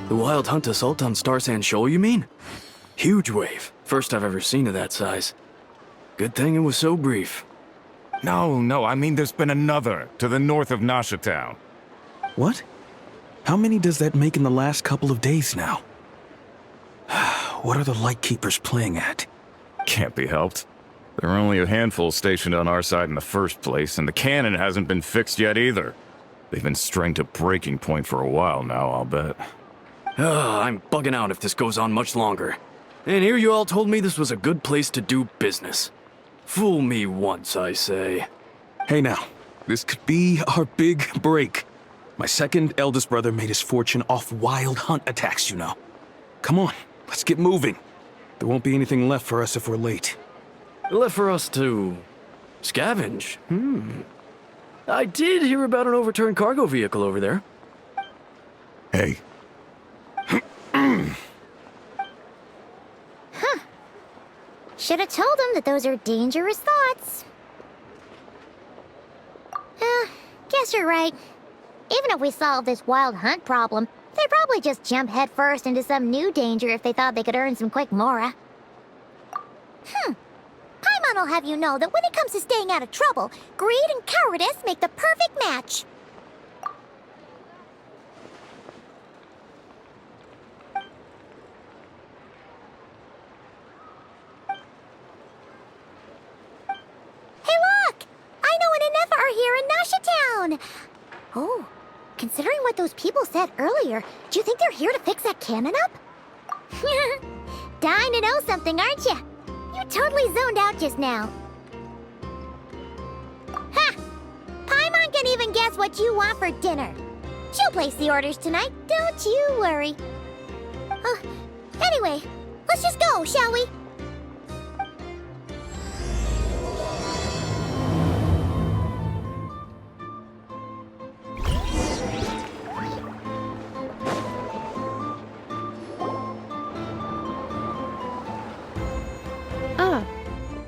The Wild Hunt assault on Star Sand Shoal, you mean? Huge wave. First I've ever seen of that size. Good thing it was so brief. No, I mean there's been another to the north of Nasha Town. What? How many does that make in the last couple of days now? What are the Lightkeepers playing at? Can't be helped. There are only a handful stationed on our side in the first place, and the cannon hasn't been fixed yet either. They've been strained to breaking point for a while now, I'll bet. I'm bugging out if this goes on much longer. And here you all told me this was a good place to do business. Fool me once, I say. Hey now, this could be our big break. My second eldest brother made his fortune off Wild Hunt attacks, you know. Come on, let's get moving. There won't be anything left for us if we're late. Left for us to scavenge. I did hear about an overturned cargo vehicle over there. Hey. Should have told him that those are dangerous thoughts. Guess you're right. Even if we solve this Wild Hunt problem, they'd probably just jump headfirst into some new danger if they thought they could earn some quick mora. Paimon will have you know that when it comes to staying out of trouble, greed and cowardice make the perfect match. Oh, considering what those people said earlier, do you think they're here to fix that cannon up? Dying to know something, aren't you? You totally zoned out just now. Ha! Paimon can even guess what you want for dinner. She'll place the orders tonight, don't you worry. Anyway, let's just go, shall we?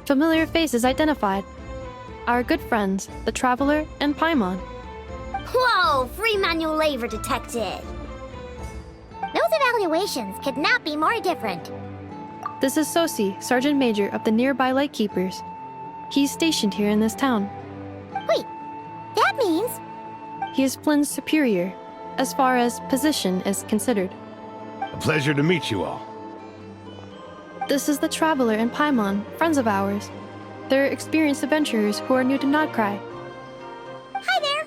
Familiar faces identified. Our good friends, the Traveler and Paimon. Whoa, free manual labor detected. Those evaluations could not be more different. This is Sosi, Sergeant Major of the nearby Lightkeepers. He's stationed here in this town. Wait, that means... He is Flynn's superior, as far as position is considered. A pleasure to meet you all. This is the Traveler and Paimon, friends of ours. They're experienced adventurers who are new to Nodcry. Hi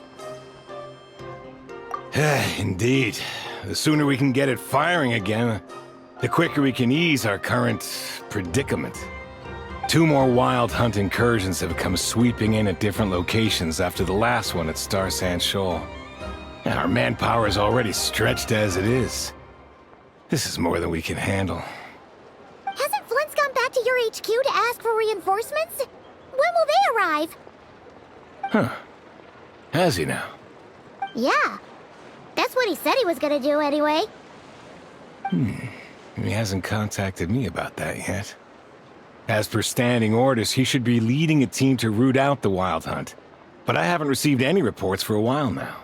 there! Indeed. The sooner we can get it firing again, the quicker we can ease our current predicament. 2 more Wild Hunt incursions have come sweeping in at different locations after the last one at Star Sand Shoal. Our manpower is already stretched as it is. This is more than we can handle. Hasn't Flint's gone back to your HQ to ask for reinforcements? When will they arrive? Huh. Has he now? Yeah. That's what he said he was gonna do anyway. He hasn't contacted me about that yet. As per standing orders, he should be leading a team to root out the Wild Hunt. But I haven't received any reports for a while now.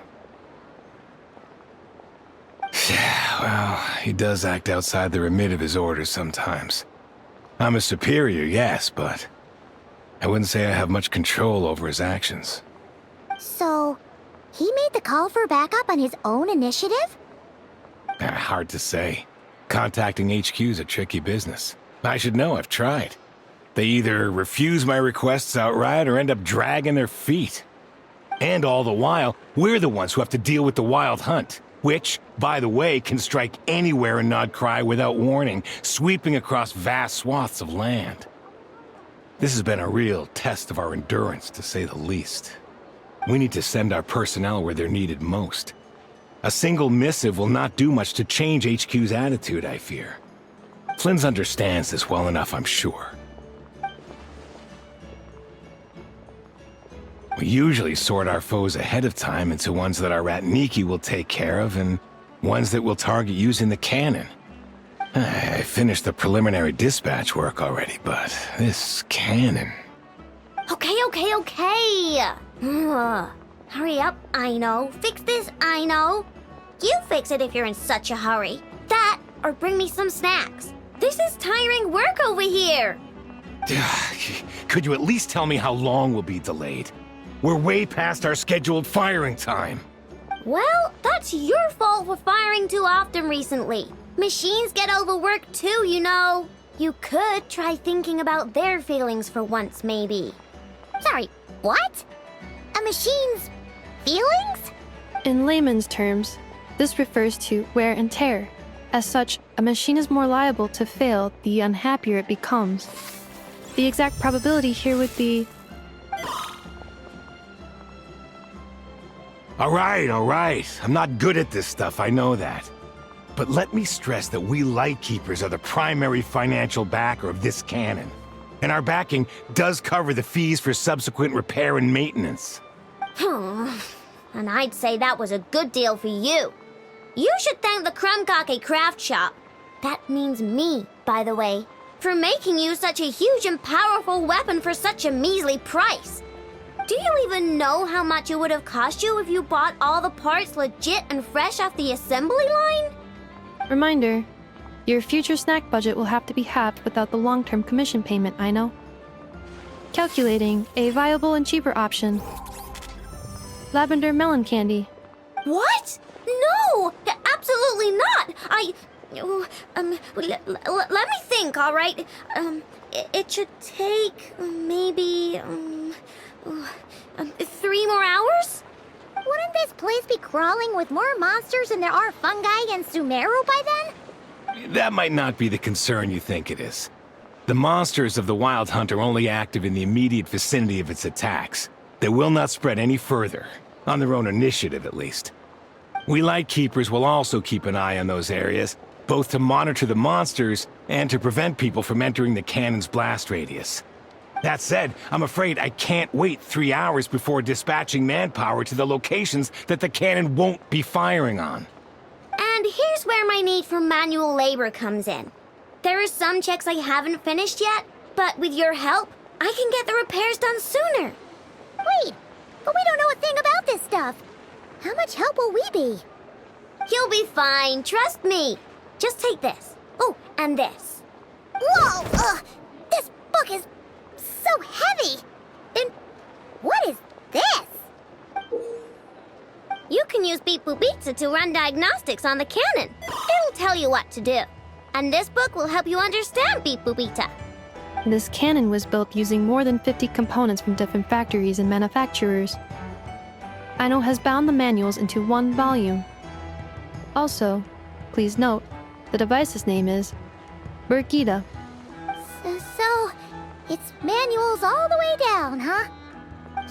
Well, he does act outside the remit of his orders sometimes. I'm a superior, yes, but I wouldn't say I have much control over his actions. So, he made the call for backup on his own initiative? Hard to say. Contacting HQ is a tricky business. I should know, I've tried. They either refuse my requests outright or end up dragging their feet. And all the while, we're the ones who have to deal with the Wild Hunt. Which, by the way, can strike anywhere in Nodcry without warning, sweeping across vast swaths of land. This has been a real test of our endurance, to say the least. We need to send our personnel where they're needed most. A single missive will not do much to change HQ's attitude, I fear. Flynn's understands this well enough, I'm sure. We usually sort our foes ahead of time into ones that our Ratniki will take care of and ones that we'll target using the cannon. I finished the preliminary dispatch work already, but this cannon... Okay. Hurry up, I know. Fix this, I know. You fix it if you're in such a hurry. That, or bring me some snacks. This is tiring work over here. Could you at least tell me how long we'll be delayed? We're way past our scheduled firing time. Well, that's your fault for firing too often recently. Machines get overworked too, you know. You could try thinking about their feelings for once, maybe. Sorry, what? A machine's feelings? In layman's terms, this refers to wear and tear. As such, a machine is more liable to fail the unhappier it becomes. The exact probability here would be... All right. I'm not good at this stuff, I know that. But let me stress that we Lightkeepers are the primary financial backer of this cannon. And our backing does cover the fees for subsequent repair and maintenance. And I'd say that was a good deal for you. You should thank the Krumkake craft shop. That means me, by the way, for making you such a huge and powerful weapon for such a measly price. Do you even know how much it would have cost you if you bought all the parts legit and fresh off the assembly line? Reminder, your future snack budget will have to be halved without the long-term commission payment, I know. Calculating a viable and cheaper option. Lavender melon candy. What? No! Absolutely not! Let me think, all right? It should take maybe 3 more hours? Wouldn't this place be crawling with more monsters than there are fungi and Sumeru by then? That might not be the concern you think it is. The monsters of the Wild Hunt are only active in the immediate vicinity of its attacks. They will not spread any further, on their own initiative at least. We Lightkeepers will also keep an eye on those areas, both to monitor the monsters and to prevent people from entering the cannon's blast radius. That said, I'm afraid I can't wait 3 hours before dispatching manpower to the locations that the cannon won't be firing on. And here's where my need for manual labor comes in. There are some checks I haven't finished yet, but with your help, I can get the repairs done sooner. Wait, but we don't know a thing about this stuff. How much help will we be? You'll be fine, trust me. Just take this. Oh, and this. Whoa! This book is so heavy! And what is this? You can use Beep Boop Pizza to run diagnostics on the cannon. It'll tell you what to do. And this book will help you understand Beep Boop Pizza. This cannon was built using more than 50 components from different factories and manufacturers. Aino has bound the manuals into one volume. Also, please note, the device's name is Burkita. So, it's manuals all the way down, huh?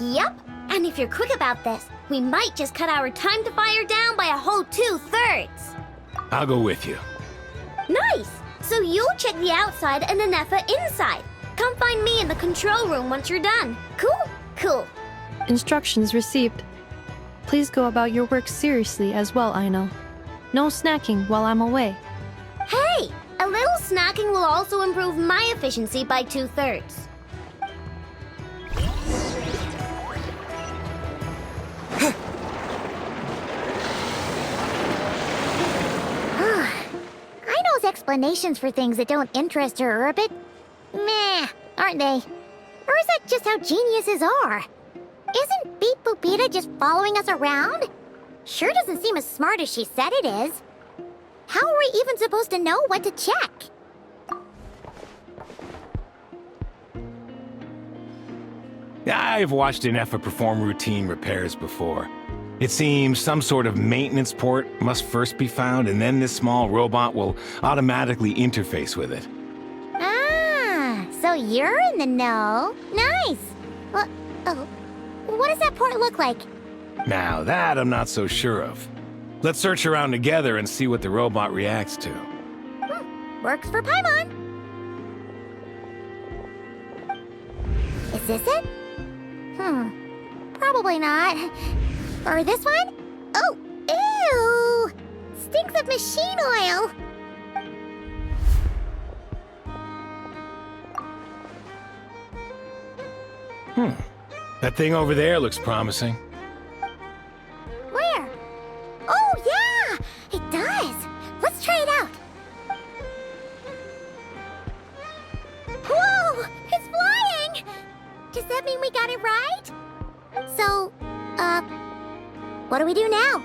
Yup, and if you're quick about this, we might just cut our time to fire down by a whole 2/3. I'll go with you. Nice! So you'll check the outside and Anefa inside. Come find me in the control room once you're done. Cool? Cool. Instructions received. Please go about your work seriously as well, Aino. No snacking while I'm away. Hey! A little snacking will also improve my efficiency by 2/3. Aino's explanations for things that don't interest her are a bit meh, aren't they? Or is that just how geniuses are? Isn't Beep Boopita just following us around? Sure doesn't seem as smart as she said it is. How are we even supposed to know what to check? I've watched Anefa perform routine repairs before. It seems some sort of maintenance port must first be found, and then this small robot will automatically interface with it. Ah, so you're in the know. Nice. What what does that port look like? Now, that I'm not so sure of. Let's search around together and see what the robot reacts to. Works for Paimon. Is this it? Probably not. Or this one? Oh, ew! Stinks of machine oil. That thing over there looks promising. Where? Oh, yeah! It does. Let's try it out. Whoa! It's flying! Does that mean we got it right? So, what do we do now?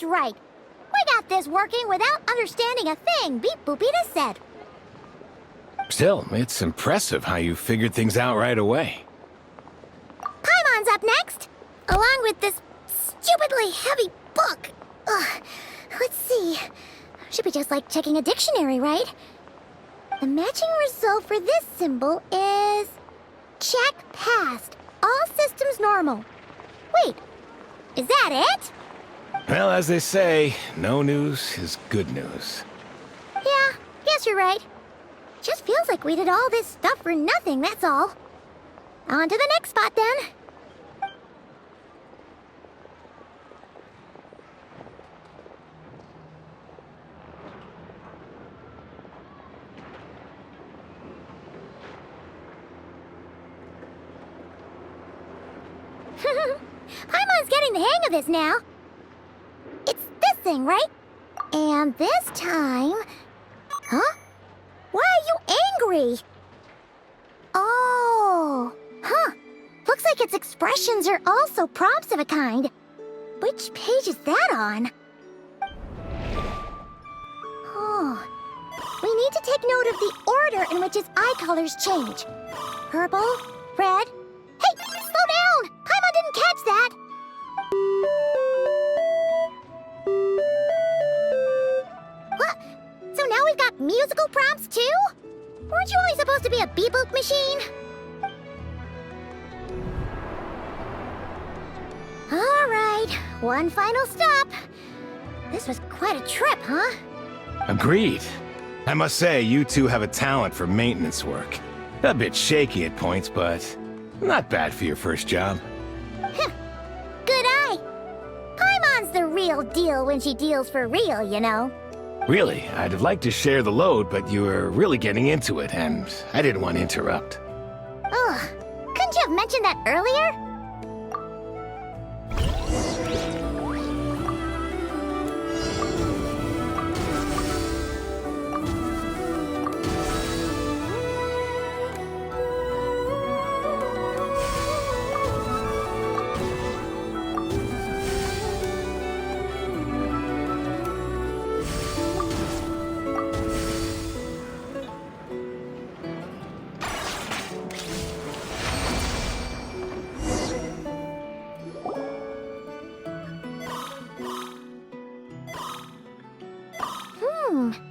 Right. We got this working without understanding a thing Beep Boopita said. Still, it's impressive how you figured things out right away. Paimon's up next, along with this stupidly heavy book. Ugh. Let's see. Should be just like checking a dictionary, right? The matching result for this symbol is... check passed. All systems normal. Wait, is that it? Well, as they say, no news is good news. Yeah, guess you're right. Just feels like we did all this stuff for nothing, that's all. On to the next spot, then. Paimon's getting the hang of this now. It's this thing, right? And this time... Huh? Why are you angry? Oh... Huh. Looks like its expressions are also prompts of a kind. Which page is that on? Oh... We need to take note of the order in which its eye colors change. Purple, red... Hey! Slow down! Paimon didn't catch that! What? So now we've got musical prompts too? Weren't you only supposed to be a beep-boop machine? Alright, one final stop. This was quite a trip, huh? Agreed. I must say, you two have a talent for maintenance work. A bit shaky at points, but not bad for your first job. Good eye. Paimon's the real deal when she deals for real, you know. Really, I'd have liked to share the load, but you were really getting into it, and I didn't want to interrupt. Ugh, couldn't you have mentioned that earlier?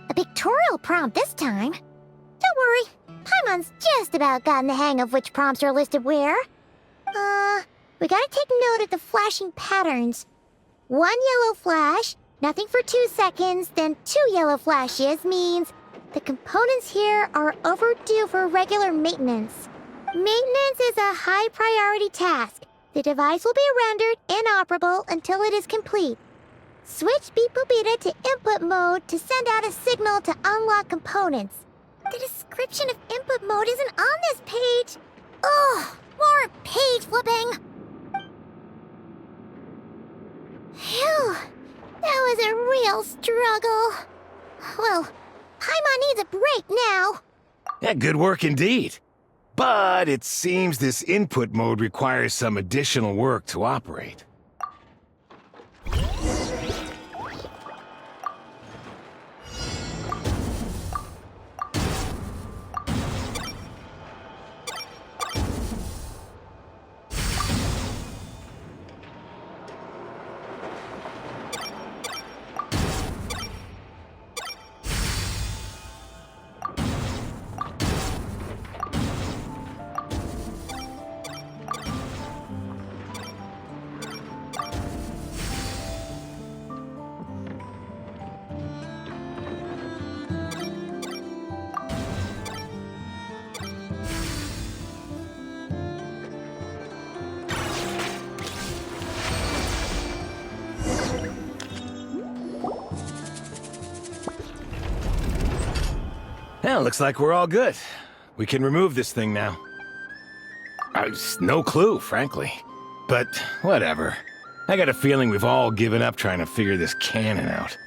A pictorial prompt this time. Don't worry, Paimon's just about gotten the hang of which prompts are listed where. We gotta take note of the flashing patterns. 1 yellow flash, nothing for 2 seconds, then 2 yellow flashes means the components here are overdue for regular maintenance. Maintenance is a high priority task. The device will be rendered inoperable until it is complete. Switch Beep Boopita to input mode to send out a signal to unlock components. The description of input mode isn't on this page. Ugh, more page flipping. Phew, That was a real struggle. Well, Paimon needs a break now. Yeah, good work indeed. But it seems this input mode requires some additional work to operate. Well, looks like we're all good. We can remove this thing now. No clue, frankly. But whatever. I got a feeling we've all given up trying to figure this cannon out.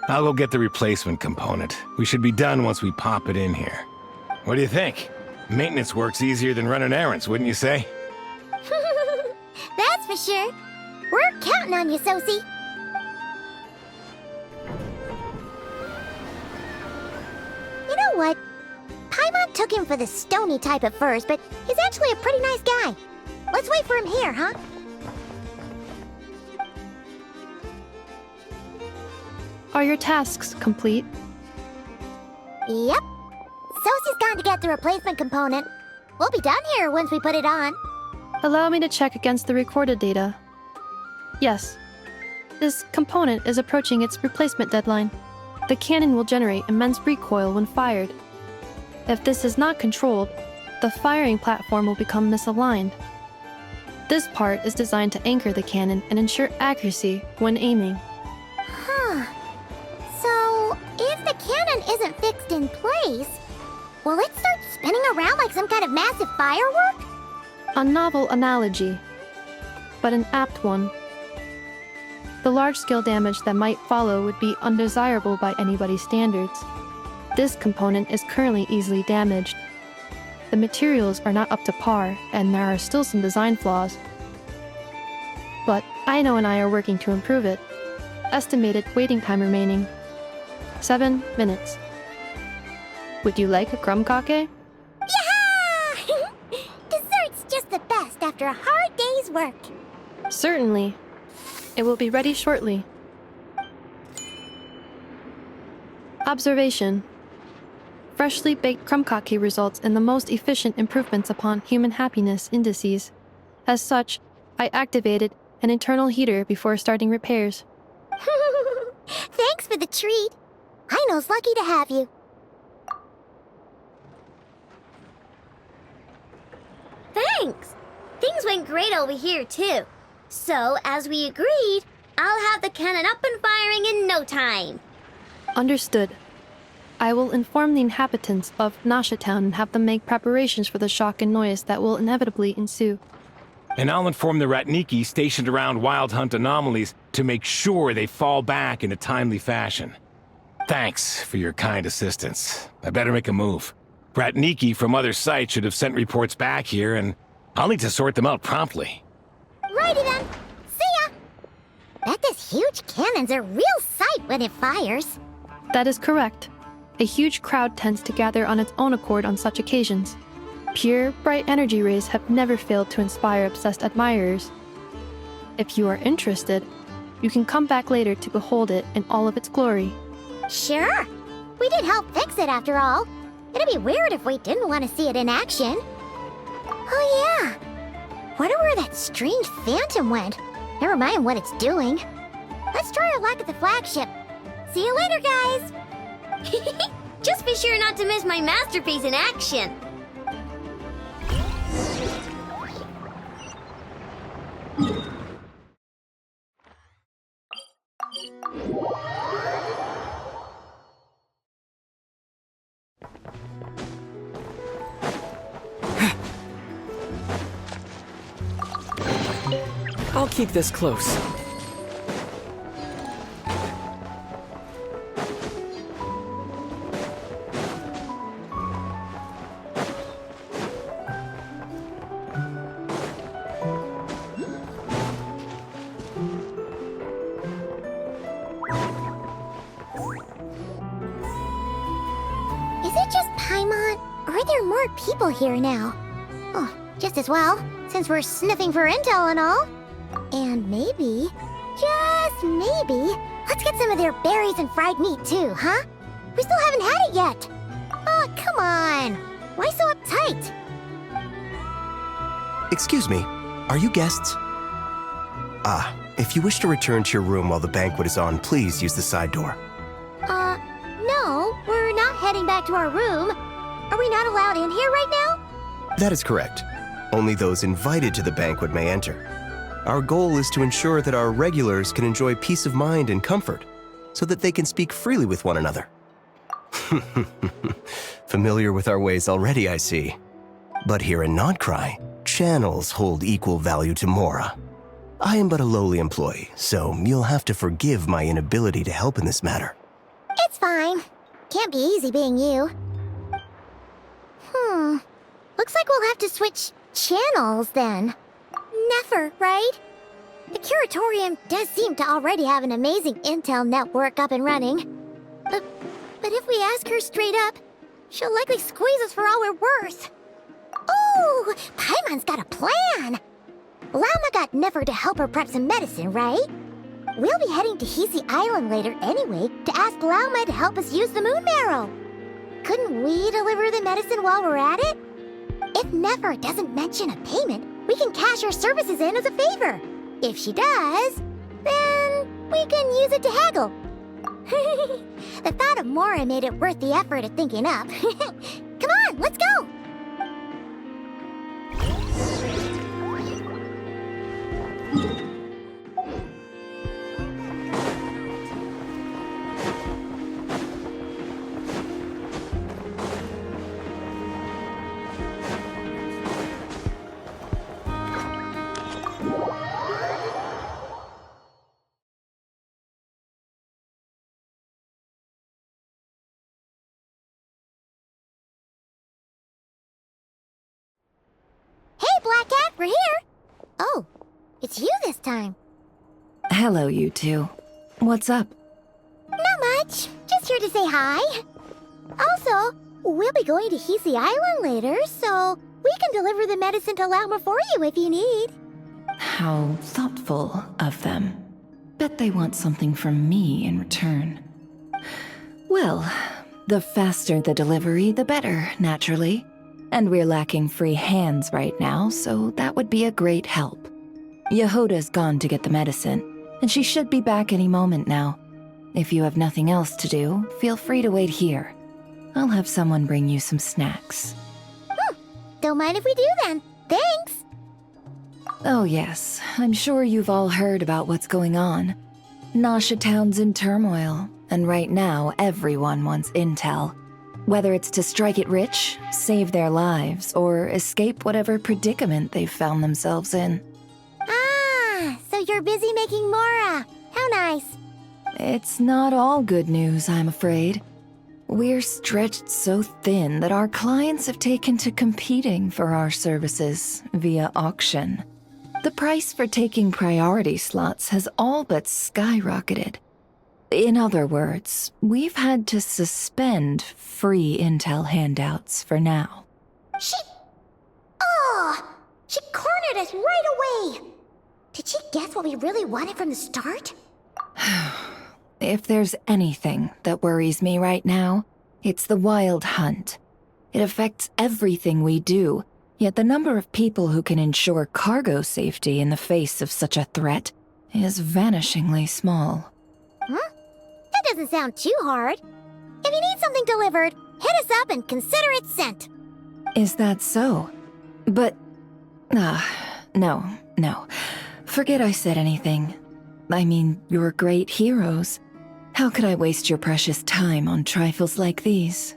I'll go get the replacement component. We should be done once we pop it in here. What do you think? Maintenance work's easier than running errands, wouldn't you say? That's for sure. We're counting on you, Sosie. You know what? Paimon took him for the stony type at first, but he's actually a pretty nice guy. Let's wait for him here, huh? Are your tasks complete? Yep. Sosie's gone to get the replacement component. We'll be done here once we put it on. Allow me to check against the recorded data. Yes. This component is approaching its replacement deadline. The cannon will generate immense recoil when fired. If this is not controlled, the firing platform will become misaligned. This part is designed to anchor the cannon and ensure accuracy when aiming. Huh. So, if the cannon isn't fixed in place, will it start spinning around like some kind of massive firework? A novel analogy, but an apt one. The large-scale damage that might follow would be undesirable by anybody's standards. This component is currently easily damaged. The materials are not up to par, and there are still some design flaws. But Aino and I are working to improve it. Estimated waiting time remaining: 7 minutes. Would you like a crumb-kake? Yeah! Dessert's just the best after a hard day's work. Certainly. It will be ready shortly. Observation. Freshly baked crumb-kake results in the most efficient improvements upon human happiness indices. As such, I activated an internal heater before starting repairs. Thanks for the treat. Aino's lucky to have you. Thanks! Things went great over here, too. So, as we agreed, I'll have the cannon up and firing in no time. Understood. I will inform the inhabitants of Nasha Town and have them make preparations for the shock and noise that will inevitably ensue. And I'll inform the Ratniki stationed around Wild Hunt anomalies to make sure they fall back in a timely fashion. Thanks for your kind assistance. I better make a move. Ratniki from other sites should have sent reports back here, and I'll need to sort them out promptly. Righty then. See ya! Bet this huge cannon's a real sight when it fires. That is correct. A huge crowd tends to gather on its own accord on such occasions. Pure, bright energy rays have never failed to inspire obsessed admirers. If you are interested, you can come back later to behold it in all of its glory. Sure. We did help fix it after all. It'd be weird if we didn't want to see it in action. Oh yeah. Wonder where that strange phantom went. Never mind what it's doing. Let's try our luck at the flagship. See you later, guys! Just be sure not to miss my masterpiece in action. I'll keep this close. Is it just Paimon, or are there more people here now? Oh, just as well, since we're sniffing for intel and all. And maybe, just maybe, let's get some of their berries and fried meat too, huh? We still haven't had it yet. Oh, come on. Why so uptight? Excuse me, are you guests? If you wish to return to your room while the banquet is on, please use the side door. No, we're not heading back to our room. Are we not allowed in here right now? That is correct. Only those invited to the banquet may enter. Our goal is to ensure that our regulars can enjoy peace of mind and comfort, so that they can speak freely with one another. Familiar with our ways already, I see. But here in Nodcry, channels hold equal value to Mora. I am but a lowly employee, so you'll have to forgive my inability to help in this matter. It's fine. Can't be easy being you. Looks like we'll have to switch channels then. Never, right? The Curatorium does seem to already have an amazing intel network up and running. But if we ask her straight up, she'll likely squeeze us for all we're worth. Ooh, Paimon's got a plan! Llama got Nefer to help her prep some medicine, right? We'll be heading to Hisi Island later anyway to ask Llama to help us use the moon marrow. Couldn't we deliver the medicine while we're at it? If Nefer doesn't mention a payment, we can cash our services in as a favor. If she does, then we can use it to haggle. The thought of Mora made it worth the effort of thinking up. Come on, let's go! Black Cat, we're here! Oh, it's you this time. Hello, you two. What's up? Not much. Just here to say hi. Also, we'll be going to Hisi Island later, so we can deliver the medicine to Llama for you if you need. How thoughtful of them. Bet they want something from me in return. Well, the faster the delivery, the better, naturally. And we're lacking free hands right now, so that would be a great help. Yehoda's gone to get the medicine, and she should be back any moment now. If you have nothing else to do, feel free to wait here. I'll have someone bring you some snacks. Don't mind if we do then. Thanks! Oh yes, I'm sure you've all heard about what's going on. Nasha Town's in turmoil, and right now everyone wants intel. Whether it's to strike it rich, save their lives, or escape whatever predicament they've found themselves in. Ah, so you're busy making Mora. How nice. It's not all good news, I'm afraid. We're stretched so thin that our clients have taken to competing for our services via auction. The price for taking priority slots has all but skyrocketed. In other words, we've had to suspend free intel handouts for now. She cornered us right away! Did she guess what we really wanted from the start? If there's anything that worries me right now, it's the wild hunt. It affects everything we do, yet the number of people who can ensure cargo safety in the face of such a threat is vanishingly small. Huh? That doesn't sound too hard. If you need something delivered, hit us up and consider it sent. Is that so? But... no. Forget I said anything. I mean, you're great heroes. How could I waste your precious time on trifles like these?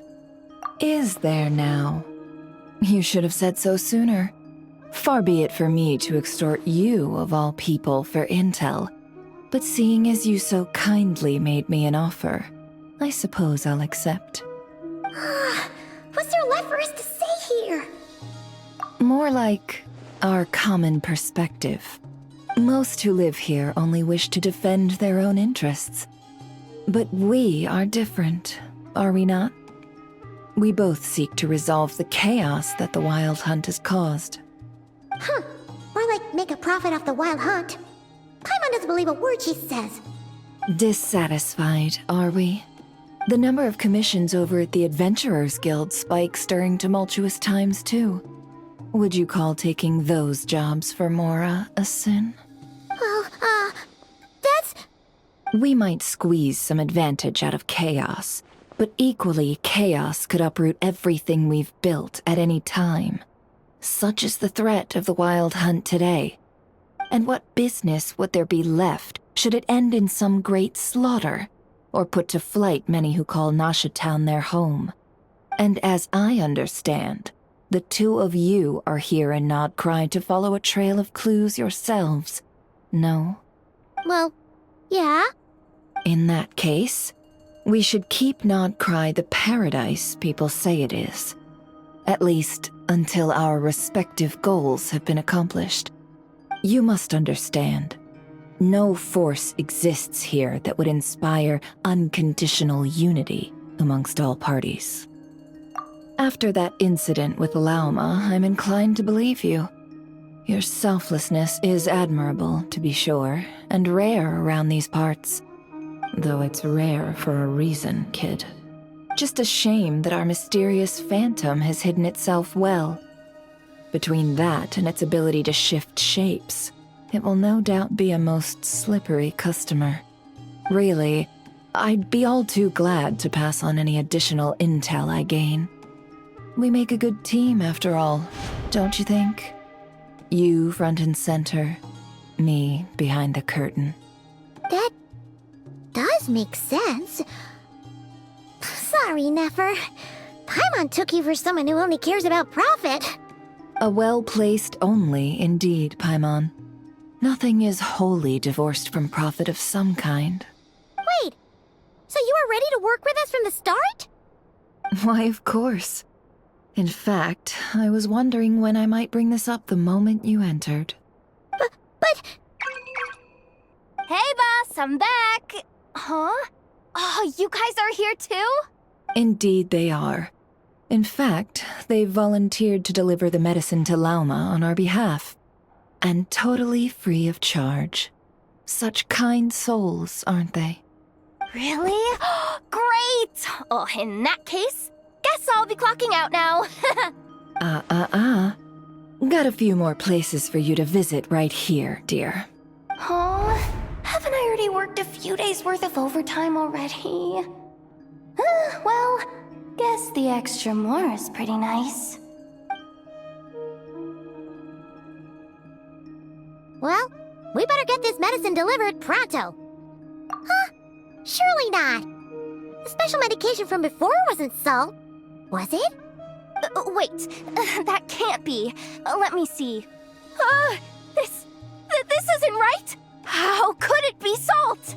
Is there now? You should have said so sooner. Far be it for me to extort you, of all people, for intel. But seeing as you so kindly made me an offer, I suppose I'll accept. What's there left for us to say here? More like our common perspective. Most who live here only wish to defend their own interests. But we are different, are we not? We both seek to resolve the chaos that the Wild Hunt has caused. Huh. More like make a profit off the Wild Hunt. Paimon doesn't believe a word she says. Dissatisfied, are we? The number of commissions over at the Adventurers Guild spikes during tumultuous times, too. Would you call taking those jobs for Mora a sin? Well, that's... We might squeeze some advantage out of chaos, but equally, chaos could uproot everything we've built at any time. Such is the threat of the Wild Hunt today. And what business would there be left should it end in some great slaughter, or put to flight many who call Nasha Town their home? And as I understand, the two of you are here in Nodcry to follow a trail of clues yourselves, no? Well, yeah. In that case, we should keep Nodcry the paradise people say it is. At least, until our respective goals have been accomplished. You must understand, no force exists here that would inspire unconditional unity amongst all parties. After that incident with Lauma, I'm inclined to believe you. Your selflessness is admirable, to be sure, and rare around these parts. Though it's rare for a reason, kid. Just a shame that our mysterious phantom has hidden itself well. Between that and its ability to shift shapes, it will no doubt be a most slippery customer. Really, I'd be all too glad to pass on any additional intel I gain. We make a good team, after all, don't you think? You front and center, me behind the curtain. That does make sense. Sorry, Nefer. Paimon took you for someone who only cares about profit. A well-placed only, indeed, Paimon. Nothing is wholly divorced from profit of some kind. Wait, so you were ready to work with us from the start? Why, of course. In fact, I was wondering when I might bring this up the moment you entered. But... Hey, boss, I'm back. Huh? Oh, you guys are here too? Indeed they are. In fact, they've volunteered to deliver the medicine to Lauma on our behalf. And totally free of charge. Such kind souls, aren't they? Really? Great! Oh, in that case, guess I'll be clocking out now. Got a few more places for you to visit right here, dear. Huh? Haven't I already worked a few days worth of overtime already? Well, guess the extra more is pretty nice. Well, we better get this medicine delivered pronto. Huh? Surely not. The special medication from before wasn't salt, was it? Wait, that can't be. Let me see. This isn't right. How could it be salt?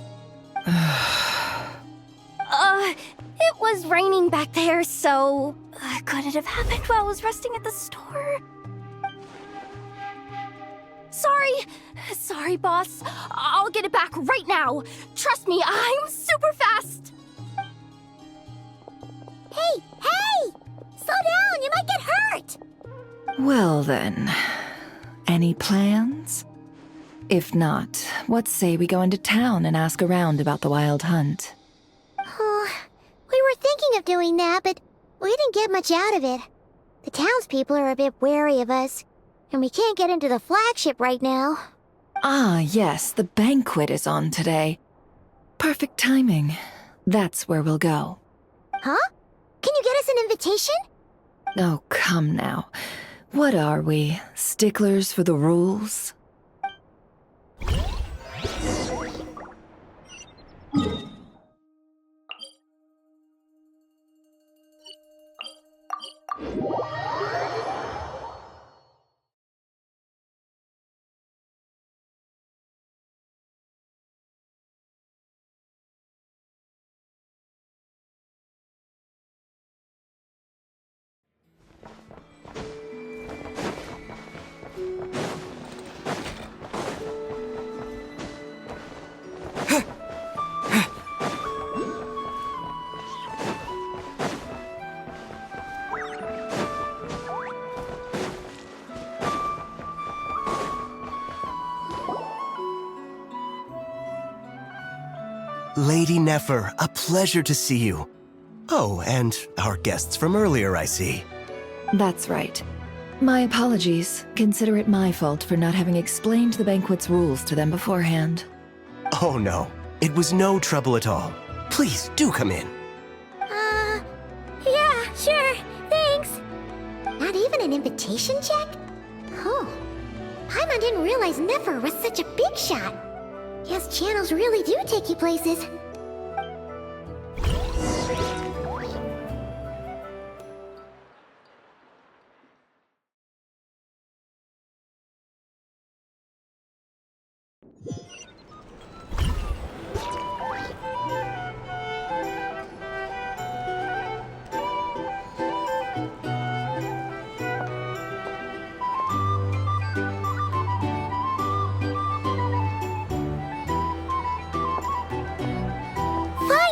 It was raining back there, so could it have happened while I was resting at the store? Sorry, boss. I'll get it back right now. Trust me, I'm super fast. Hey! Slow down, you might get hurt! Well then, any plans? If not, what say we go into town and ask around about the Wild Hunt? We were thinking of doing that, but we didn't get much out of it. The townspeople are a bit wary of us, and we can't get into the flagship right now. Ah, yes, the banquet is on today. Perfect timing. That's where we'll go. Huh? Can you get us an invitation? Oh, come now. What are we, sticklers for the rules? Lady Nefer, a pleasure to see you. Oh, and our guests from earlier, I see. That's right. My apologies. Consider it my fault for not having explained the banquet's rules to them beforehand. Oh no, it was no trouble at all. Please, do come in. Yeah, sure, thanks. Not even an invitation check? Oh, Paimon didn't realize Nefer was such a big shot. Guess channels really do take you places.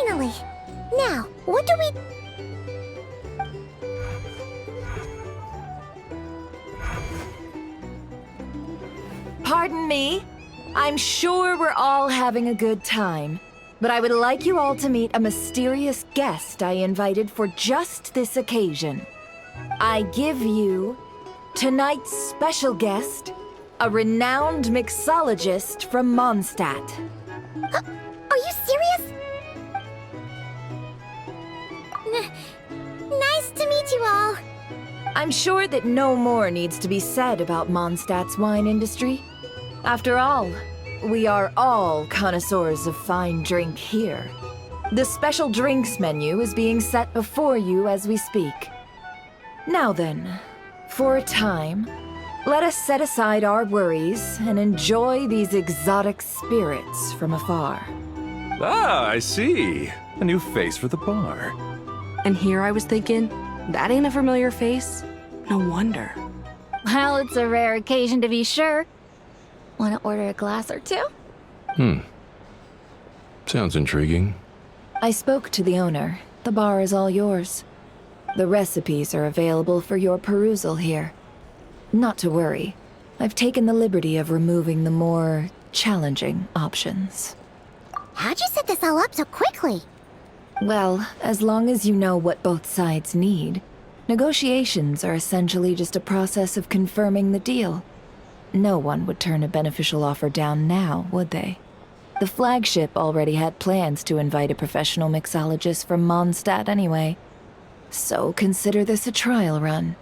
Finally! Now, what do we... Pardon me. I'm sure we're all having a good time, but I would like you all to meet a mysterious guest I invited for just this occasion. I give you tonight's special guest, a renowned mixologist from Mondstadt. Are you serious? Nice to meet you all. I'm sure that no more needs to be said about Mondstadt's wine industry. After all, we are all connoisseurs of fine drink here. The special drinks menu is being set before you as we speak. Now then, for a time, let us set aside our worries and enjoy these exotic spirits from afar. Ah, I see. A new face for the bar. And here I was thinking, that ain't a familiar face. No wonder. Well, it's a rare occasion to be sure. Want to order a glass or two? Sounds intriguing. I spoke to the owner. The bar is all yours. The recipes are available for your perusal here. Not to worry. I've taken the liberty of removing the more challenging options. How'd you set this all up so quickly? Well, as long as you know what both sides need, negotiations are essentially just a process of confirming the deal. No one would turn a beneficial offer down now, would they? The flagship already had plans to invite a professional mixologist from Mondstadt anyway. So consider this a trial run,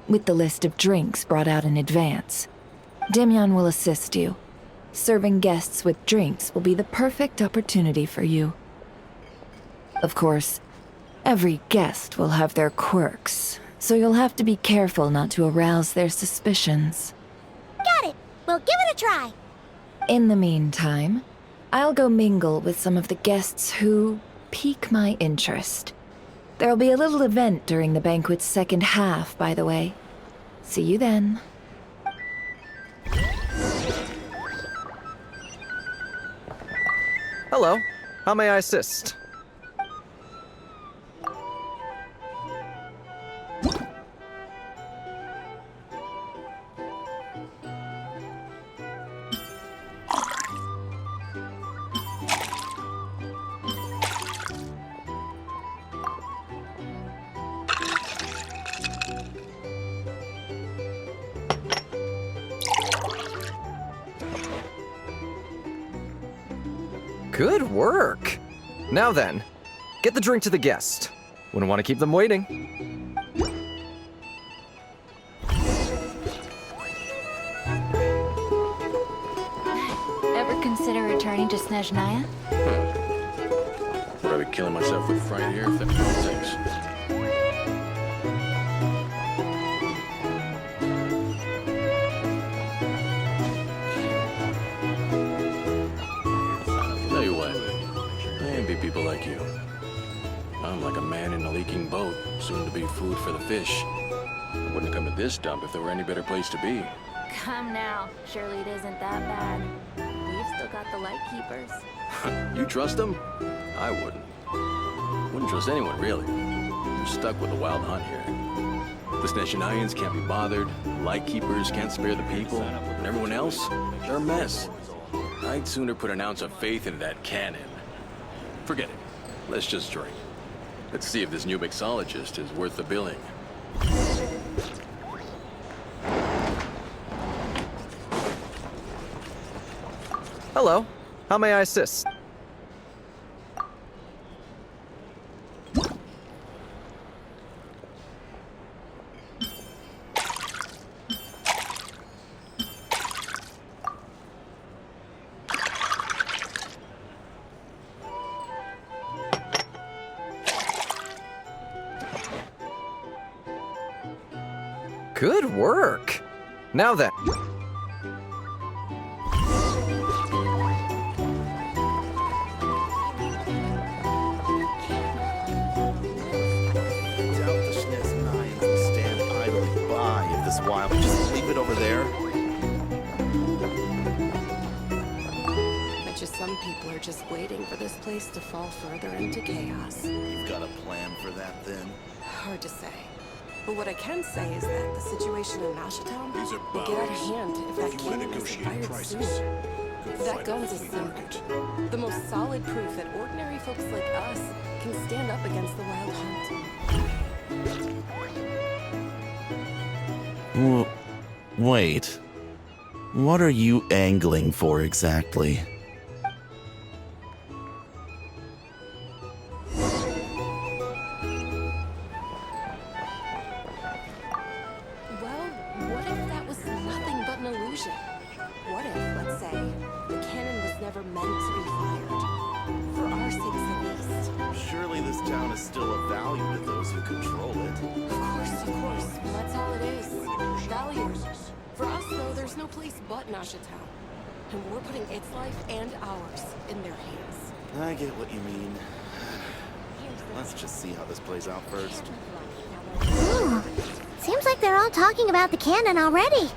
with the list of drinks brought out in advance. Demyon will assist you. Serving guests with drinks will be the perfect opportunity for you. Of course, every guest will have their quirks, so you'll have to be careful not to arouse their suspicions. Got it. We'll give it a try. In the meantime, I'll go mingle with some of the guests who pique my interest. There'll be a little event during the banquet's second half, by the way. See you then. Hello. How may I assist? Good work! Now then, get the drink to the guest. Wouldn't want to keep them waiting. Ever consider returning to Snezhnaya? Would I be killing myself with fright here if that's what it takes? Tell you what, I envy people like you. I'm like a man in a leaking boat, soon to be food for the fish. I wouldn't come to this dump if there were any better place to be. Come now. Surely it isn't that bad. We've still got the light keepers. You trust them? I wouldn't. Wouldn't trust anyone, really. You're stuck with a wild hunt here. The Snezhnayans can't be bothered, Lightkeepers can't spare the people, and everyone else, they're a mess. I'd sooner put an ounce of faith into that cannon. Forget it. Let's just drink. Let's see if this new mixologist is worth the billing. Hello. How may I assist? Good work. Now then. Wild. Just leave it over there. Bet you some people are just waiting for this place to fall further into chaos. You've got a plan for that, then? Hard to say. But what I can say is that the situation in Ashtown will get out of hand if that cannon is fired soon. That gun's a symbol. The most solid proof that ordinary folks like us can stand up against the Wild Hunt. Wait. What are you angling for exactly? Well, what if that was nothing but an illusion? What if, let's say, the cannon was never meant to be fired? For our sakes at least. Surely this town is still of value to those who control it. Of course. Well, that's all it is. Value. For us, though, there's no place but Ashtown. And we're putting its life and ours in their hands. I get what you mean. Let's just see how this plays out first. Ooh, seems like they're all talking about the cannon already.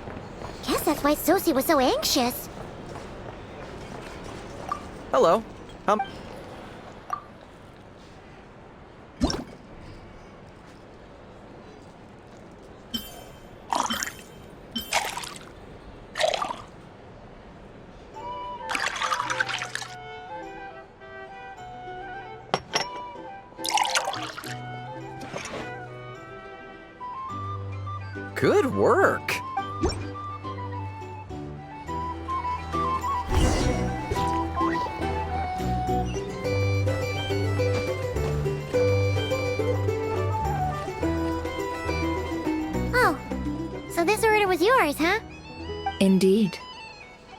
Guess that's why Sosie was so anxious. Hello. Good work. Oh, so this order was yours, huh? Indeed.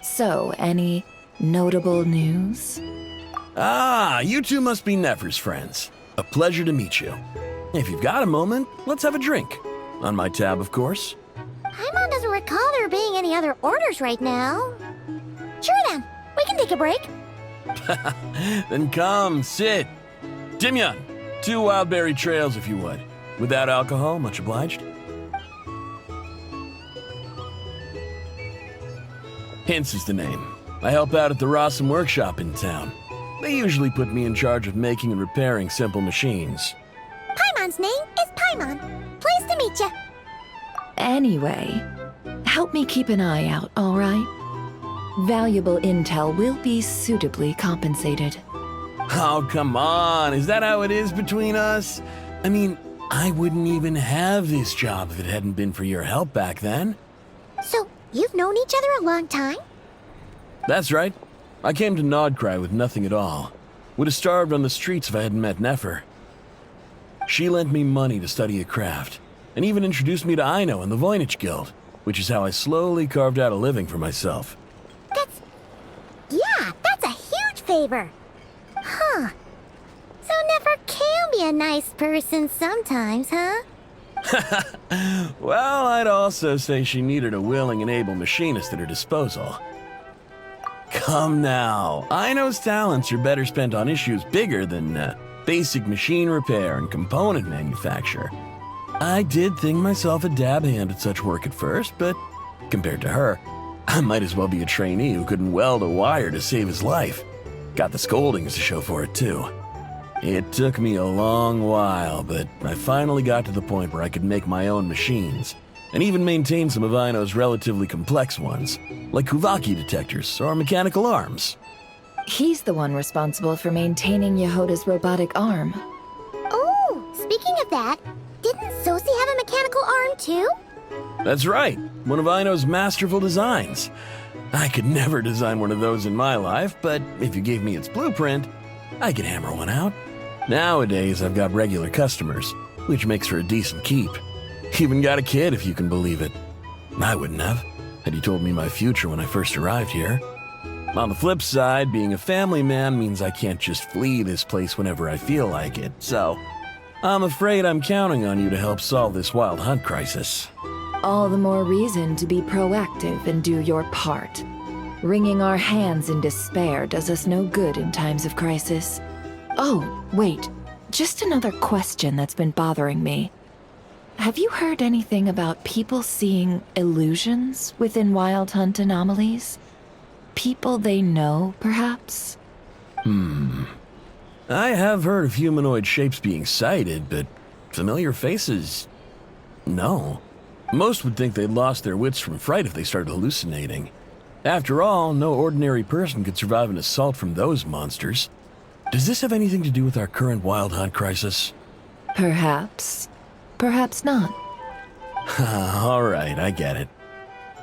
So, any notable news? Ah, you two must be Nefer's friends. A pleasure to meet you. If you've got a moment, let's have a drink. On my tab, of course. Paimon doesn't recall there being any other orders right now. Sure then, we can take a break. Then come, sit. Dimyon, 2 wildberry trails if you would. Without alcohol, much obliged. Hints is the name. I help out at the Rossum workshop in town. They usually put me in charge of making and repairing simple machines. Paimon's name is Paimon. Pleased to meet you. Anyway, help me keep an eye out, all right? Valuable intel will be suitably compensated. Oh, come on. Is that how it is between us? I mean, I wouldn't even have this job if it hadn't been for your help back then. So, you've known each other a long time? That's right. I came to Nodcry with nothing at all. Would have starved on the streets if I hadn't met Nefer. She lent me money to study a craft, and even introduced me to Aino and the Voynich Guild, which is how I slowly carved out a living for myself. That's a huge favor. Huh. So Nefer can be a nice person sometimes, huh? Well, I'd also say she needed a willing and able machinist at her disposal. Come now, Aino's talents are better spent on issues bigger than basic machine repair and component manufacture. I did think myself a dab hand at such work at first, but compared to her, I might as well be a trainee who couldn't weld a wire to save his life. Got the scoldings to show for it, too. It took me a long while, but I finally got to the point where I could make my own machines, and even maintain some of Aino's relatively complex ones, like Kuvaki detectors or mechanical arms. He's the one responsible for maintaining Yehoda's robotic arm. Oh, speaking of that, didn't Sosi have a mechanical arm too? That's right, one of Aino's masterful designs. I could never design one of those in my life, but if you gave me its blueprint, I could hammer one out. Nowadays, I've got regular customers, which makes for a decent keep. Even got a kid, if you can believe it. I wouldn't have, had you told me my future when I first arrived here. On the flip side, being a family man means I can't just flee this place whenever I feel like it, so I'm afraid I'm counting on you to help solve this wild hunt crisis. All the more reason to be proactive and do your part. Wringing our hands in despair does us no good in times of crisis. Oh, wait. Just another question that's been bothering me. Have you heard anything about people seeing illusions within Wild Hunt anomalies? People they know, perhaps? I have heard of humanoid shapes being sighted, but familiar faces? No. Most would think they'd lost their wits from fright if they started hallucinating. After all, no ordinary person could survive an assault from those monsters. Does this have anything to do with our current Wild Hunt crisis? Perhaps. Perhaps not. All right, I get it.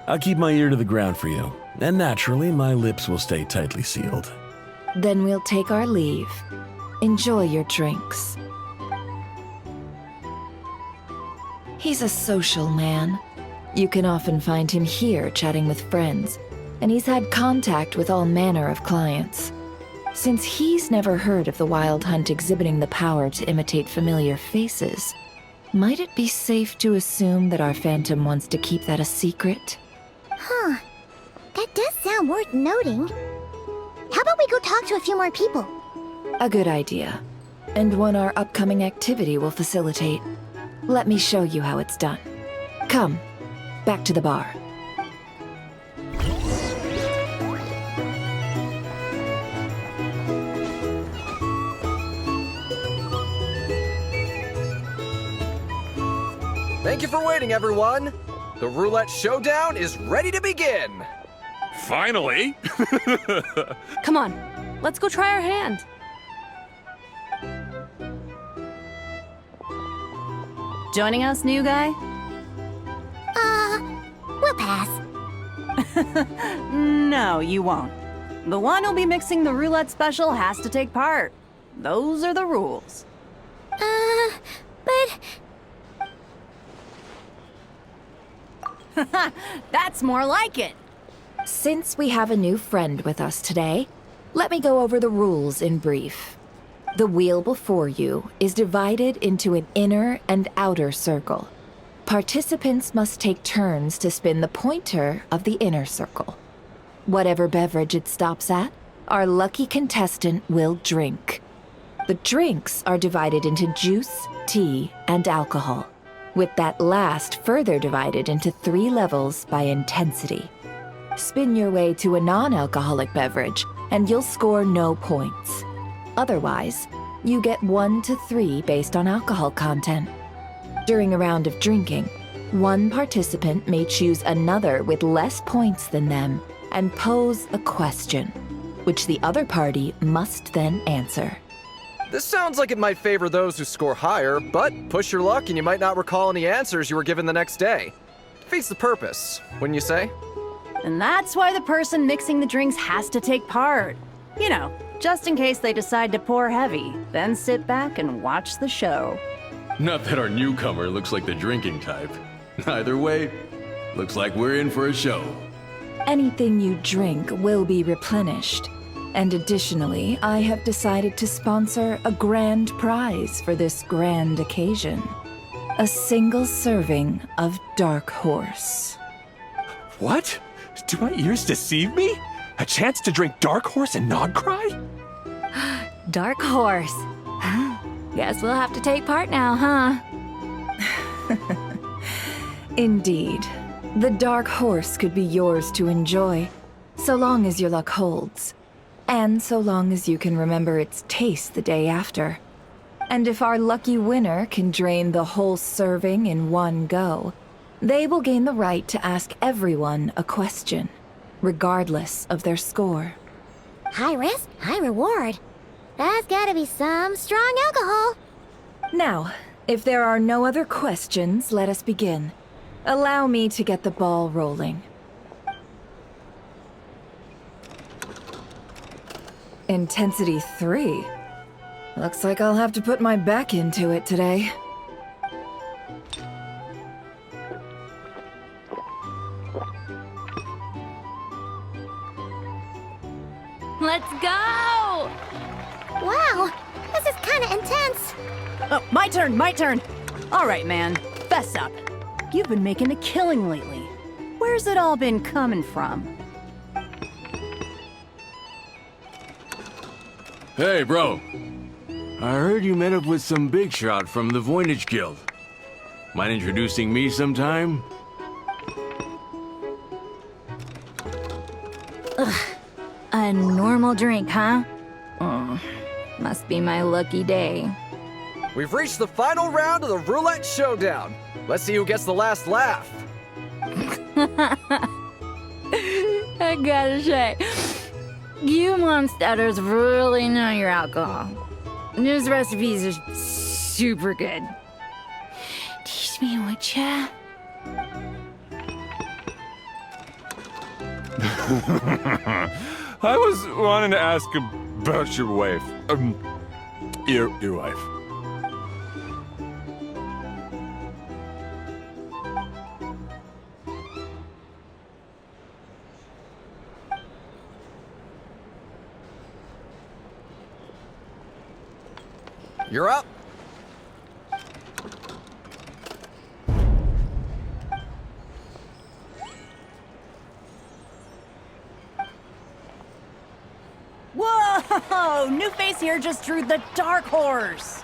I'll keep my ear to the ground for you, and naturally, my lips will stay tightly sealed. Then we'll take our leave. Enjoy your drinks. He's a social man. You can often find him here chatting with friends, and he's had contact with all manner of clients. Since he's never heard of the Wild Hunt exhibiting the power to imitate familiar faces, might it be safe to assume that our Phantom wants to keep that a secret? Huh. That does sound worth noting. How about we go talk to a few more people? A good idea. And one our upcoming activity will facilitate. Let me show you how it's done. Come, back to the bar. Thank you for waiting, everyone. The roulette showdown is ready to begin. Finally! Come on, let's go try our hand. Joining us, new guy? We'll pass. No, you won't. The one who'll be mixing the roulette special has to take part. Those are the rules. But... That's more like it. Since we have a new friend with us today, let me go over the rules in brief. The wheel before you is divided into an inner and outer circle. Participants must take turns to spin the pointer of the inner circle. Whatever beverage it stops at, our lucky contestant will drink. The drinks are divided into juice, tea, and alcohol, with that last further divided into 3 levels by intensity. Spin your way to a non-alcoholic beverage, and you'll score no points. Otherwise, you get 1 to 3 based on alcohol content. During a round of drinking, one participant may choose another with less points than them and pose a question, which the other party must then answer. This sounds like it might favor those who score higher, but push your luck and you might not recall any answers you were given the next day. Defeats the purpose, wouldn't you say? And that's why the person mixing the drinks has to take part. You know, just in case they decide to pour heavy, then sit back and watch the show. Not that our newcomer looks like the drinking type. Either way, looks like we're in for a show. Anything you drink will be replenished. And additionally, I have decided to sponsor a grand prize for this grand occasion. A single serving of Dark Horse. What? Do my ears deceive me? A chance to drink Dark Horse and not cry? Dark Horse. Guess we'll have to take part now, huh? Indeed. The Dark Horse could be yours to enjoy, so long as your luck holds. And so long as you can remember its taste the day after. And if our lucky winner can drain the whole serving in one go, they will gain the right to ask everyone a question, regardless of their score. High risk, high reward. That's gotta be some strong alcohol. Now, if there are no other questions, let us begin. Allow me to get the ball rolling. Intensity 3. Looks like I'll have to put my back into it today. Let's go! Wow, this is kinda intense. Oh, my turn. All right, man, fess up. You've been making a killing lately. Where's it all been coming from? Hey, bro. I heard you met up with some big shot from the Voynich Guild. Mind introducing me sometime? Ugh. A normal drink, huh? Must be my lucky day. We've reached the final round of the roulette showdown. Let's see who gets the last laugh. I gotta say, you monsters really know your alcohol. These recipes are super good. Teach me, would ya? I was wanting to ask about your wife. Your wife. You're up. Whoa! New face here just drew the dark horse.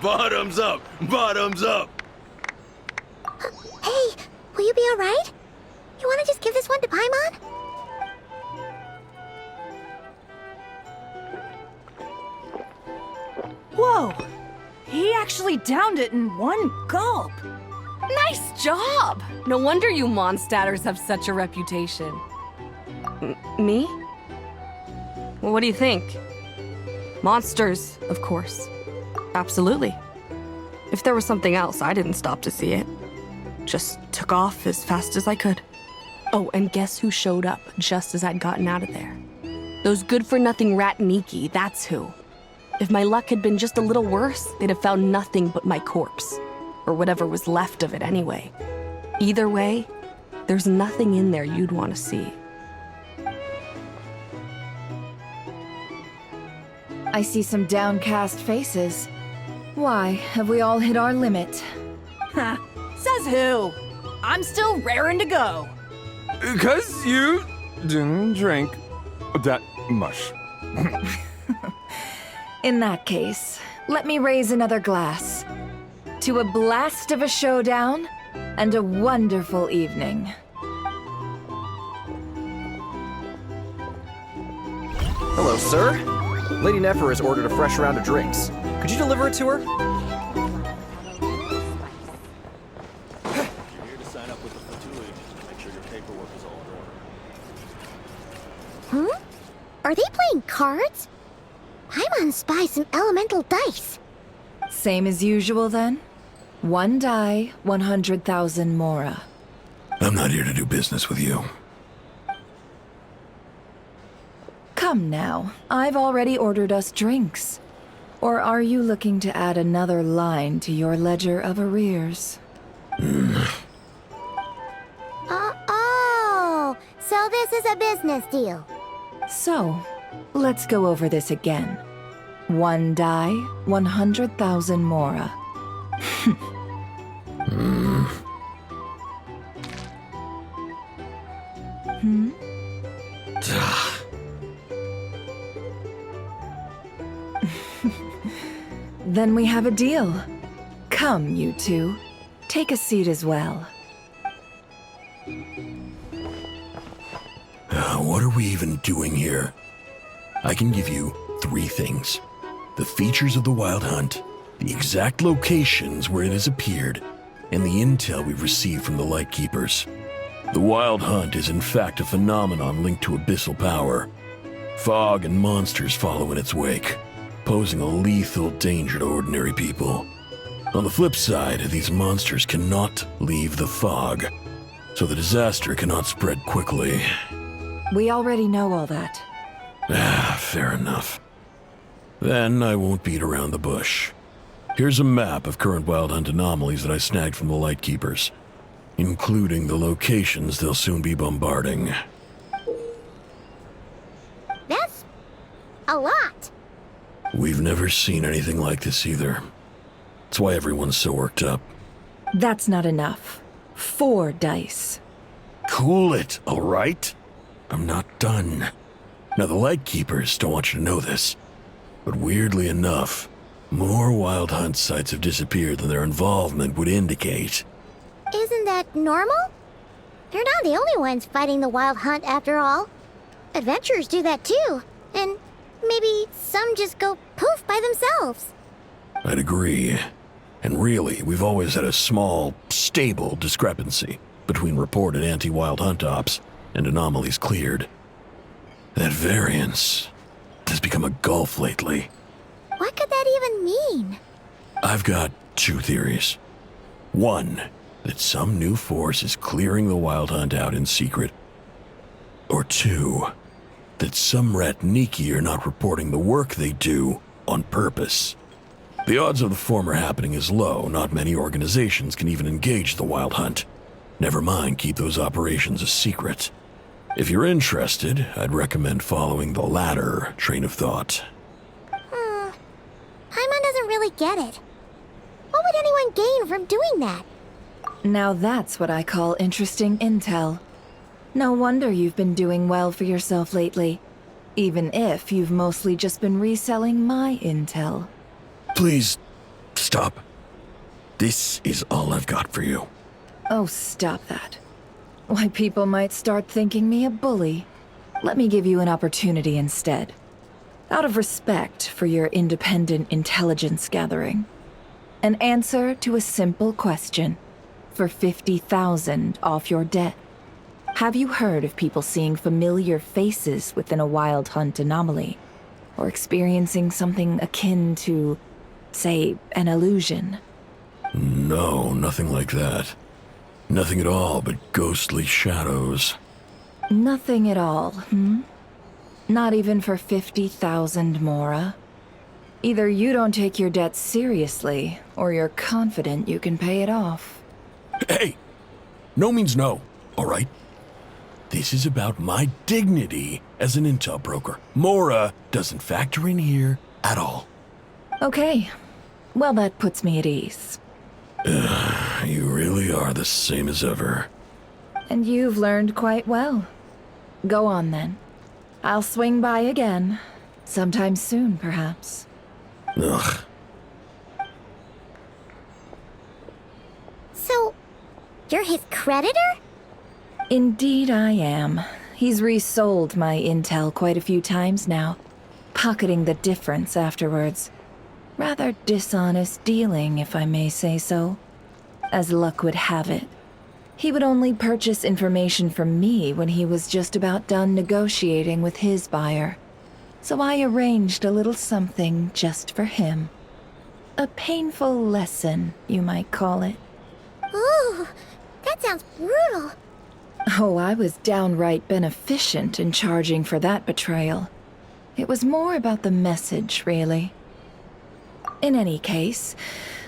Bottoms up! Bottoms up! Hey, will you be alright? You wanna just give this one to Paimon? Whoa! He actually downed it in one gulp. Nice job! No wonder you monstaters have such a reputation. Me? Well, what do you think? Monsters, of course. Absolutely. If there was something else, I didn't stop to see it. Just took off as fast as I could. Oh, and guess who showed up just as I'd gotten out of there? Those good-for-nothing rat Niki, that's who. If my luck had been just a little worse, they'd have found nothing but my corpse. Or whatever was left of it anyway. Either way, there's nothing in there you'd want to see. I see some downcast faces. Why, have we all hit our limit? Ha! Says who? I'm still raring to go. 'Cause you didn't drink that much. In that case, let me raise another glass. To a blast of a showdown and a wonderful evening. Hello, sir. Lady Nefer has ordered a fresh round of drinks. Could you deliver it to her? Hmm? Are they playing cards? Paimon spies some elemental dice. Same as usual then? One die, 100,000 mora. I'm not here to do business with you. Come now, I've already ordered us drinks. Or are you looking to add another line to your ledger of arrears? Oh, so this is a business deal. So, let's go over this again. One die, 100,000 mora. Hmm? Then we have a deal. Come, you two. Take a seat as well. What are we even doing here? I can give you 3 things. The features of the Wild Hunt, the exact locations where it has appeared, and the intel we've received from the Lightkeepers. The Wild Hunt is in fact a phenomenon linked to abyssal power. Fog and monsters follow in its wake, posing a lethal danger to ordinary people. On the flip side, these monsters cannot leave the fog, so the disaster cannot spread quickly. We already know all that. Fair enough. Then I won't beat around the bush. Here's a map of current Wild Hunt anomalies that I snagged from the Lightkeepers, including the locations they'll soon be bombarding. That's a lot. We've never seen anything like this either. That's why everyone's so worked up. That's not enough. 4 dice. Cool it, all right? I'm not done. Now, the Lightkeepers don't want you to know this, but weirdly enough, more Wild Hunt sites have disappeared than their involvement would indicate. Isn't that normal? They're not the only ones fighting the Wild Hunt after all. Adventurers do that too, and maybe some just go poof by themselves. I'd agree. And really, we've always had a small, stable discrepancy between reported anti-Wild Hunt ops and anomalies cleared. That variance has become a gulf lately. What could that even mean? I've got 2 theories. One, that some new force is clearing the Wild Hunt out in secret. Or 2, that some Ratniki are not reporting the work they do on purpose. The odds of the former happening is low. Not many organizations can even engage the Wild Hunt. Never mind keep those operations a secret. If you're interested, I'd recommend following the latter train of thought. Paimon doesn't really get it. What would anyone gain from doing that? Now that's what I call interesting intel. No wonder you've been doing well for yourself lately. Even if you've mostly just been reselling my intel. Please, stop. This is all I've got for you. Oh, stop that. Why, people might start thinking me a bully. Let me give you an opportunity instead. Out of respect for your independent intelligence gathering. An answer to a simple question. For 50,000 off your debt. Have you heard of people seeing familiar faces within a Wild Hunt anomaly? Or experiencing something akin to, say, an illusion? No, nothing like that. Nothing at all but ghostly shadows. Nothing at all, Not even for 50,000 Mora? Either you don't take your debt seriously, or you're confident you can pay it off. Hey! No means no, all right? This is about my dignity as an intel broker. Mora doesn't factor in here at all. Okay. Well, that puts me at ease. You really are the same as ever. And you've learned quite well. Go on, then. I'll swing by again. Sometime soon, perhaps. Ugh. So, you're his creditor? Indeed I am. He's resold my intel quite a few times now, pocketing the difference afterwards. Rather dishonest dealing, if I may say so. As luck would have it, he would only purchase information from me when he was just about done negotiating with his buyer. So I arranged a little something just for him. A painful lesson, you might call it. Ooh, that sounds brutal. Oh, I was downright beneficent in charging for that betrayal. It was more about the message, really. In any case,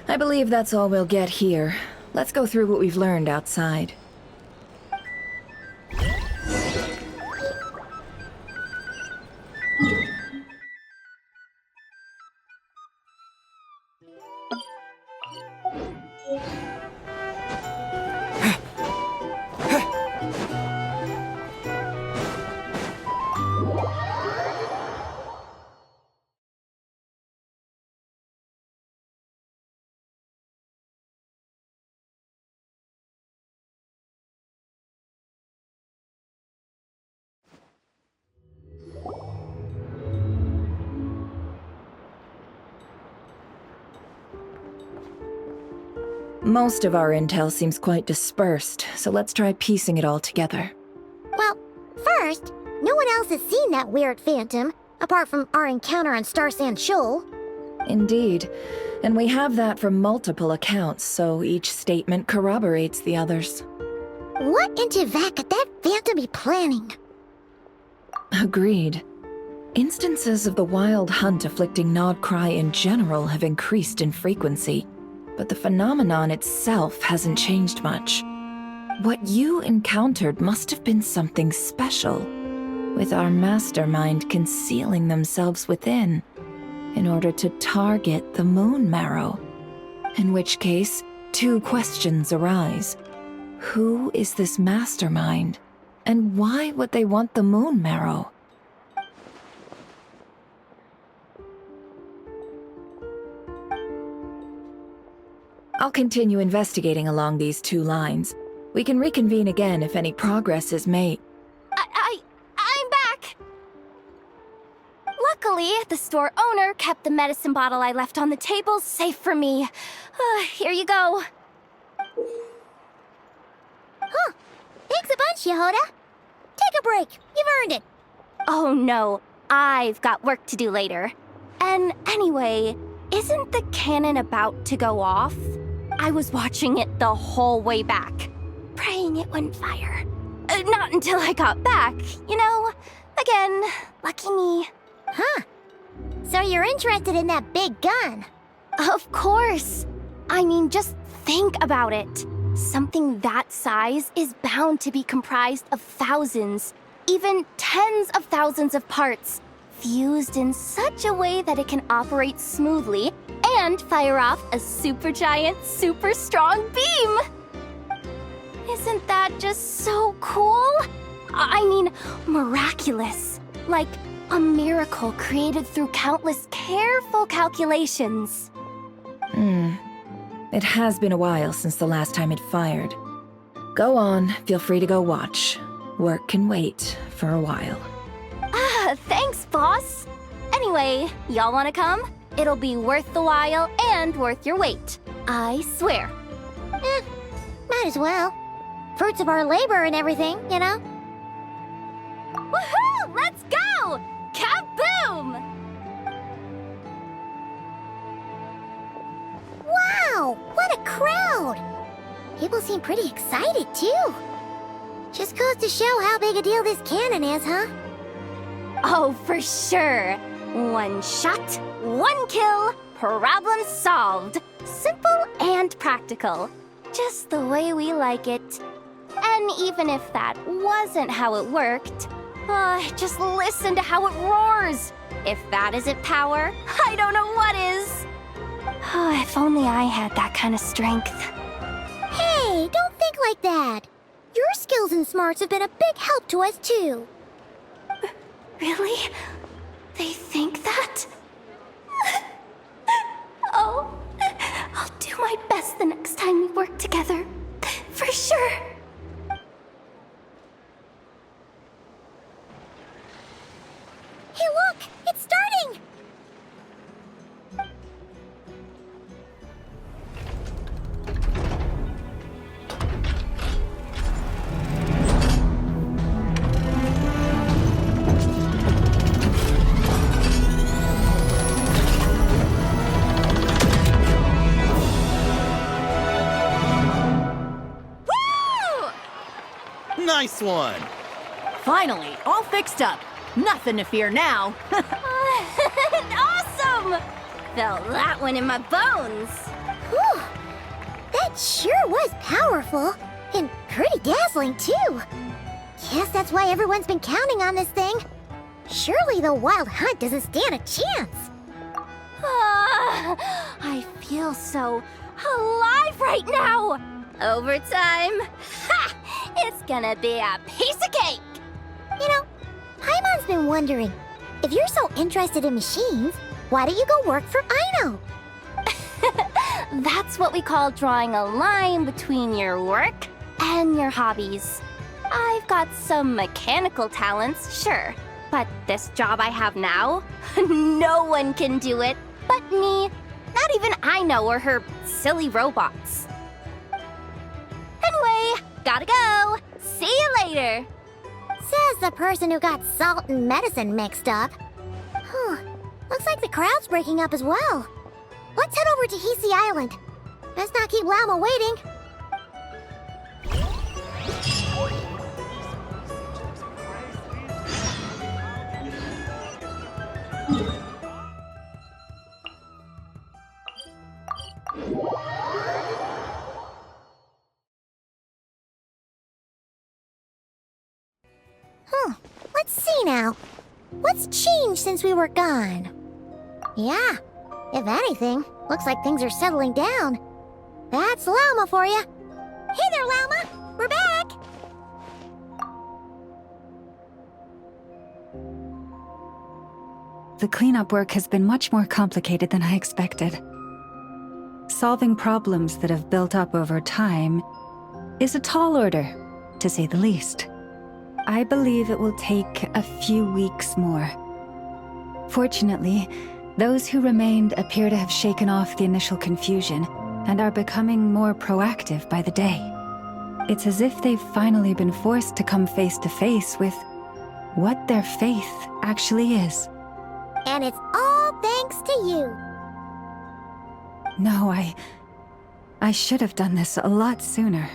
I believe that's all we'll get here. Let's go through what we've learned outside. Most of our intel seems quite dispersed, so let's try piecing it all together. Well, first, No one else has seen that weird phantom, apart from our encounter on Star Sand Shoal. Indeed. And we have that from multiple accounts, so each statement corroborates the others. What in Teyvat could that phantom be planning? Agreed. Instances of the wild hunt afflicting Nodcry in general have increased in frequency, but the phenomenon itself hasn't changed much. What you encountered must have been something special, with our mastermind concealing themselves within, in order to target the Moon Marrow. In which case, two questions arise. Who is this mastermind? And why would they want the Moon Marrow? I'll continue investigating along these two lines. We can reconvene again if any progress is made. I'm back! Luckily, the store owner kept the medicine bottle I left on the table safe for me. Here you go. Huh. Thanks a bunch, Yehoda. Take a break. You've earned it. Oh no, I've got work to do later. And anyway, isn't the cannon about to go off? I was watching it the whole way back, praying it wouldn't fire. Not until I got back, you know? Again, lucky me. Huh. So you're interested in that big gun? Of course. I mean, just think about it. Something that size is bound to be comprised of thousands, even tens of thousands of parts, fused in such a way that it can operate smoothly and fire off a supergiant, super strong beam! Isn't that just so cool? I mean, miraculous. Like a miracle created through countless careful calculations. It has been a while since the last time it fired. Go on, feel free to go watch. Work can wait for a while. Thanks, boss. Anyway, y'all wanna come? It'll be worth the while and worth your wait. I swear. Might as well. Fruits of our labor and everything, you know? Woohoo! Let's go! Kaboom! Wow! What a crowd! People seem pretty excited, too. Just goes to show how big a deal this cannon is, huh? Oh, for sure. One shot, one kill, problem solved. Simple and practical. Just the way we like it. And even if that wasn't how it worked, just listen to how it roars. If that isn't power, I don't know what is. If only I had that kind of strength. Hey, don't think like that. Your skills and smarts have been a big help to us, too. Really? They think that? Oh, I'll do my best the next time we work together. For sure. Hey, look! It's starting! Nice one! Finally, all fixed up. Nothing to fear now. Awesome! Felt that one in my bones. Whew. That sure was powerful. And pretty dazzling, too. Guess that's why everyone's been counting on this thing. Surely the Wild Hunt doesn't stand a chance. I feel so alive right now. Overtime? Ha! It's gonna be a piece of cake. You know, Paimon's been wondering, if you're so interested in machines, why don't you go work for Aino? That's what we call drawing a line between your work and your hobbies. I've got some mechanical talents, sure, but this job I have now, no one can do it but me. Not even Aino or her silly robots. Anyway, gotta go. See you later. Says the person who got salt and medicine mixed up. Looks like the crowd's breaking up as well. Let's head over to Hisi Island. Best not keep Llama waiting. Let's see now. What's changed since we were gone? Yeah, if anything, looks like things are settling down. That's Llama for you. Hey there, Llama! We're back! The cleanup work has been much more complicated than I expected. Solving problems that have built up over time is a tall order, to say the least. I believe it will take a few weeks more. Fortunately, those who remained appear to have shaken off the initial confusion and are becoming more proactive by the day. It's as if they've finally been forced to come face to face with what their faith actually is. And it's all thanks to you. No, I should have done this a lot sooner.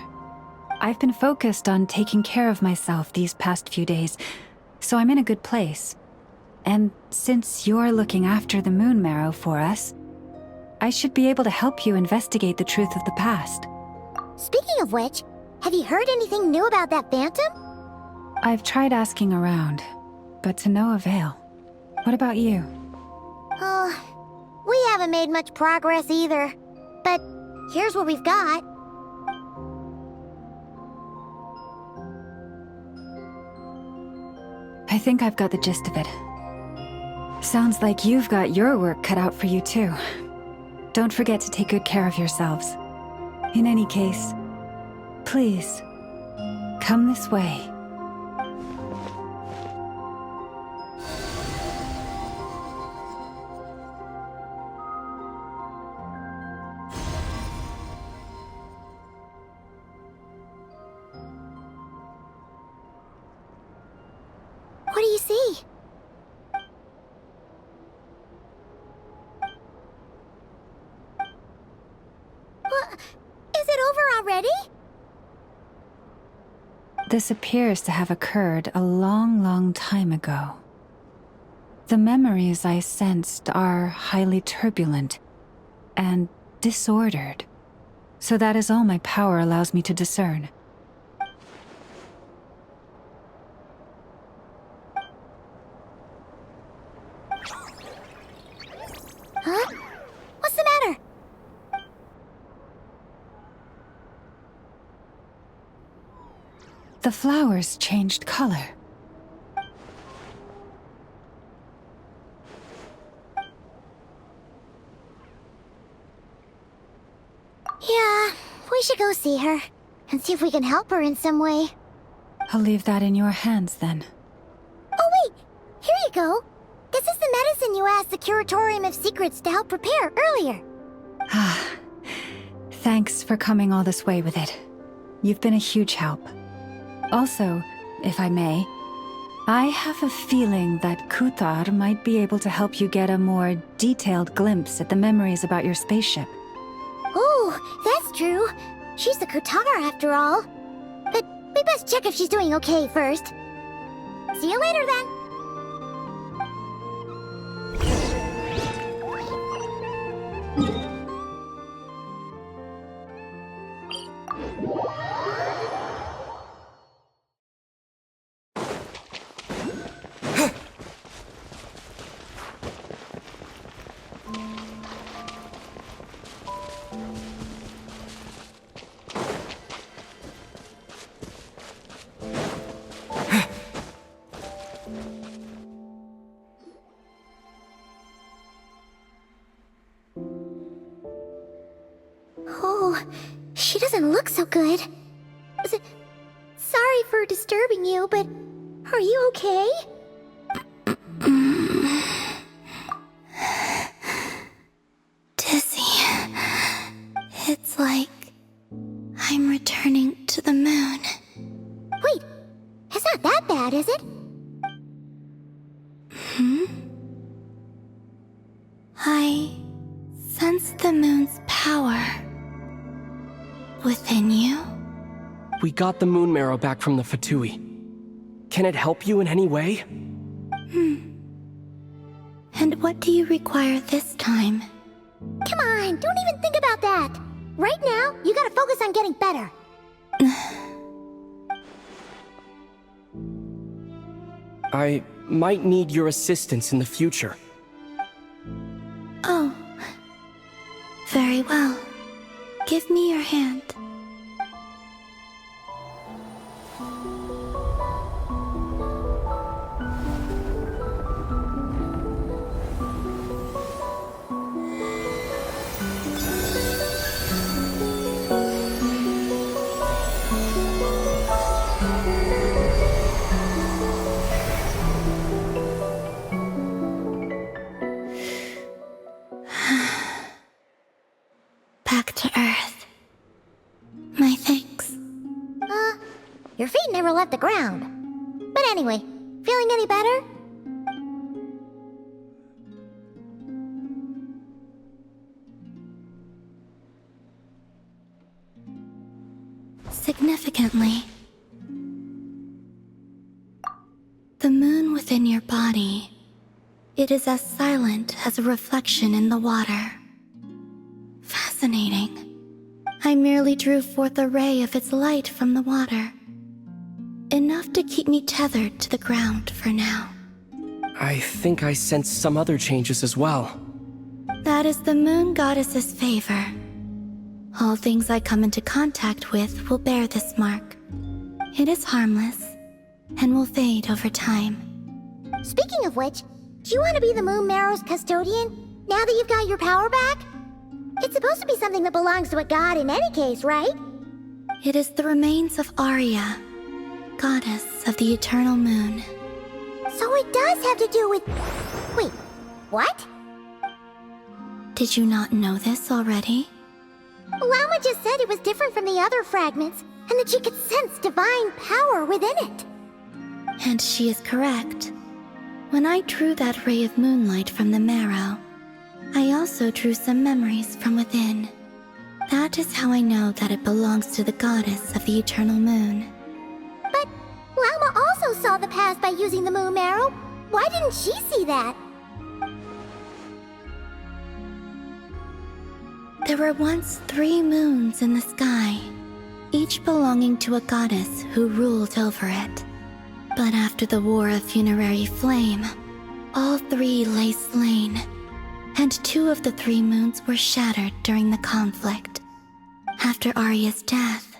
I've been focused on taking care of myself these past few days, so I'm in a good place. And since you're looking after the Moon Marrow for us, I should be able to help you investigate the truth of the past. Speaking of which, have you heard anything new about that phantom? I've tried asking around, but to no avail. What about you? We haven't made much progress either. But here's what we've got. I think I've got the gist of it. Sounds like you've got your work cut out for you too. Don't forget to take good care of yourselves. In any case, please, come this way. What do you see? What? Is it over already? This appears to have occurred a long time ago. The memories I sensed are highly turbulent and disordered, so that is all my power allows me to discern. Huh? What's the matter? The flowers changed color. Yeah, we should go see her and see if we can help her in some way. I'll leave that in your hands then. Oh wait, here you go. This is the medicine you asked the Curatorium of Secrets to help prepare earlier. Thanks for coming all this way with it. You've been a huge help. Also, if I may, I have a feeling that Kuthar might be able to help you get a more detailed glimpse at the memories about your spaceship. Oh, that's true. She's the Kuthar after all. But we best check if she's doing okay first. See you later then. Oh, she doesn't look so good. Sorry for disturbing you, but are you okay? Dizzy. It's like I'm returning to the moon. Wait, it's not that bad. What is it? I sense the moon's power within you. We got the moon marrow back from the Fatui. Can it help you in any way? And what do you require this time? Come on, don't even think about that. Right now, you gotta focus on getting better. I might need your assistance in the future. Oh. Very well. Give me your hand. Back to Earth. My thanks. Your feet never left the ground. But anyway, feeling any better? Significantly. The moon within your body. It is as silent as a reflection in the water. Fascinating. I merely drew forth a ray of its light from the water. Enough to keep me tethered to the ground for now. I think I sense some other changes as well. That is the moon goddess's favor. All things I come into contact with will bear this mark. It is harmless, and will fade over time. Speaking of which, do you want to be the moon marrow's custodian, now that you've got your power back? It's supposed to be something that belongs to a god in any case, right? It is the remains of Arya, goddess of the eternal moon. So it does have to do with... Wait, what? Did you not know this already? Llama just said it was different from the other fragments, and that she could sense divine power within it. And she is correct. When I drew that ray of moonlight from the marrow, I also drew some memories from within. That is how I know that it belongs to the goddess of the eternal moon. But Llama also saw the past by using the moon marrow. Why didn't she see that? There were once 3 moons in the sky, each belonging to a goddess who ruled over it. But after the War of Funerary Flame, all 3 lay slain, and 2 of the 3 moons were shattered during the conflict. After Arya's death,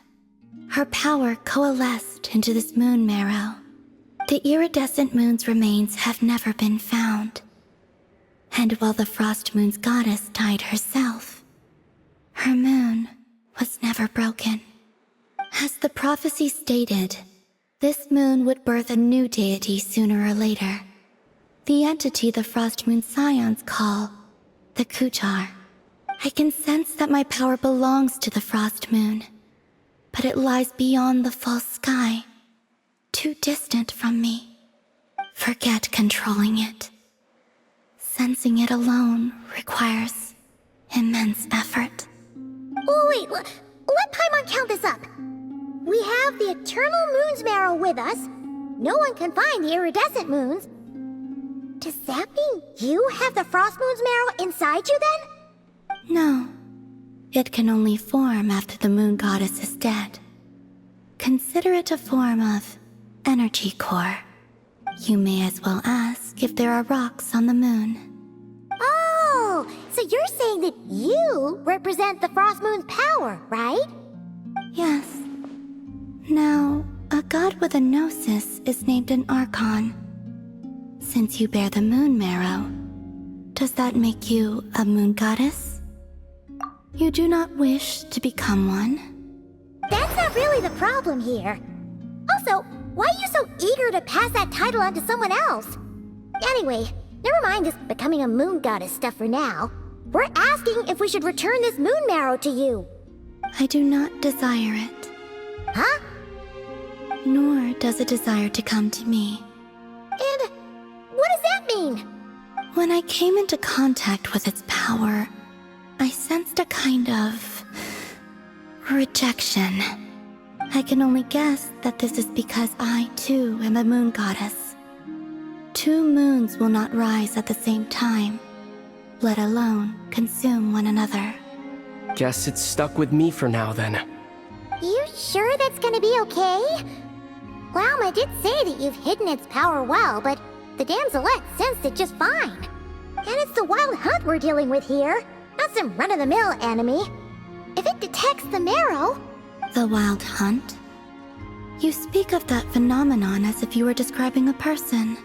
her power coalesced into this moon marrow. The iridescent moon's remains have never been found. And while the Frost Moon's goddess died herself, her moon was never broken. As the prophecy stated, this moon would birth a new deity sooner or later. The entity the Frost Moon Scions call the Kujar. I can sense that my power belongs to the Frost Moon, but it lies beyond the false sky, too distant from me. Forget controlling it. Sensing it alone requires immense effort. Oh, wait, let Paimon count this up. We have the Eternal Moon's marrow with us. No one can find the iridescent moons. Does that mean you have the Frost Moon's marrow inside you then? No. It can only form after the moon goddess is dead. Consider it a form of energy core. You may as well ask if there are rocks on the moon. Oh, so you're saying that you represent the Frost Moon's power, right? Yes. Now, a god with a gnosis is named an Archon. Since you bear the moon marrow, does that make you a moon goddess? You do not wish to become one? That's not really the problem here. Also, why are you so eager to pass that title on to someone else? Anyway, never mind this becoming a moon goddess stuff for now. We're asking if we should return this moon marrow to you. I do not desire it. Huh? nor does it desire to come to me. And what does that mean? When I came into contact with its power, I sensed a kind of rejection. I can only guess that this is because I, too, am a moon goddess. 2 moons will not rise at the same time, let alone consume one another. Guess it's stuck with me for now, then. You sure that's gonna be okay? Glauma did say that you've hidden its power well, but the damselette sensed it just fine. And it's the wild hunt we're dealing with here, not some run-of-the-mill enemy. If it detects the marrow... The wild hunt? You speak of that phenomenon as if you were describing a person.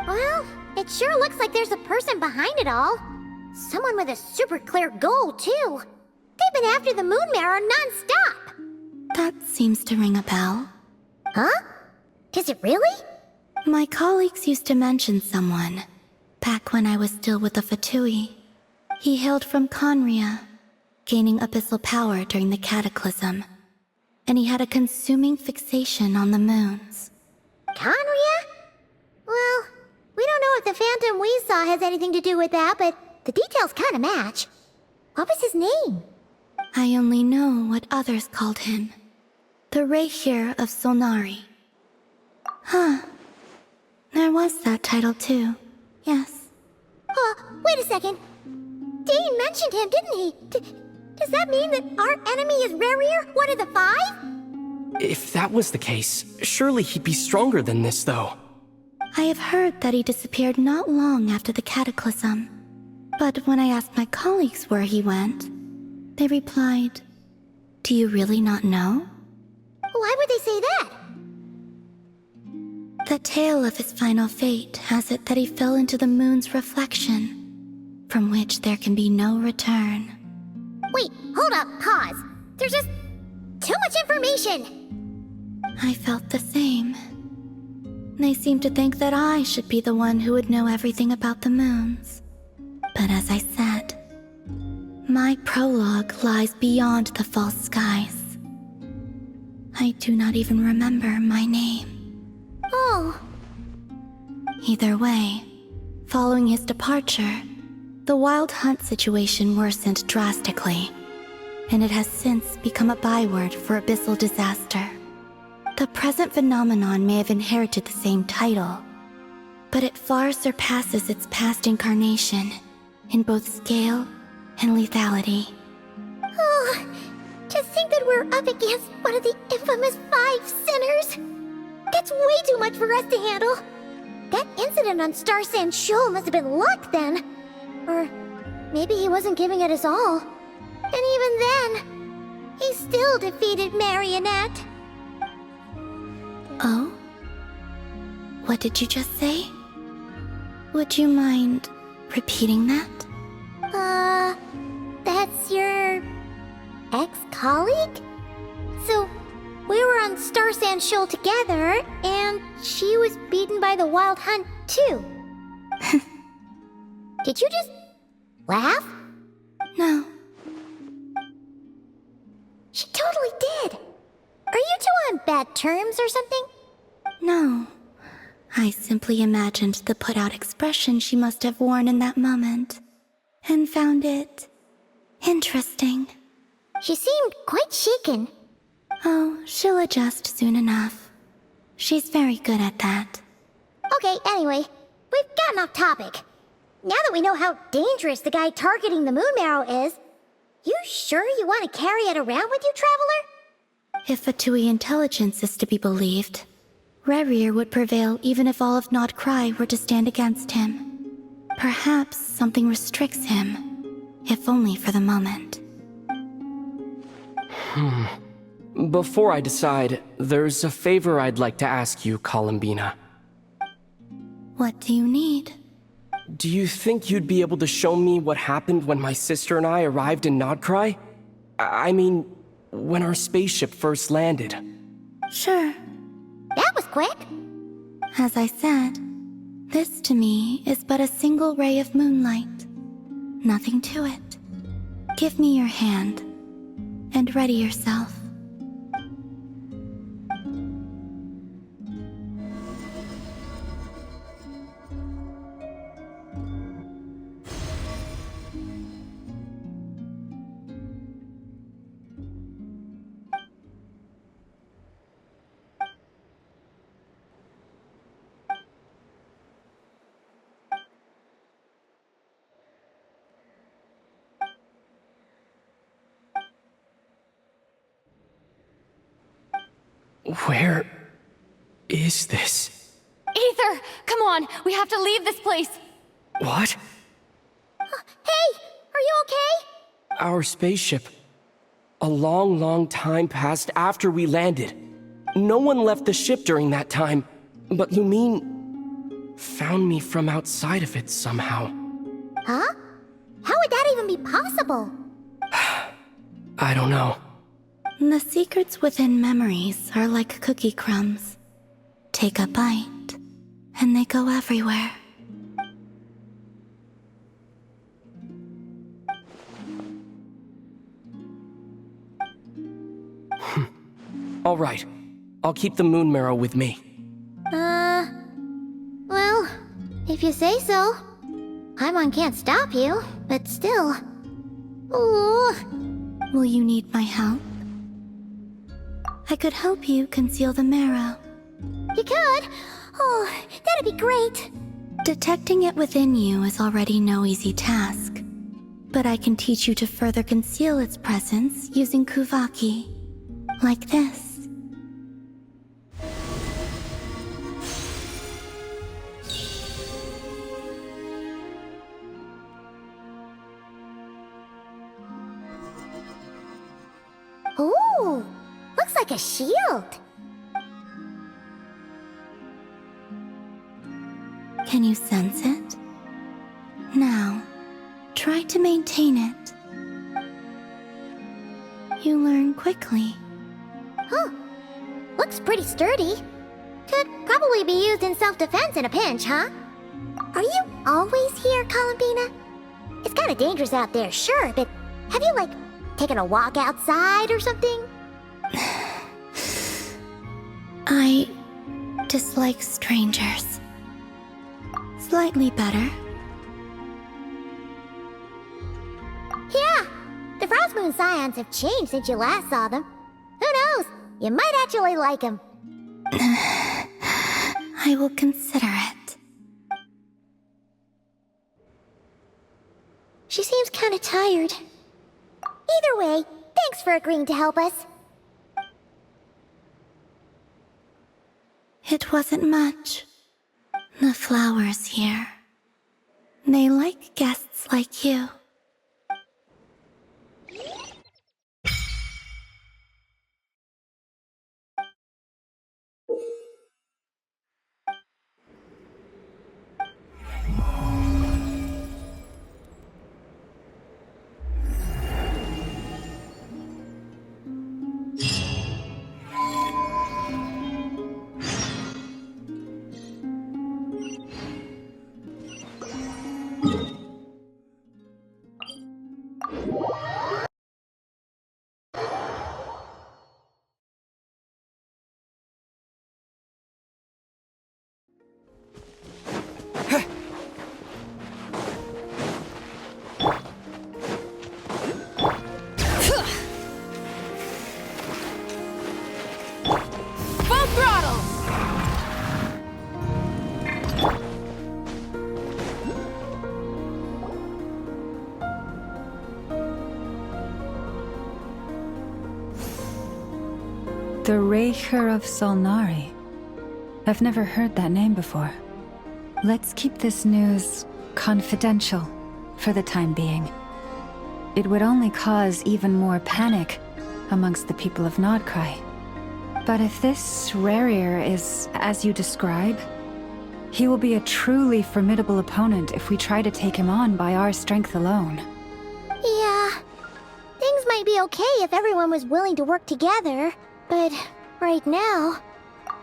Well, it sure looks like there's a person behind it all. Someone with a super clear goal, too. They've been after the moon marrow non-stop. That seems to ring a bell. Huh? Does it really? My colleagues used to mention someone, back when I was still with the Fatui. He hailed from Conria, gaining abyssal power during the Cataclysm. And he had a consuming fixation on the moons. Conria? Well, we don't know if the phantom we saw has anything to do with that, but the details kinda match. What was his name? I only know what others called him. The Rayhir of Solnari. Huh. There was that title too. Yes. Wait a second. Dane mentioned him, didn't he? Does that mean that our enemy is Rerir, one of the 5? If that was the case, surely he'd be stronger than this, though. I have heard that he disappeared not long after the Cataclysm. But when I asked my colleagues where he went, they replied, "Do you really not know?" Why would they say that? The tale of his final fate has it that he fell into the moon's reflection, from which there can be no return. Wait, hold up, pause. There's just too much information. I felt the same. They seemed to think that I should be the one who would know everything about the moons. But as I said, my prologue lies beyond the false skies. I do not even remember my name. Oh. Either way, following his departure, the wild hunt situation worsened drastically, and it has since become a byword for abyssal disaster. The present phenomenon may have inherited the same title, but it far surpasses its past incarnation in both scale and lethality. Oh, to think that we're up against one of the infamous 5 sinners. That's way too much for us to handle. That incident on Star Sand Shoal must have been luck then. Or maybe he wasn't giving it his all. And even then, he still defeated Marionette. Oh? What did you just say? Would you mind repeating that? That's your ex-colleague? So, we were on Star Sand Shoal together, and she was beaten by the Wild Hunt, too. Did you just laugh? No. She totally did. Are you two on bad terms or something? No. I simply imagined the put-out expression she must have worn in that moment, and found it interesting. She seemed quite shaken. Oh, she'll adjust soon enough. She's very good at that. Okay, anyway, we've gotten off topic. Now that we know how dangerous the guy targeting the moon marrow is, you sure you want to carry it around with you, Traveler? If Fatui intelligence is to be believed, Rerir would prevail even if all of Nod Cry were to stand against him. Perhaps something restricts him, if only for the moment. Before I decide, there's a favor I'd like to ask you, Columbina. What do you need? Do you think you'd be able to show me what happened when my sister and I arrived in Nodcry? I mean, when our spaceship first landed. Sure. That was quick. As I said, this to me is but a single ray of moonlight. Nothing to it. Give me your hand, and ready yourself. Where is this? Aether, come on, we have to leave this place. What? Hey, are you okay? Our spaceship. A long, long time passed after we landed. No one left the ship during that time, but Lumine found me from outside of it somehow. Huh? How would that even be possible? I don't know. The secrets within memories are like cookie crumbs. Take a bite, and they go everywhere. All right. I'll keep the moon marrow with me. Well, if you say so. Paimon can't stop you, but still. Ooh. Will you need my help? I could help you conceal the marrow. You could? Oh, that'd be great. Detecting it within you is already no easy task. But I can teach you to further conceal its presence using Kuvaki. Like this. Ooh, looks like a shield. Can you sense it? Now, try to maintain it. You learn quickly. Huh. Looks pretty sturdy. Could probably be used in self-defense in a pinch, huh? Are you always here, Columbina? It's kinda dangerous out there, sure, but have you, like, taken a walk outside or something? I dislike strangers. Slightly better. Yeah, the Frost Moon Scions have changed since you last saw them. Who knows? You might actually like them. I will consider it. She seems kinda tired. Either way, thanks for agreeing to help us. It wasn't much. The flowers here. They like guests like you. The Raker of Solnari. I've never heard that name before. Let's keep this news confidential for the time being. It would only cause even more panic amongst the people of Nodcry. But if this Rarir is as you describe, he will be a truly formidable opponent if we try to take him on by our strength alone. Yeah, things might be okay if everyone was willing to work together, but right now...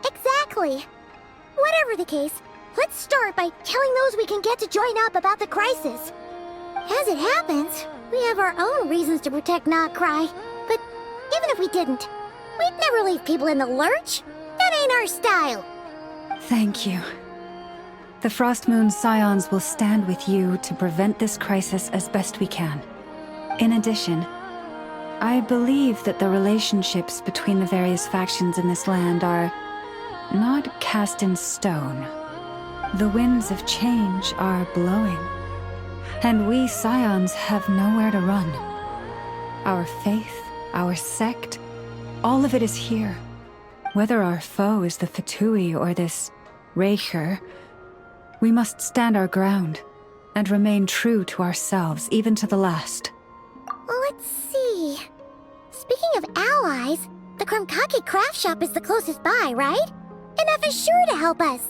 Exactly! Whatever the case, let's start by telling those we can get to join up about the crisis. As it happens, we have our own reasons to protect Nodcry, but even if we didn't, we'd never leave people in the lurch. That ain't our style. Thank you. The Frost Moon Scions will stand with you to prevent this crisis as best we can. In addition, I believe that the relationships between the various factions in this land are not cast in stone. The winds of change are blowing, and we Scions have nowhere to run. Our faith, our sect, all of it is here. Whether our foe is the Fatui or this Raker, we must stand our ground and remain true to ourselves, even to the last. Let's see. Speaking of allies, the Krumkake craft shop is the closest by, right? And F is sure to help us.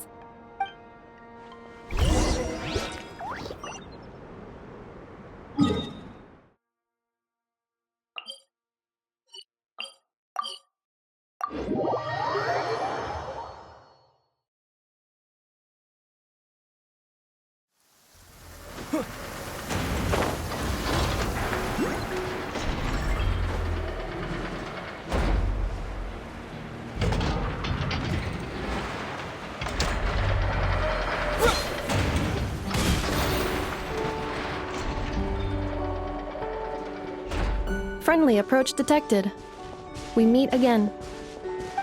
Friendly approach detected. We meet again.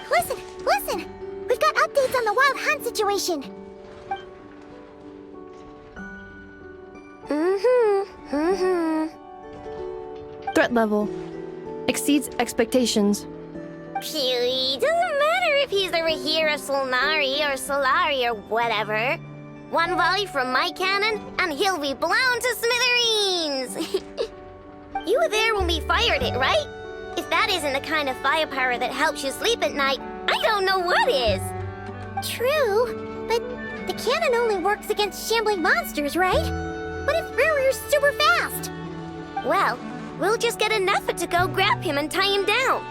Listen! We've got updates on the Wild Hunt situation. Threat level exceeds expectations. Phew, doesn't matter if he's the Rahira Solnari or Solari or whatever. One volley from my cannon, and he'll be blown to smithereens! You were there when we fired it, right? If that isn't the kind of firepower that helps you sleep at night, I don't know what is! True, but the cannon only works against shambling monsters, right? What if Ruru's super fast? Well, we'll just get an effort to go grab him and tie him down.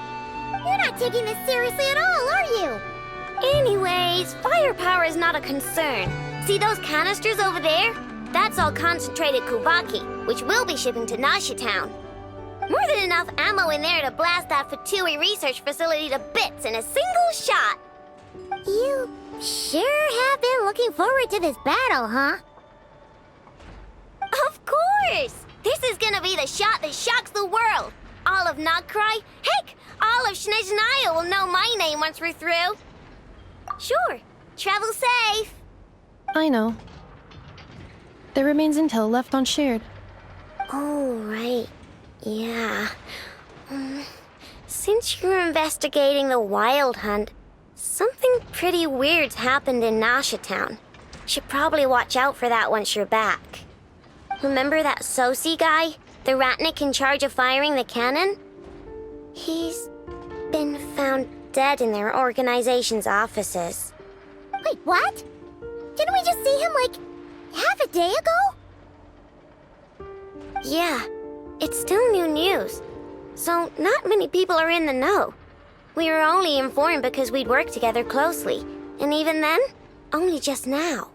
You're not taking this seriously at all, are you? Anyways, firepower is not a concern. See those canisters over there? That's all concentrated Kuvaki, which we'll be shipping to Nasha Town. More than enough ammo in there to blast that Fatui research facility to bits in a single shot. You sure have been looking forward to this battle, huh? Of course! This is gonna be the shot that shocks the world. All of Nokrai, heck, all of Snezhnaya will know my name once we're through. Sure, travel safe. I know. There remains intel left unshared. Oh, right. Yeah. Since you're investigating the Wild Hunt, something pretty weird's happened in Nasha Town. Should probably watch out for that once you're back. Remember that Sosi guy? The Ratnik in charge of firing the cannon? He's been found dead in their organization's offices. Wait, what? Didn't we just see him, like, half a day ago? Yeah, it's still new news. So not many people are in the know. We were only informed because we'd worked together closely. And even then, only just now.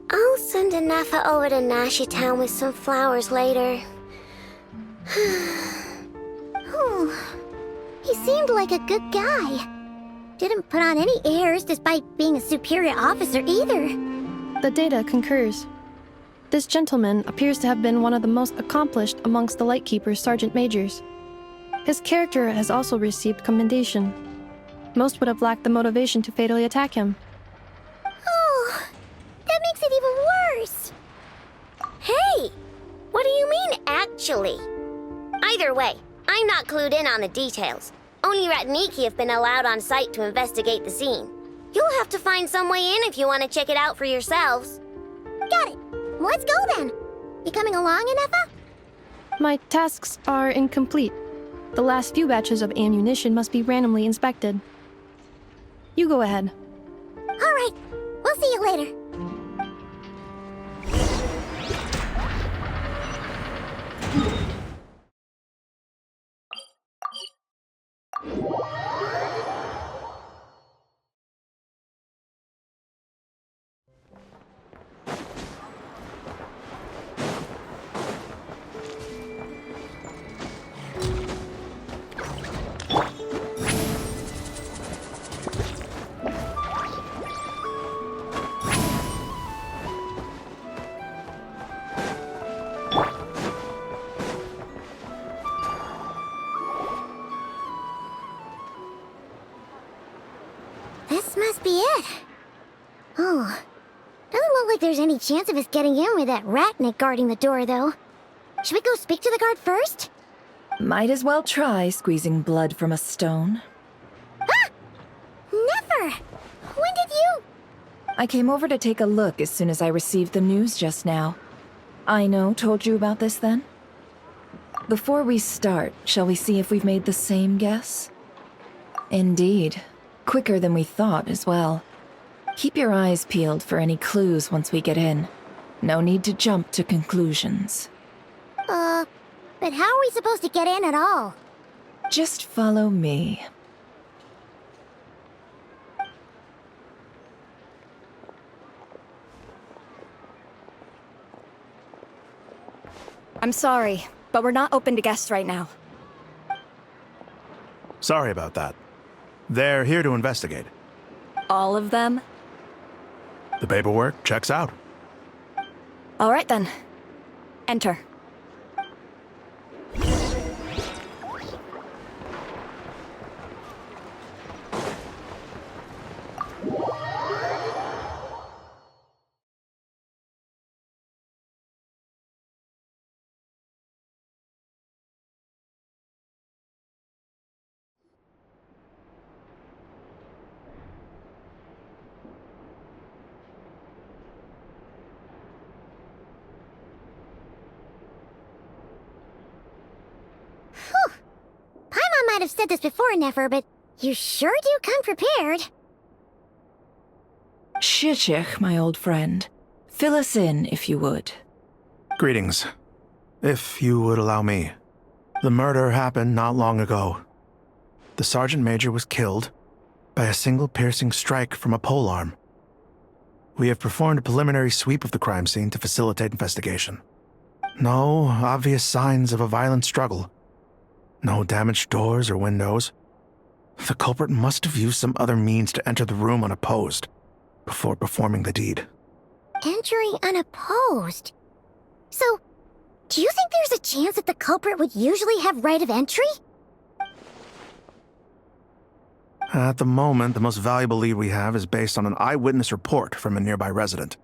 I'll send a Nafa over to Nasha Town with some flowers later. Oh, he seemed like a good guy. Didn't put on any airs despite being a superior officer either. The data concurs. This gentleman appears to have been one of the most accomplished amongst the Lightkeeper's sergeant majors. His character has also received commendation. Most would have lacked the motivation to fatally attack him. Oh, that makes it even worse. Hey, what do you mean, actually? Either way, I'm not clued in on the details. Only Ratniki have been allowed on site to investigate the scene. You'll have to find some way in if you want to check it out for yourselves. Got it. Let's go then. You coming along, Anefa? My tasks are incomplete. The last few batches of ammunition must be randomly inspected. You go ahead. All right. We'll see you later. This must be it. Oh, doesn't look like there's any chance of us getting in with that Ratnik guarding the door, though. Should we go speak to the guard first? Might as well try squeezing blood from a stone. Ah! I came over to take a look as soon as I received the news just now. Aino told you about this then? Before we start, shall we see if we've made the same guess? Indeed. Quicker than we thought as well. Keep your eyes peeled for any clues once we get in. No need to jump to conclusions. But how are we supposed to get in at all? Just follow me. I'm sorry, but we're not open to guests right now. Sorry about that. They're here to investigate. All of them? The paperwork checks out. All right then. Enter. Paimon might have said this before, Nefer, but you sure do come prepared. Shishich, my old friend. Fill us in, if you would. Greetings. If you would allow me. The murder happened not long ago. The Sergeant Major was killed by a single piercing strike from a polearm. We have performed a preliminary sweep of the crime scene to facilitate investigation. No obvious signs of a violent struggle. No damaged doors or windows. The culprit must have used some other means to enter the room unopposed before performing the deed. Entering unopposed? So, do you think there's a chance that the culprit would usually have right of entry? At the moment, the most valuable lead we have is based on an eyewitness report from a nearby resident.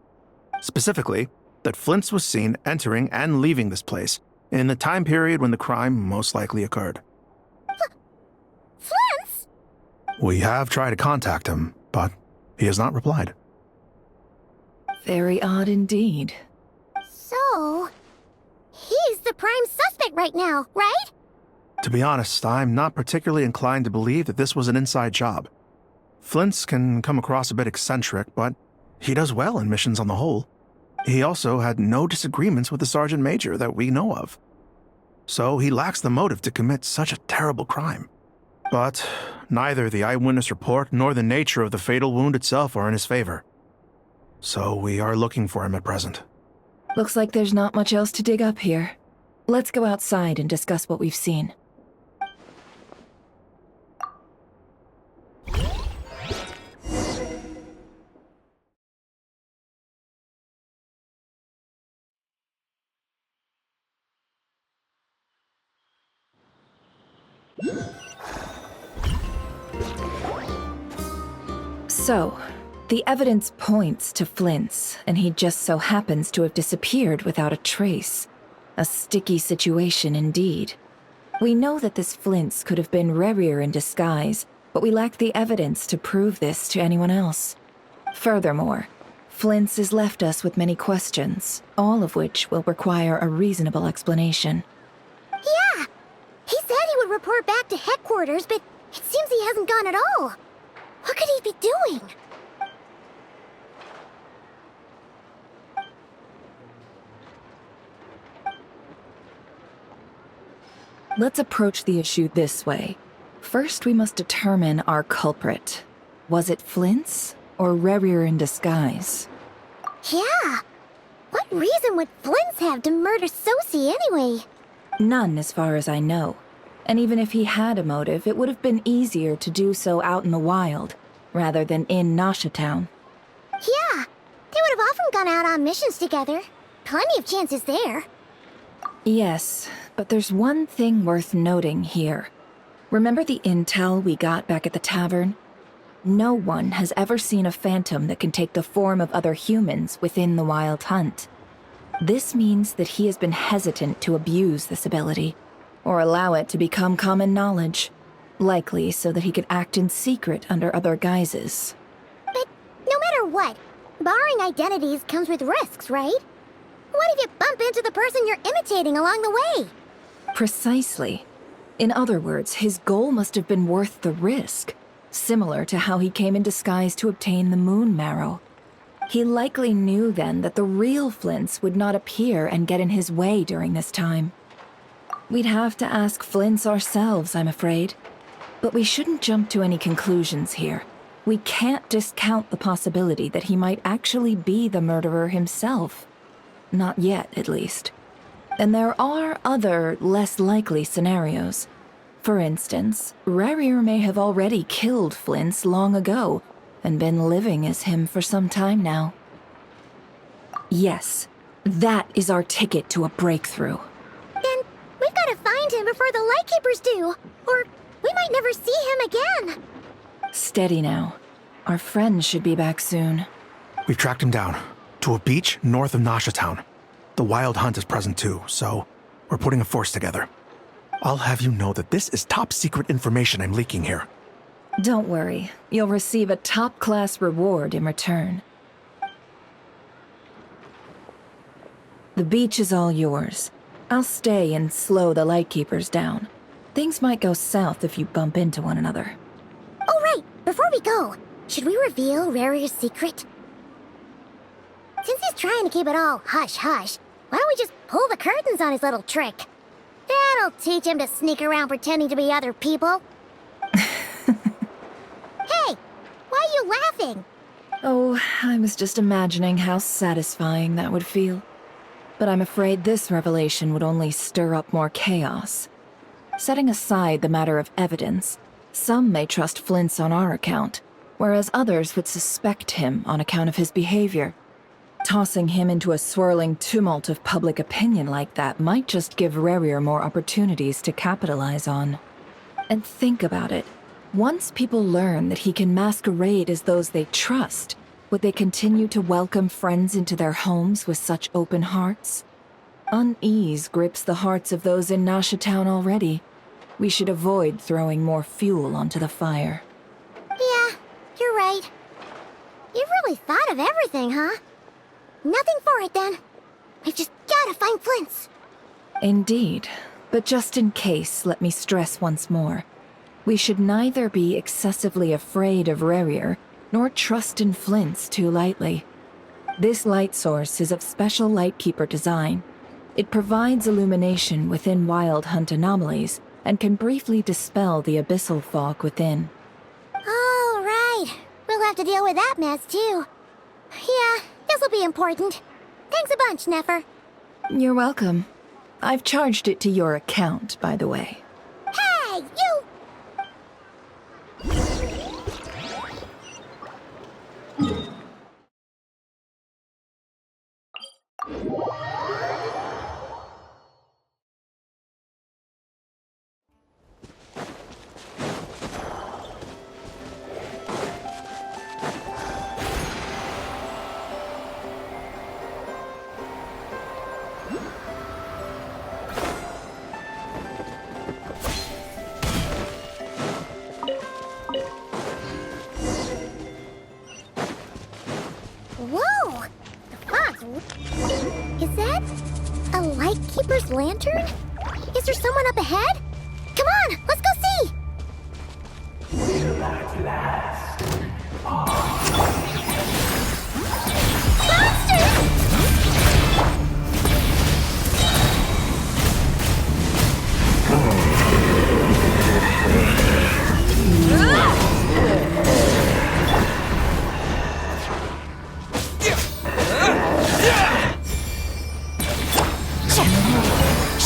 Specifically, that Flint's was seen entering and leaving this place in the time period when the crime most likely occurred. Flint's? We have tried to contact him, but he has not replied. Very odd indeed. So, he's the prime suspect right now, right? To be honest, I'm not particularly inclined to believe that this was an inside job. Flint's can come across a bit eccentric, but he does well in missions on the whole. He also had no disagreements with the Sergeant Major that we know of. So he lacks the motive to commit such a terrible crime. But neither the eyewitness report nor the nature of the fatal wound itself are in his favor. So we are looking for him at present. Looks like there's not much else to dig up here. Let's go outside and discuss what we've seen. So, the evidence points to Flint's, and he just so happens to have disappeared without a trace. A sticky situation indeed. We know that this Flint's could have been Rerir in disguise, but we lack the evidence to prove this to anyone else. Furthermore, Flint's has left us with many questions, all of which will require a reasonable explanation. Yeah! He said he would report back to headquarters, but it seems he hasn't gone at all. What could he be doing? Let's approach the issue this way. First, we must determine our culprit. Was it Flint's or Rerir in disguise? Yeah! What reason would Flint's have to murder Sosie anyway? None, as far as I know. And even if he had a motive, it would have been easier to do so out in the wild, rather than in Nasha Town. Yeah! They would have often gone out on missions together. Plenty of chances there. Yes, but there's one thing worth noting here. Remember the intel we got back at the tavern? No one has ever seen a phantom that can take the form of other humans within the Wild Hunt. This means that he has been hesitant to abuse this ability, or allow it to become common knowledge, likely so that he could act in secret under other guises. But no matter what, Barring identities comes with risks, right? What if you bump into the person you're imitating along the way? Precisely. In other words, his goal must have been worth the risk, similar to how he came in disguise to obtain the moon marrow. He likely knew then that the real Flints would not appear and get in his way during this time. We'd have to ask Flints ourselves, I'm afraid. But we shouldn't jump to any conclusions here. We can't discount the possibility that he might actually be the murderer himself. Not yet, at least. And there are other, less likely scenarios. For instance, Rarier may have already killed Flints long ago, and been living as him for some time now. Yes, that is our ticket to a breakthrough. Then we've got to find him before the Lightkeepers do, or we might never see him again. Steady now. Our friend should be back soon. We've tracked him down to a beach north of Nasha Town. The Wild Hunt is present too, so we're putting a force together. I'll have you know that this is top secret information I'm leaking here. Don't worry, you'll receive a top-class reward in return. The beach is all yours. I'll stay and slow the Lightkeepers down. Things might go south if you bump into one another. Oh right, before we go, should we reveal Rarier's secret? Since he's trying to keep it all hush-hush, why don't we just pull the curtains on his little trick? That'll teach him to sneak around pretending to be other people. Hey, why are you laughing? Oh, I was just imagining how satisfying that would feel. But I'm afraid this revelation would only stir up more chaos. Setting aside the matter of evidence, some may trust Flint's on our account, whereas others would suspect him on account of his behavior. Tossing him into a swirling tumult of public opinion like that might just give Rarier more opportunities to capitalize on. And think about it. Once people learn that he can masquerade as those they trust, would they continue to welcome friends into their homes with such open hearts? Unease grips the hearts of those in Nasha Town already. We should avoid throwing more fuel onto the fire. Yeah, you're right. You've really thought of everything, huh? Nothing for it, then. We've just gotta find Flint's. Indeed. But just in case, let me stress once more. We should neither be excessively afraid of Rarier, nor trust in Flint's too lightly. This light source is of special Lightkeeper design. It provides illumination within Wild Hunt anomalies, and can briefly dispel the abyssal fog within. Oh, right. We'll have to deal with that mess, too. Yeah, this'll be important. Thanks a bunch, Nefer. You're welcome. I've charged it to your account, by the way. Hey, you! Whoa! The fog's... Is that a Lightkeeper's lantern? Is there someone up ahead? Come on, let's go see! Will at last.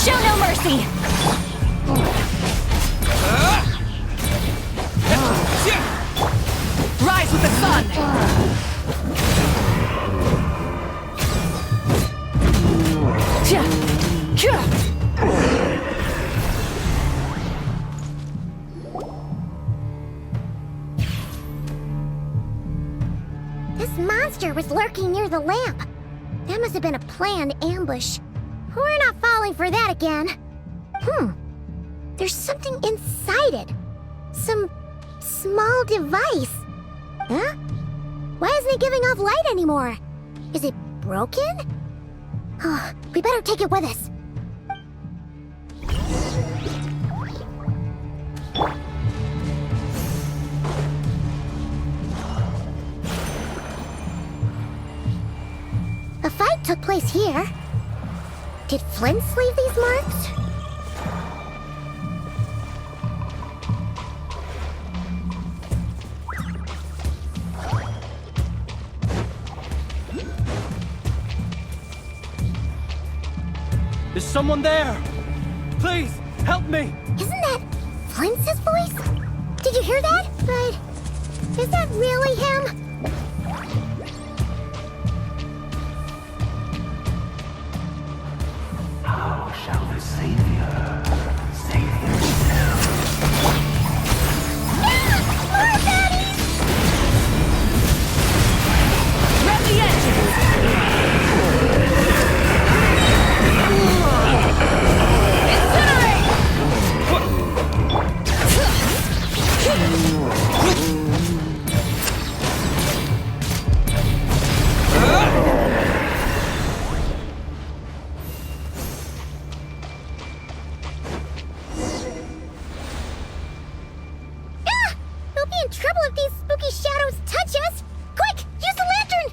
Show no mercy! Rise with the sun! This monster was lurking near the lamp. That must have been a planned ambush. We're not falling for that again. There's something inside it. Some small device. Huh? Why isn't it giving off light anymore? Is it broken? Oh, we better take it with us. A fight took place here. Did Flints leave these marks? Is someone there? Please, help me! Isn't that Flints' voice? Did you hear that? But is that really him? How shall the Savior save himself? More baddies! Grab the We'll be in trouble if these spooky shadows touch us! Quick, use the lantern!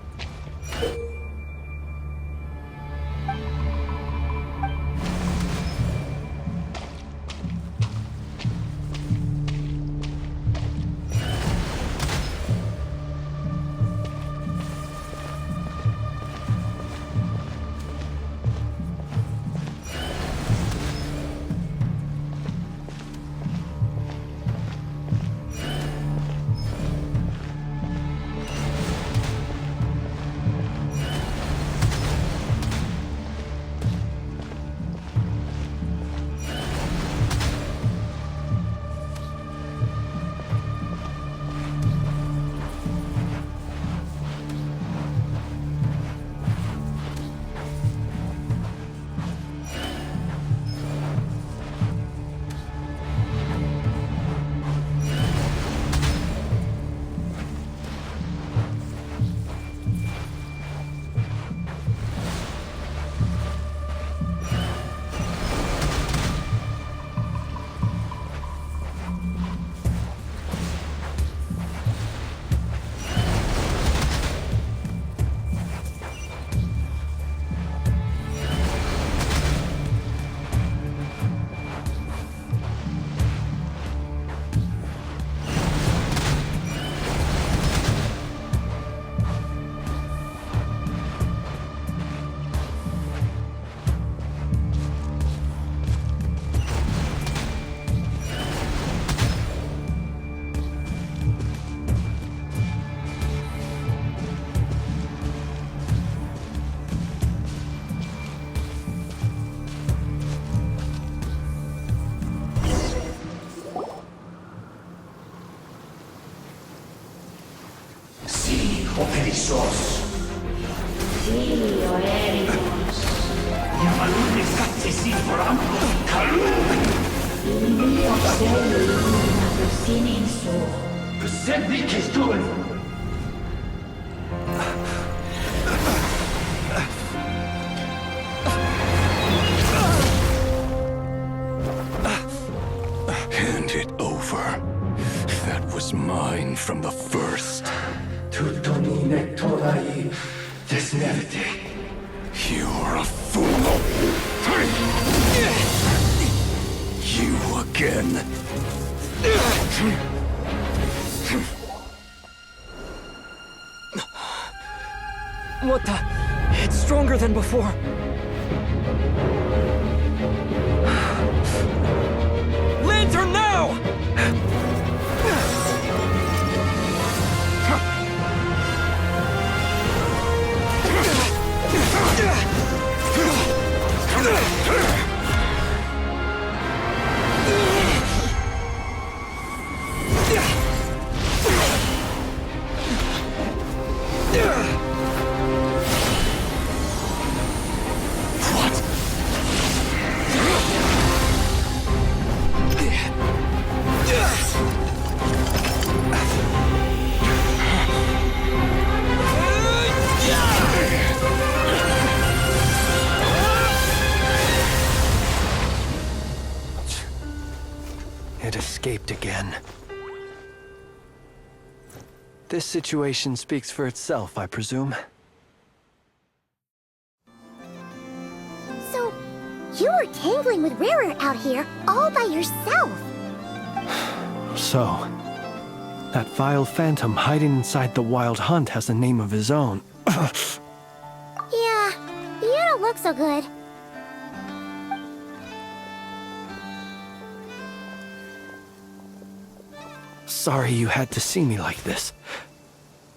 Operissos. Filio Ericos. Yamalune Satsesi Forampo Kalun. Filio Seluna Lucininso. Presently Kestun. Hand it over. That was mine from the first. Tutoni Nectorai Desnevite. You're a fool. You again. What the? It's stronger than before. Lantern now! again. This situation speaks for itself, I presume. So, you were tangling with Rarer out here all by yourself. So, that vile phantom hiding inside the Wild Hunt has a name of his own. Yeah, you don't look so good. Sorry you had to see me like this.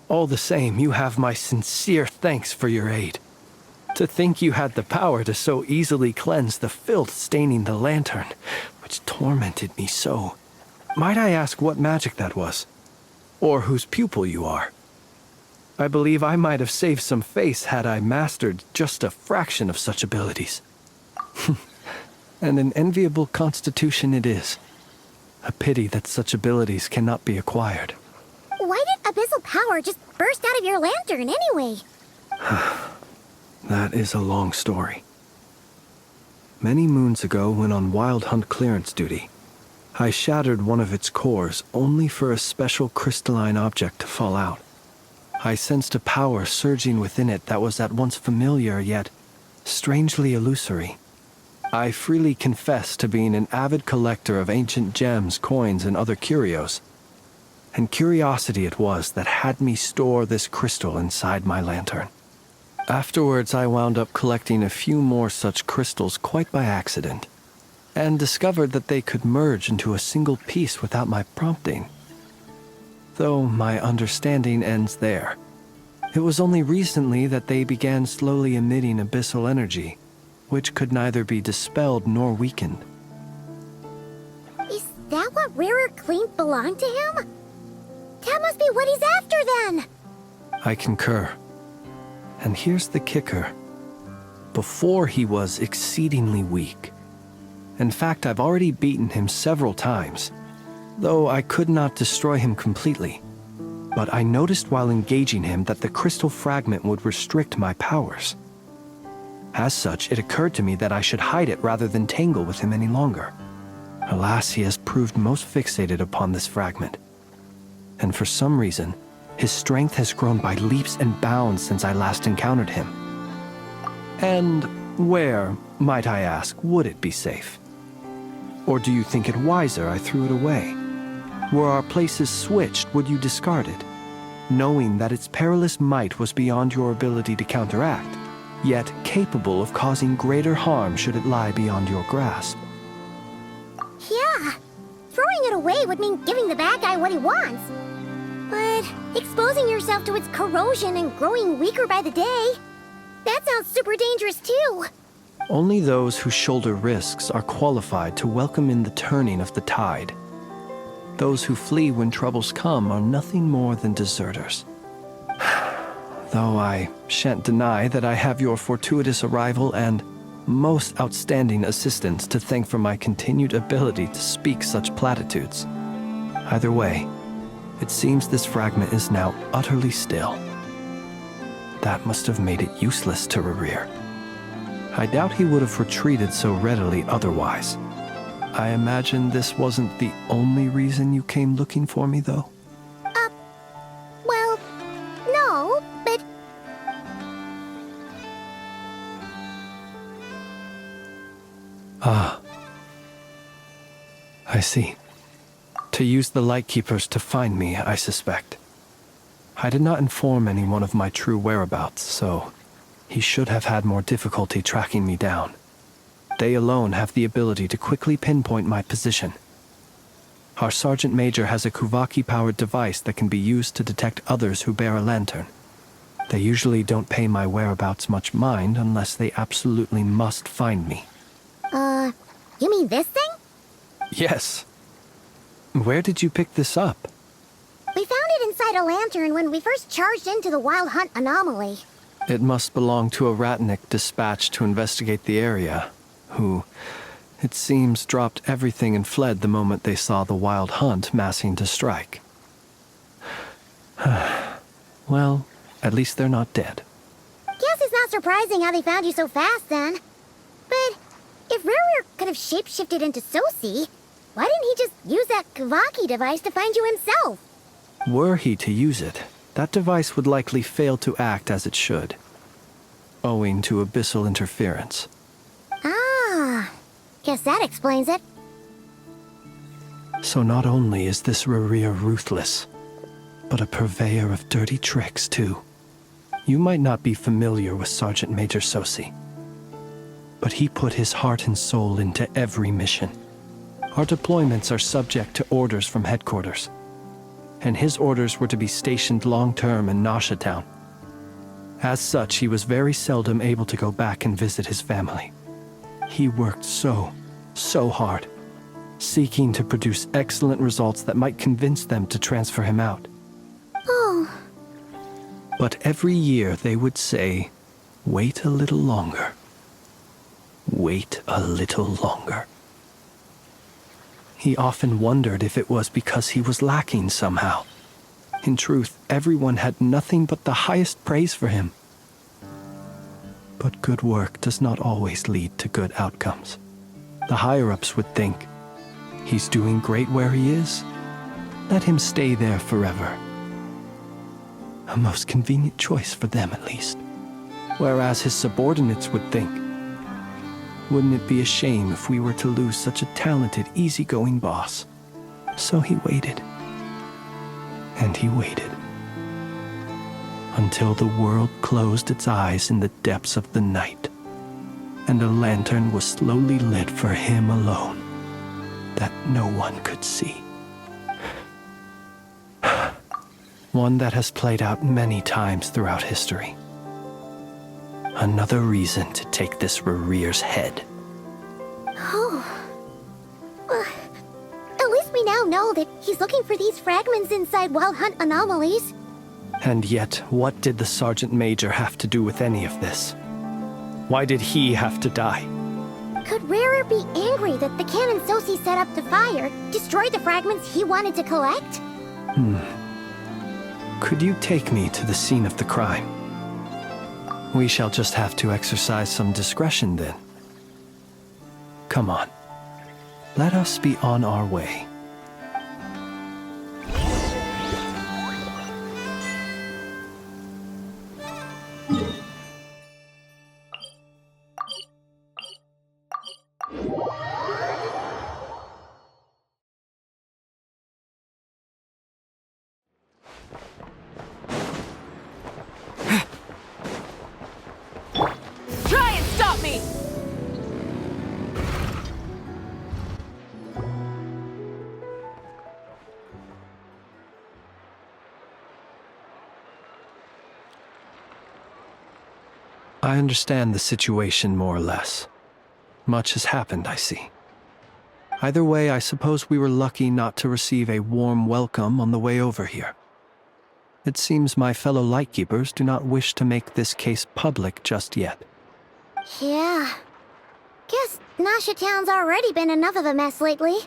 All the same, you have my sincere thanks for your aid. To think you had the power to so easily cleanse the filth staining the lantern, which tormented me so. Might I ask what magic that was? Or whose pupil you are? I believe I might have saved some face had I mastered just a fraction of such abilities. And an enviable constitution it is. A pity that such abilities cannot be acquired. Why did abyssal power just burst out of your lantern anyway? That is a long story. Many moons ago, when on Wild Hunt clearance duty, I shattered one of its cores only for a special crystalline object to fall out. I sensed a power surging within it that was at once familiar yet strangely illusory. I freely confess to being an avid collector of ancient gems, coins, and other curios. And curiosity it was that had me store this crystal inside my lantern. Afterwards, I wound up collecting a few more such crystals quite by accident, and discovered that they could merge into a single piece without my prompting. Though my understanding ends there. It was only recently that they began slowly emitting abyssal energy, which could neither be dispelled nor weakened. Is that what Rarer claimed belonged to him? That must be what he's after then! I concur. And here's the kicker. Before he was exceedingly weak. In fact, I've already beaten him several times, though I could not destroy him completely. But I noticed while engaging him that the crystal fragment would restrict my powers. As such, it occurred to me that I should hide it rather than tangle with him any longer. Alas, he has proved most fixated upon this fragment. And for some reason, his strength has grown by leaps and bounds since I last encountered him. And where, might I ask, would it be safe? Or do you think it wiser I threw it away? Were our places switched, would you discard it, knowing that its perilous might was beyond your ability to counteract, yet capable of causing greater harm should it lie beyond your grasp? Yeah, throwing it away would mean giving the bad guy what he wants. But exposing yourself to its corrosion and growing weaker by the day, that sounds super dangerous too. Only those who shoulder risks are qualified to welcome in the turning of the tide. Those who flee when troubles come are nothing more than deserters. Though I shan't deny that I have your fortuitous arrival and most outstanding assistance to thank for my continued ability to speak such platitudes. Either way, it seems this fragment is now utterly still. That must have made it useless to Rarer. I doubt he would have retreated so readily otherwise. I imagine this wasn't the only reason you came looking for me, though? Well, no, but... Ah. I see. To use the Lightkeepers to find me, I suspect. I did not inform anyone of my true whereabouts, so he should have had more difficulty tracking me down. They alone have the ability to quickly pinpoint my position. Our Sergeant Major has a Kuvaki-powered device that can be used to detect others who bear a lantern. They usually don't pay my whereabouts much mind unless they absolutely must find me. You mean this thing? Yes. Where did you pick this up? We found it inside a lantern when we first charged into the Wild Hunt anomaly. It must belong to a Ratnik dispatched to investigate the area, who, it seems, dropped everything and fled the moment they saw the Wild Hunt massing to strike. Well, at least they're not dead. Guess it's not surprising how they found you so fast then. But if Rarer could have shapeshifted into Sosi, Why didn't he just use that Kavaki device to find you himself? Were he to use it, that device would likely fail to act as it should, owing to abyssal interference. Ah, guess that explains it. So not only is this Rerir ruthless, but a purveyor of dirty tricks, too. You might not be familiar with Sergeant Major Sosi, but he put his heart and soul into every mission. Our deployments are subject to orders from headquarters, and his orders were to be stationed long-term in Nasha Town. As such, he was very seldom able to go back and visit his family. He worked so hard, seeking to produce excellent results that might convince them to transfer him out. Oh. But every year they would say, wait a little longer. Wait a little longer. He often wondered if it was because he was lacking somehow. In truth, everyone had nothing but the highest praise for him. But good work does not always lead to good outcomes. The higher-ups would think, he's doing great where he is. Let him stay there forever. A most convenient choice for them, at least. Whereas his subordinates would think, wouldn't it be a shame if we were to lose such a talented, easygoing boss? So he waited. And he waited. Until the world closed its eyes in the depths of the night, and a lantern was slowly lit for him alone, that no one could see. One that has played out many times throughout history. Another reason to take this Rerir's head. Oh. At least we now know that he's looking for these fragments inside Wild Hunt anomalies. And yet, what did the Sergeant Major have to do with any of this? Why did he have to die? Could Rarer be angry that the cannon Sosi set up to fire destroyed the fragments he wanted to collect? Could you take me to the scene of the crime? We shall just have to exercise some discretion then. Come on. Let us be on our way. Try and stop me! I understand the situation more or less. Much has happened, I see. Either way, I suppose we were lucky not to receive a warm welcome on the way over here. It seems my fellow Lightkeepers do not wish to make this case public just yet. Yeah. Guess Nasha Town's already been enough of a mess lately.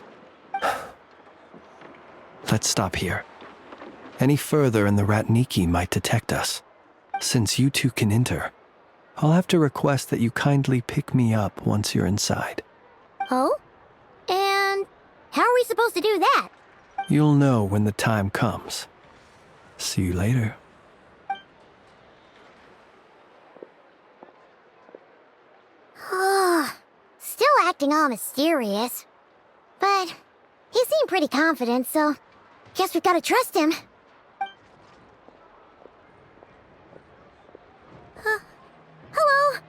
Let's stop here. Any further and the Ratniki might detect us. Since you two can enter, I'll have to request that you kindly pick me up once you're inside. Oh? And how are we supposed to do that? You'll know when the time comes. See you later. Still acting all mysterious. But he seemed pretty confident, so guess we've gotta trust him. Hello?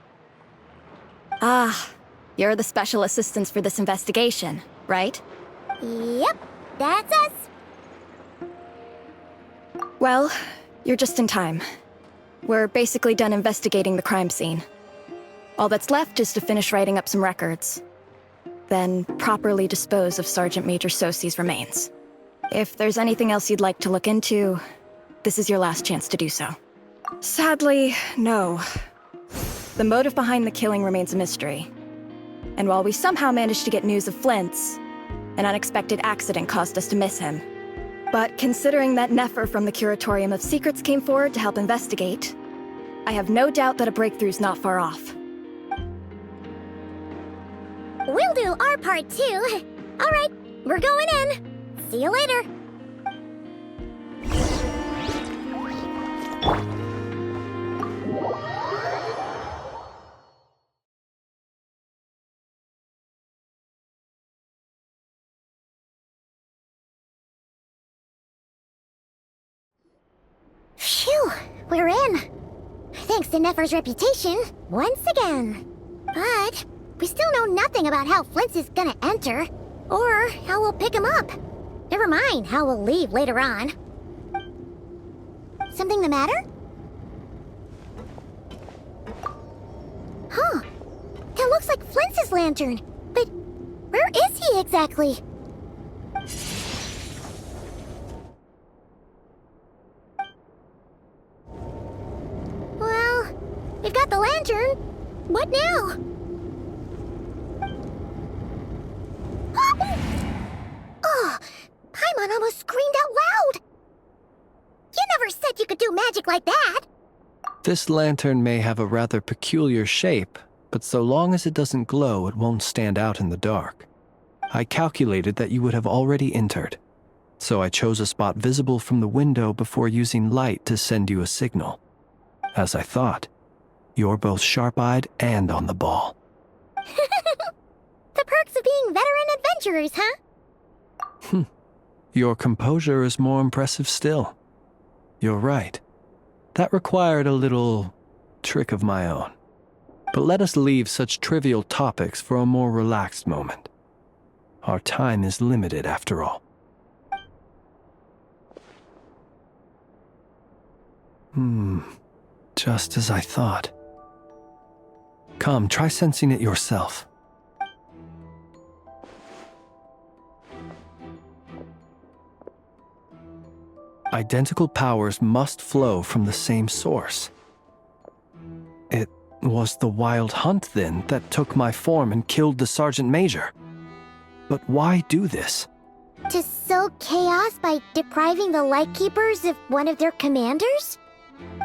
Ah, you're the special assistants for this investigation, right? Yep, that's us. Well, you're just in time. We're basically done investigating the crime scene. All that's left is to finish writing up some records. Then properly dispose of Sergeant Major Sosi's remains. If there's anything else you'd like to look into, this is your last chance to do so. Sadly, no. The motive behind the killing remains a mystery. And while we somehow managed to get news of Flint's, an unexpected accident caused us to miss him. But considering that Nefer from the Curatorium of Secrets came forward to help investigate, I have no doubt that a breakthrough's not far off. We'll do our part too. All right, We're going in. See you later. Phew, we're in. Thanks to Nefer's reputation, once again. But we still know nothing about how Flint's is gonna enter, or how we'll pick him up. Never mind how we'll leave later on. Something the matter? Huh. That looks like Flint's lantern. But where is he exactly? Well, we've got the lantern. What now? Oh, Paimon almost screamed out loud. You never said you could do magic like that. This lantern may have a rather peculiar shape, but so long as it doesn't glow, it won't stand out in the dark. I calculated that you would have already entered, so I chose a spot visible from the window before using light to send you a signal. As I thought, you're both sharp-eyed and on the ball. The perks of being veteran adventurers, huh? Your composure is more impressive still. You're right. That required a little trick of my own. But let us leave such trivial topics for a more relaxed moment. Our time is limited, after all. Just as I thought. Come, try sensing it yourself. Identical powers must flow from the same source. It was the Wild Hunt, then, that took my form and killed the Sergeant Major. But why do this? To sow chaos by depriving the Lightkeepers of one of their commanders?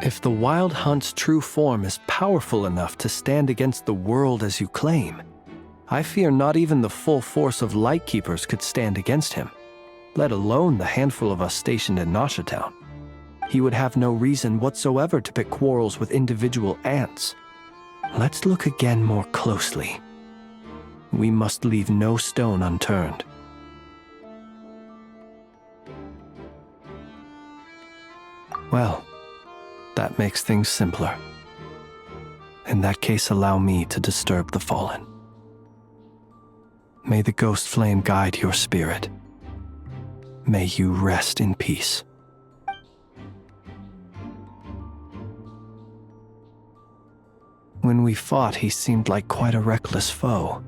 If the Wild Hunt's true form is powerful enough to stand against the world as you claim, I fear not even the full force of Lightkeepers could stand against him, let alone the handful of us stationed in Nashatown. He would have no reason whatsoever to pick quarrels with individual ants. Let's look again more closely. We must leave no stone unturned. Well, that makes things simpler. In that case, allow me to disturb the fallen. May the ghost flame guide your spirit. May you rest in peace. When we fought, he seemed like quite a reckless foe.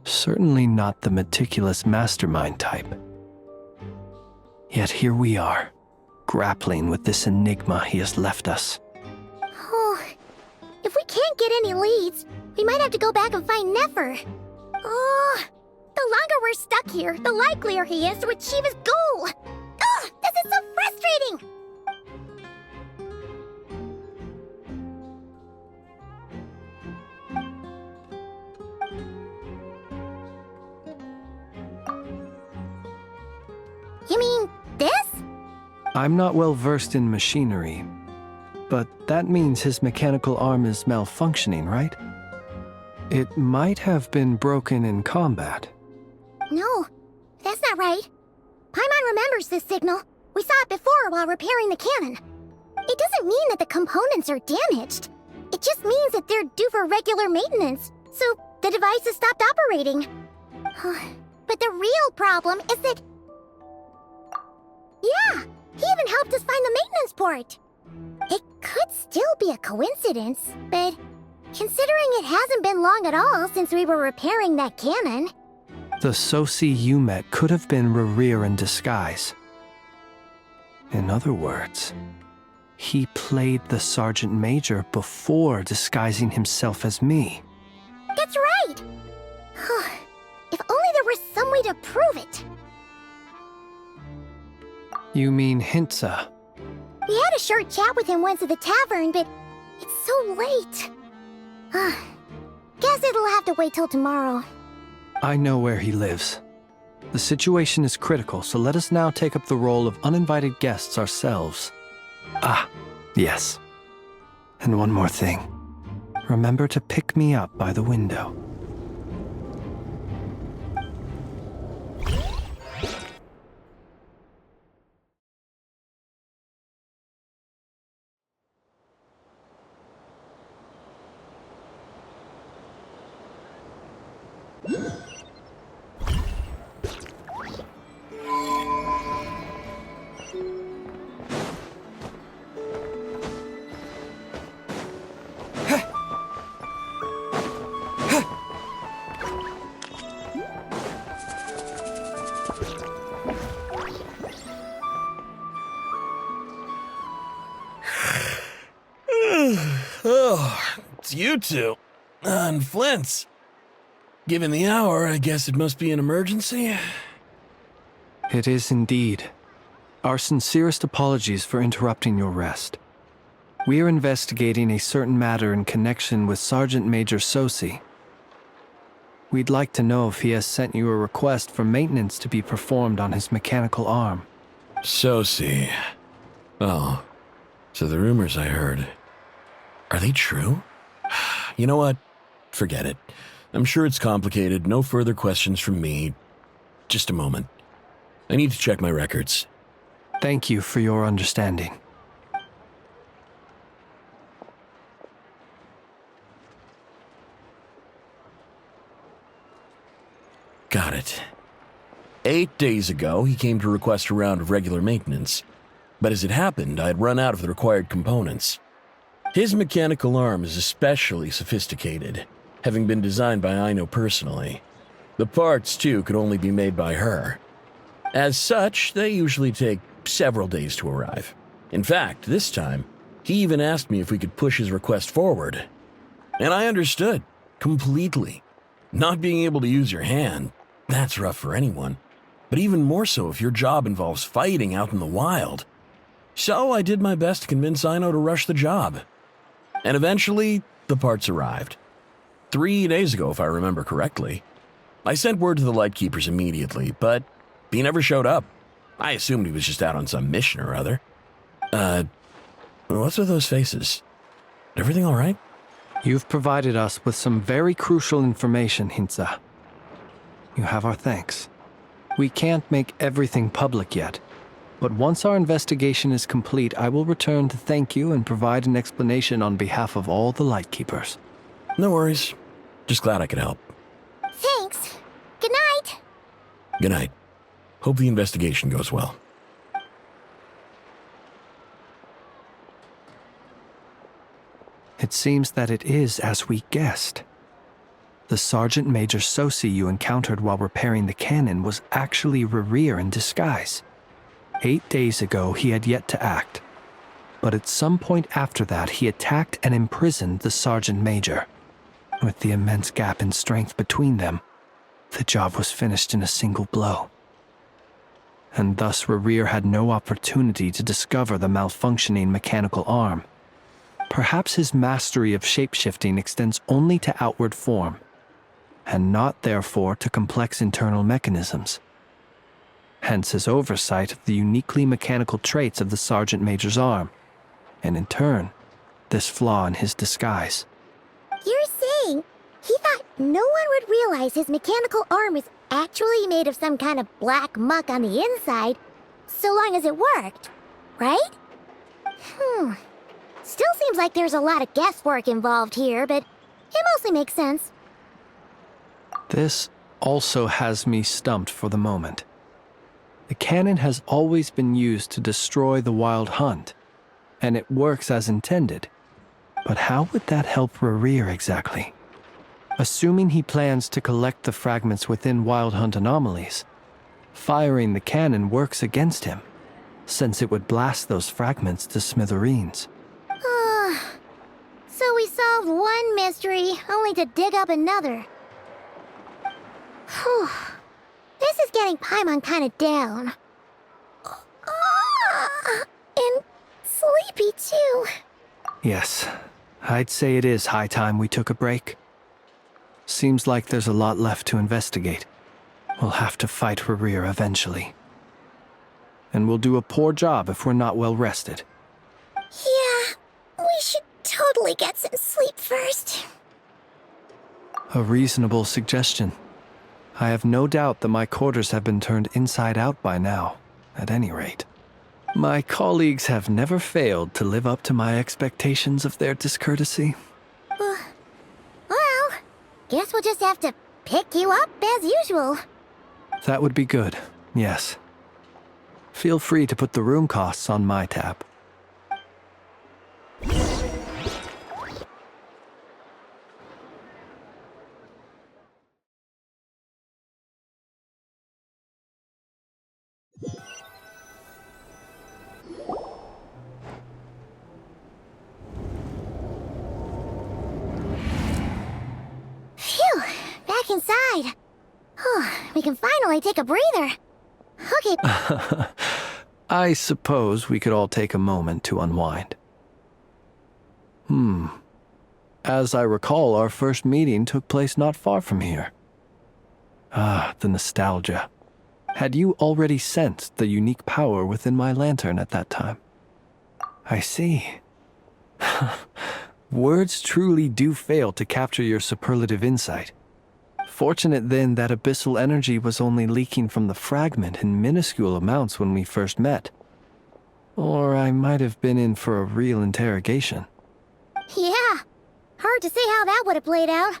Certainly not the meticulous mastermind type. Yet here we are, grappling with this enigma he has left us. Oh, if we can't get any leads, we might have to go back and find Nefer. Oh, the longer we're stuck here, the likelier he is to achieve his goal. Ugh, this is so frustrating! You mean this? I'm not well versed in machinery, but that means his mechanical arm is malfunctioning, right? It might have been broken in combat. No, that's not right. Paimon remembers this signal. We saw it before while repairing the cannon. It doesn't mean that the components are damaged. It just means that they're due for regular maintenance, so the device has stopped operating. But the real problem is that... Yeah, he even helped us find the maintenance port. It could still be a coincidence, but considering it hasn't been long at all since we were repairing that cannon... The Soci you met could have been Rerir in disguise. In other words, he played the Sergeant Major before disguising himself as me. That's right! If only there was some way to prove it. You mean Hintsa? We had a short chat with him once at the tavern, but it's so late. Guess it'll have to wait till tomorrow. I know where he lives. The situation is critical, so let us now take up the role of uninvited guests ourselves. Ah, yes. And one more thing. Remember to pick me up by the window. Oh, it's you two. And Flint's. Given the hour, I guess it must be an emergency. It is indeed. Our sincerest apologies for interrupting your rest. We are investigating a certain matter in connection with Sergeant Major Sosi. We'd like to know if he has sent you a request for maintenance to be performed on his mechanical arm. Sosi. Oh, so the rumors I heard, are they true? You know what? Forget it. I'm sure it's complicated. No further questions from me. Just a moment. I need to check my records. Thank you for your understanding. Got it. 8 days ago, he came to request a round of regular maintenance. But as it happened, I had run out of the required components. His mechanical arm is especially sophisticated, having been designed by Aino personally. The parts, too, could only be made by her. As such, they usually take several days to arrive. In fact, this time, he even asked me if we could push his request forward. And I understood, completely. Not being able to use your hand, that's rough for anyone. But even more so if your job involves fighting out in the wild. So I did my best to convince Aino to rush the job. And eventually, the parts arrived. 3 days ago, if I remember correctly. I sent word to the Lightkeepers immediately, but he never showed up. I assumed he was just out on some mission or other. What's with those faces? Everything all right? You've provided us with some very crucial information, Hintsa. You have our thanks. We can't make everything public yet, but once our investigation is complete, I will return to thank you and provide an explanation on behalf of all the Lightkeepers. No worries. Just glad I could help. Thanks. Good night. Good night. Hope the investigation goes well. It seems that it is as we guessed. The Sergeant Major Sosi you encountered while repairing the cannon was actually Rerir in disguise. 8 days ago, he had yet to act. But at some point after that, he attacked and imprisoned the Sergeant Major. With the immense gap in strength between them, the job was finished in a single blow. And thus Rerir had no opportunity to discover the malfunctioning mechanical arm. Perhaps his mastery of shapeshifting extends only to outward form, and not therefore to complex internal mechanisms. Hence his oversight of the uniquely mechanical traits of the Sergeant Major's arm, and in turn, this flaw in his disguise. You're saying he thought no one would realize his mechanical arm is actually made of some kind of black muck on the inside, so long as it worked, right? Still seems like there's a lot of guesswork involved here, but it mostly makes sense. This also has me stumped for the moment. The cannon has always been used to destroy the Wild Hunt, and it works as intended. But how would that help Rerir exactly? Assuming he plans to collect the fragments within Wild Hunt anomalies, firing the cannon works against him, since it would blast those fragments to smithereens. So we solved one mystery, only to dig up another. Whew. This is getting Paimon kinda down. And sleepy too. Yes, I'd say it is high time we took a break. Seems like there's a lot left to investigate. We'll have to fight her rear eventually. And we'll do a poor job if we're not well rested. Yeah, we should totally get some sleep first. A reasonable suggestion. I have no doubt that my quarters have been turned inside out by now, at any rate. My colleagues have never failed to live up to my expectations of their discourtesy. Well, guess we'll just have to pick you up as usual. That would be good, yes. Feel free to put the room costs on my tab. Phew, back inside. We can finally take a breather. Okay. I suppose we could all take a moment to unwind. As I recall, our first meeting took place not far from here. Ah, the nostalgia. Had you already sensed the unique power within my lantern at that time? I see. Words truly do fail to capture your superlative insight. Fortunate then that abyssal energy was only leaking from the fragment in minuscule amounts when we first met. Or I might have been in for a real interrogation. Yeah, hard to say how that would have played out.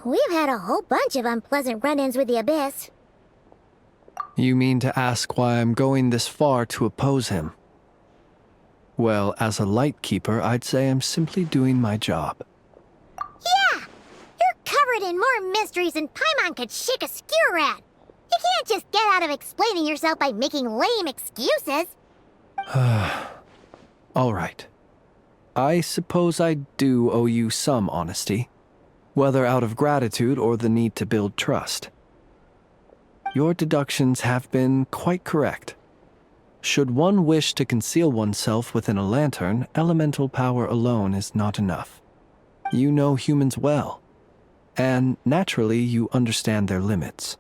We've had a whole bunch of unpleasant run-ins with the Abyss. You mean to ask why I'm going this far to oppose him? Well, as a light keeper, I'd say I'm simply doing my job. Yeah! You're covered in more mysteries than Paimon could shake a skewer at. You can't just get out of explaining yourself by making lame excuses. All right. I suppose I do owe you some honesty, whether out of gratitude or the need to build trust. Your deductions have been quite correct. Should one wish to conceal oneself within a lantern, elemental power alone is not enough. You know humans well, and naturally you understand their limits.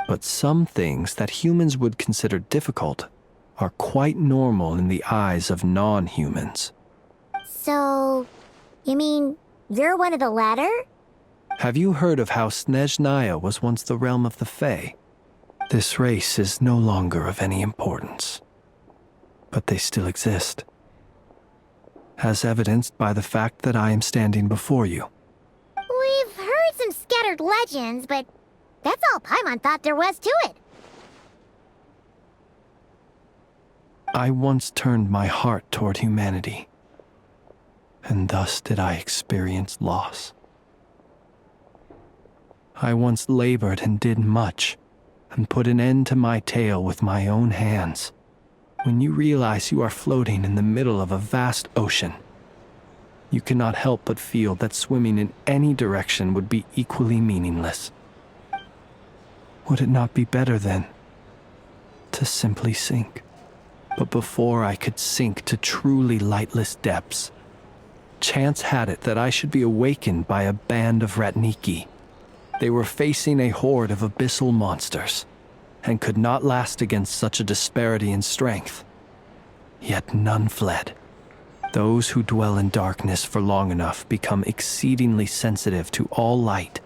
But some things that humans would consider difficult are quite normal in the eyes of non-humans. So, you mean you're one of the latter? Have you heard of how Snezhnaya was once the realm of the Fae? This race is no longer of any importance, but they still exist, as evidenced by the fact that I am standing before you. We've heard some scattered legends, but that's all Paimon thought there was to it. I once turned my heart toward humanity, and thus did I experience loss. I once labored and did much, and put an end to my tale with my own hands. When you realize you are floating in the middle of a vast ocean, you cannot help but feel that swimming in any direction would be equally meaningless. Would it not be better, then, to simply sink? But before I could sink to truly lightless depths, chance had it that I should be awakened by a band of Ratniki. They were facing a horde of abyssal monsters, and could not last against such a disparity in strength. Yet none fled. Those who dwell in darkness for long enough become exceedingly sensitive to all light.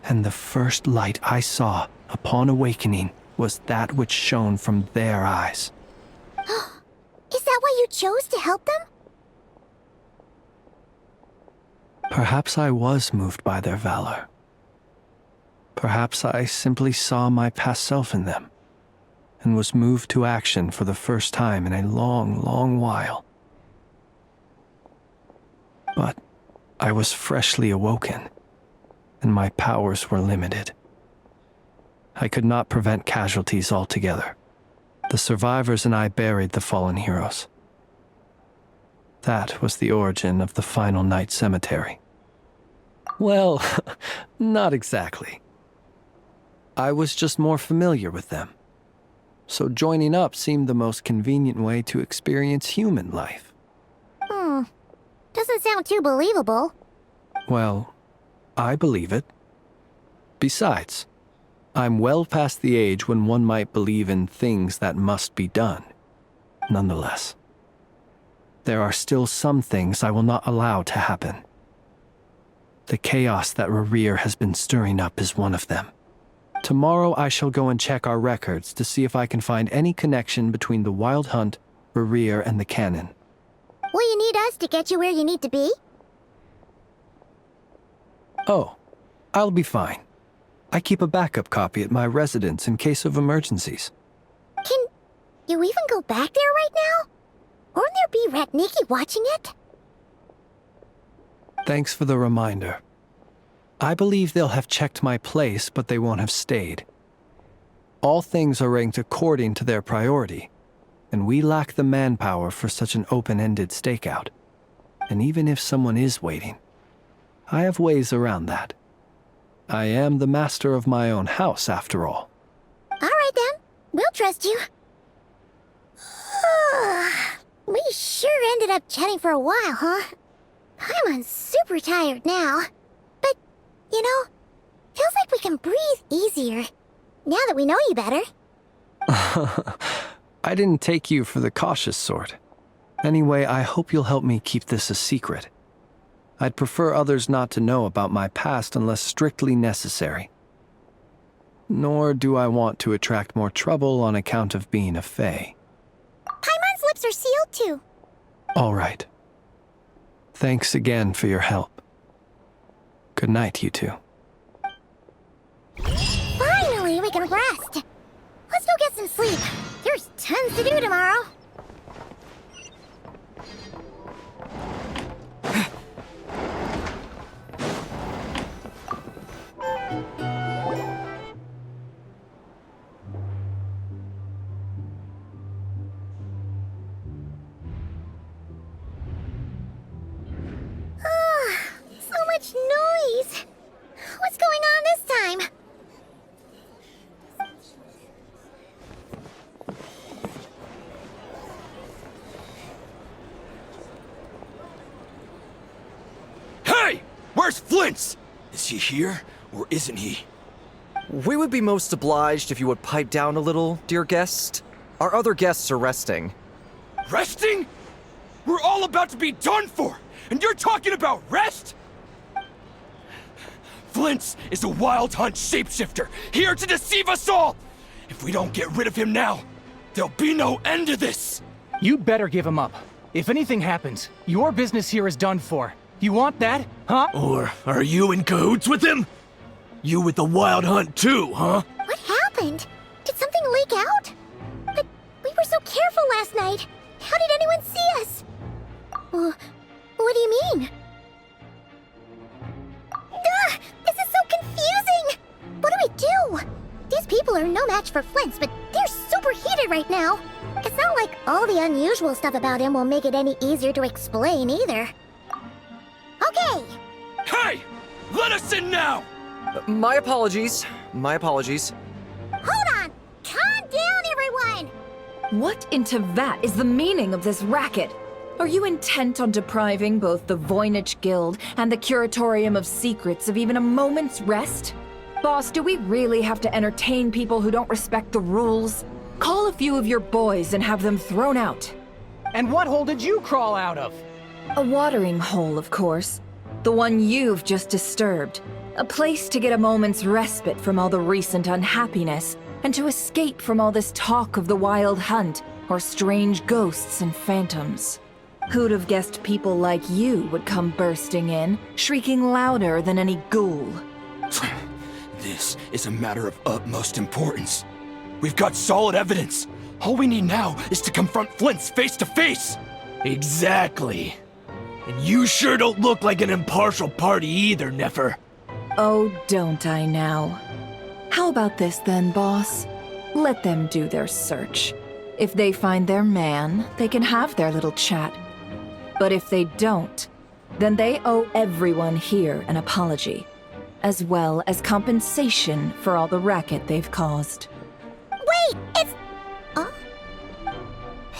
And the first light I saw upon awakening was that which shone from their eyes. Is that why you chose to help them? Perhaps I was moved by their valor. Perhaps I simply saw my past self in them, and was moved to action for the first time in a long, long while. But I was freshly awoken, and my powers were limited. I could not prevent casualties altogether. The survivors and I buried the fallen heroes. That was the origin of the Final Night Cemetery. Well, not exactly. I was just more familiar with them, so joining up seemed the most convenient way to experience human life. Doesn't sound too believable. Well, I believe it. Besides, I'm well past the age when one might believe in things that must be done. Nonetheless, there are still some things I will not allow to happen. The chaos that Rerir has been stirring up is one of them. Tomorrow I shall go and check our records to see if I can find any connection between the Wild Hunt, Rerir, and the Canon. Will you need us to get you where you need to be? Oh, I'll be fine. I keep a backup copy at my residence in case of emergencies. Can you even go back there right now? Won't there be Ratniki watching it? Thanks for the reminder. I believe they'll have checked my place, but they won't have stayed. All things are ranked according to their priority, and we lack the manpower for such an open-ended stakeout. And even if someone is waiting, I have ways around that. I am the master of my own house, after all. All right then, we'll trust you. We sure ended up chatting for a while, huh? I'm super tired now. But, you know, feels like we can breathe easier, now that we know you better. I didn't take you for the cautious sort. Anyway, I hope you'll help me keep this a secret. I'd prefer others not to know about my past unless strictly necessary. Nor do I want to attract more trouble on account of being a fae. Paimon's lips are sealed too. All right. Thanks again for your help. Good night, you two. Finally, we can rest. Let's go get some sleep. There's tons to do tomorrow. So much noise. What's going on this time? Hey! Where's Flint's? Is he here, or isn't he? We would be most obliged if you would pipe down a little, dear guest. Our other guests are resting. Resting? We're all about to be done for, and you're talking about rest? Flint's is a Wild Hunt shapeshifter, here to deceive us all! If we don't get rid of him now, there'll be no end to this! You better give him up. If anything happens, your business here is done for. You want that, huh? Or are you in cahoots with him? You with the Wild Hunt too, huh? What happened? Did something leak out? But we were so careful last night. How did anyone see us? What do you mean? This is so confusing! What do we do? These people are no match for Flint's, but they're super heated right now. It's not like all the unusual stuff about him will make it any easier to explain either. Okay! Hey! Let us in now! My apologies. My apologies. Hold on! Calm down, everyone! What in Tevat is the meaning of this racket? Are you intent on depriving both the Voynich Guild and the Curatorium of Secrets of even a moment's rest? Boss, do we really have to entertain people who don't respect the rules? Call a few of your boys and have them thrown out. And what hole did you crawl out of? A watering hole, of course. The one you've just disturbed. A place to get a moment's respite from all the recent unhappiness, and to escape from all this talk of the Wild Hunt, or strange ghosts and phantoms. Who'd have guessed people like you would come bursting in, shrieking louder than any ghoul? This is a matter of utmost importance. We've got solid evidence. All we need now is to confront Flint's face to face. Exactly. And you sure don't look like an impartial party either, Nefer. Oh, don't I now? How about this then, boss? Let them do their search. If they find their man, they can have their little chat. But if they don't, then they owe everyone here an apology, as well as compensation for all the racket they've caused. Wait, it's...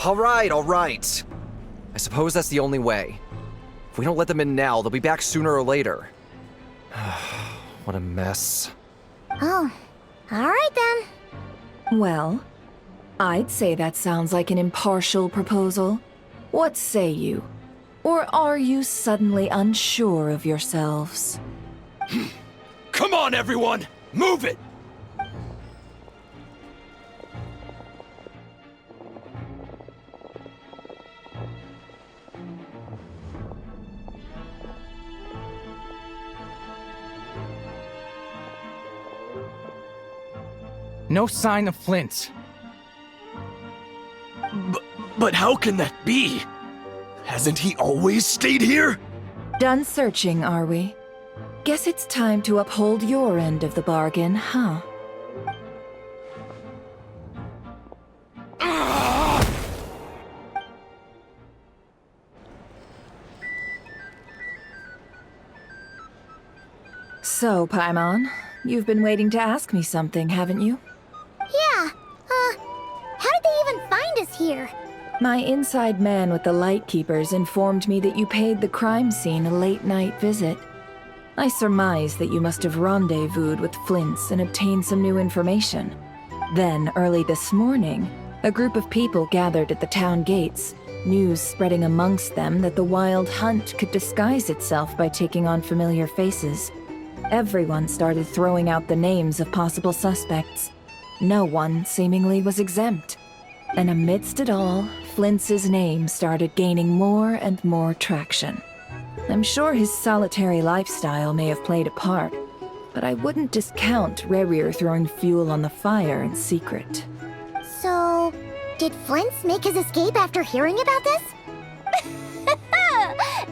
All right. I suppose that's the only way. If we don't let them in now, they'll be back sooner or later. What a mess. Oh, Alright then. Well, I'd say that sounds like an impartial proposal. What say you? Or are you suddenly unsure of yourselves? Come on, everyone! Move it! No sign of Flint. But how can that be? Hasn't he always stayed here? Done searching, are we? Guess it's time to uphold your end of the bargain, huh? So, Paimon, you've been waiting to ask me something, haven't you? Yeah, how did they even find us here? My inside man with the Lightkeepers informed me that you paid the crime scene a late-night visit. I surmise that you must have rendezvoused with Flint's and obtained some new information. Then, early this morning, a group of people gathered at the town gates, news spreading amongst them that the Wild Hunt could disguise itself by taking on familiar faces. Everyone started throwing out the names of possible suspects. No one, seemingly, was exempt. And amidst it all, Flint's name started gaining more and more traction. I'm sure his solitary lifestyle may have played a part, but I wouldn't discount Rerir throwing fuel on the fire in secret. So, did Flint's make his escape after hearing about this?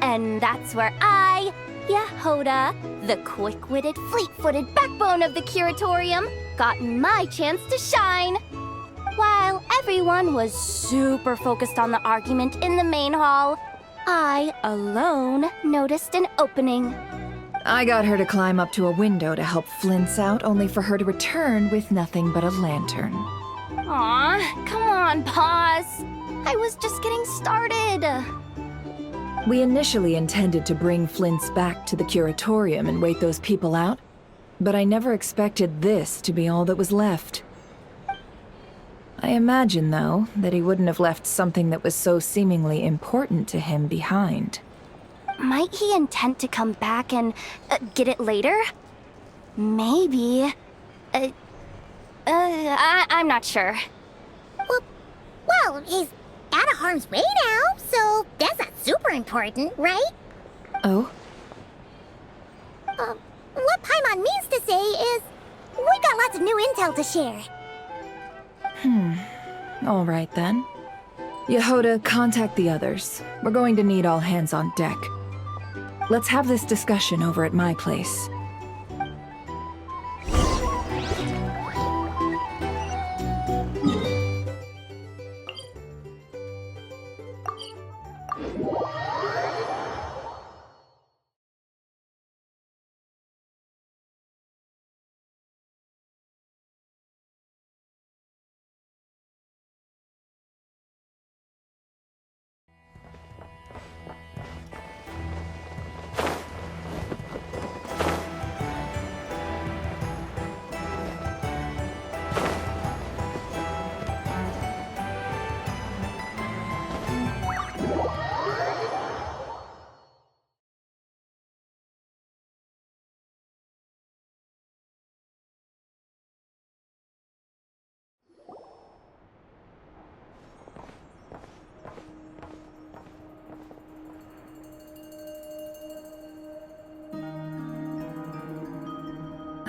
And that's where I, Yehoda, the quick-witted, fleet-footed backbone of the Curatorium, got my chance to shine. While everyone was super focused on the argument in the main hall, I alone noticed an opening. I got her to climb up to a window to help Flint's out, only for her to return with nothing but a lantern. Aw, come on, pause. I was just getting started. We initially intended to bring Flint's back to the Curatorium and wait those people out, but I never expected this to be all that was left. I imagine, though, that he wouldn't have left something that was so seemingly important to him behind. Might he intend to come back and get it later? Maybe. I'm not sure. Well, he's out of harm's way now, so that's not super important, right? Oh? What Paimon means to say is, we got lots of new intel to share. All right then. Yehoda, contact the others. We're going to need all hands on deck. Let's have this discussion over at my place.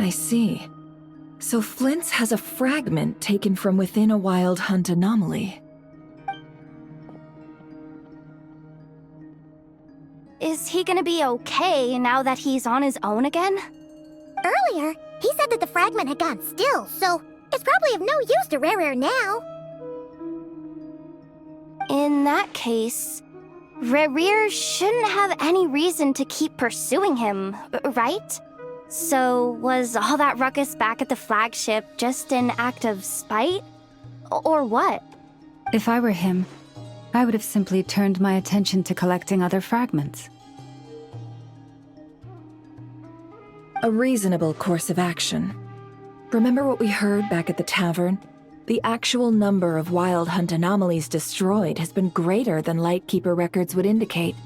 I see. So Flint's has a fragment taken from within a Wild Hunt anomaly. Is he gonna be okay now that he's on his own again? Earlier, he said that the fragment had gone still, so it's probably of no use to Rerir now. In that case, Rerir shouldn't have any reason to keep pursuing him, right? So, was all that ruckus back at the flagship just an act of spite? Or what? If I were him, I would have simply turned my attention to collecting other fragments. A reasonable course of action. Remember what we heard back at the tavern? The actual number of Wild Hunt anomalies destroyed has been greater than Lightkeeper records would indicate.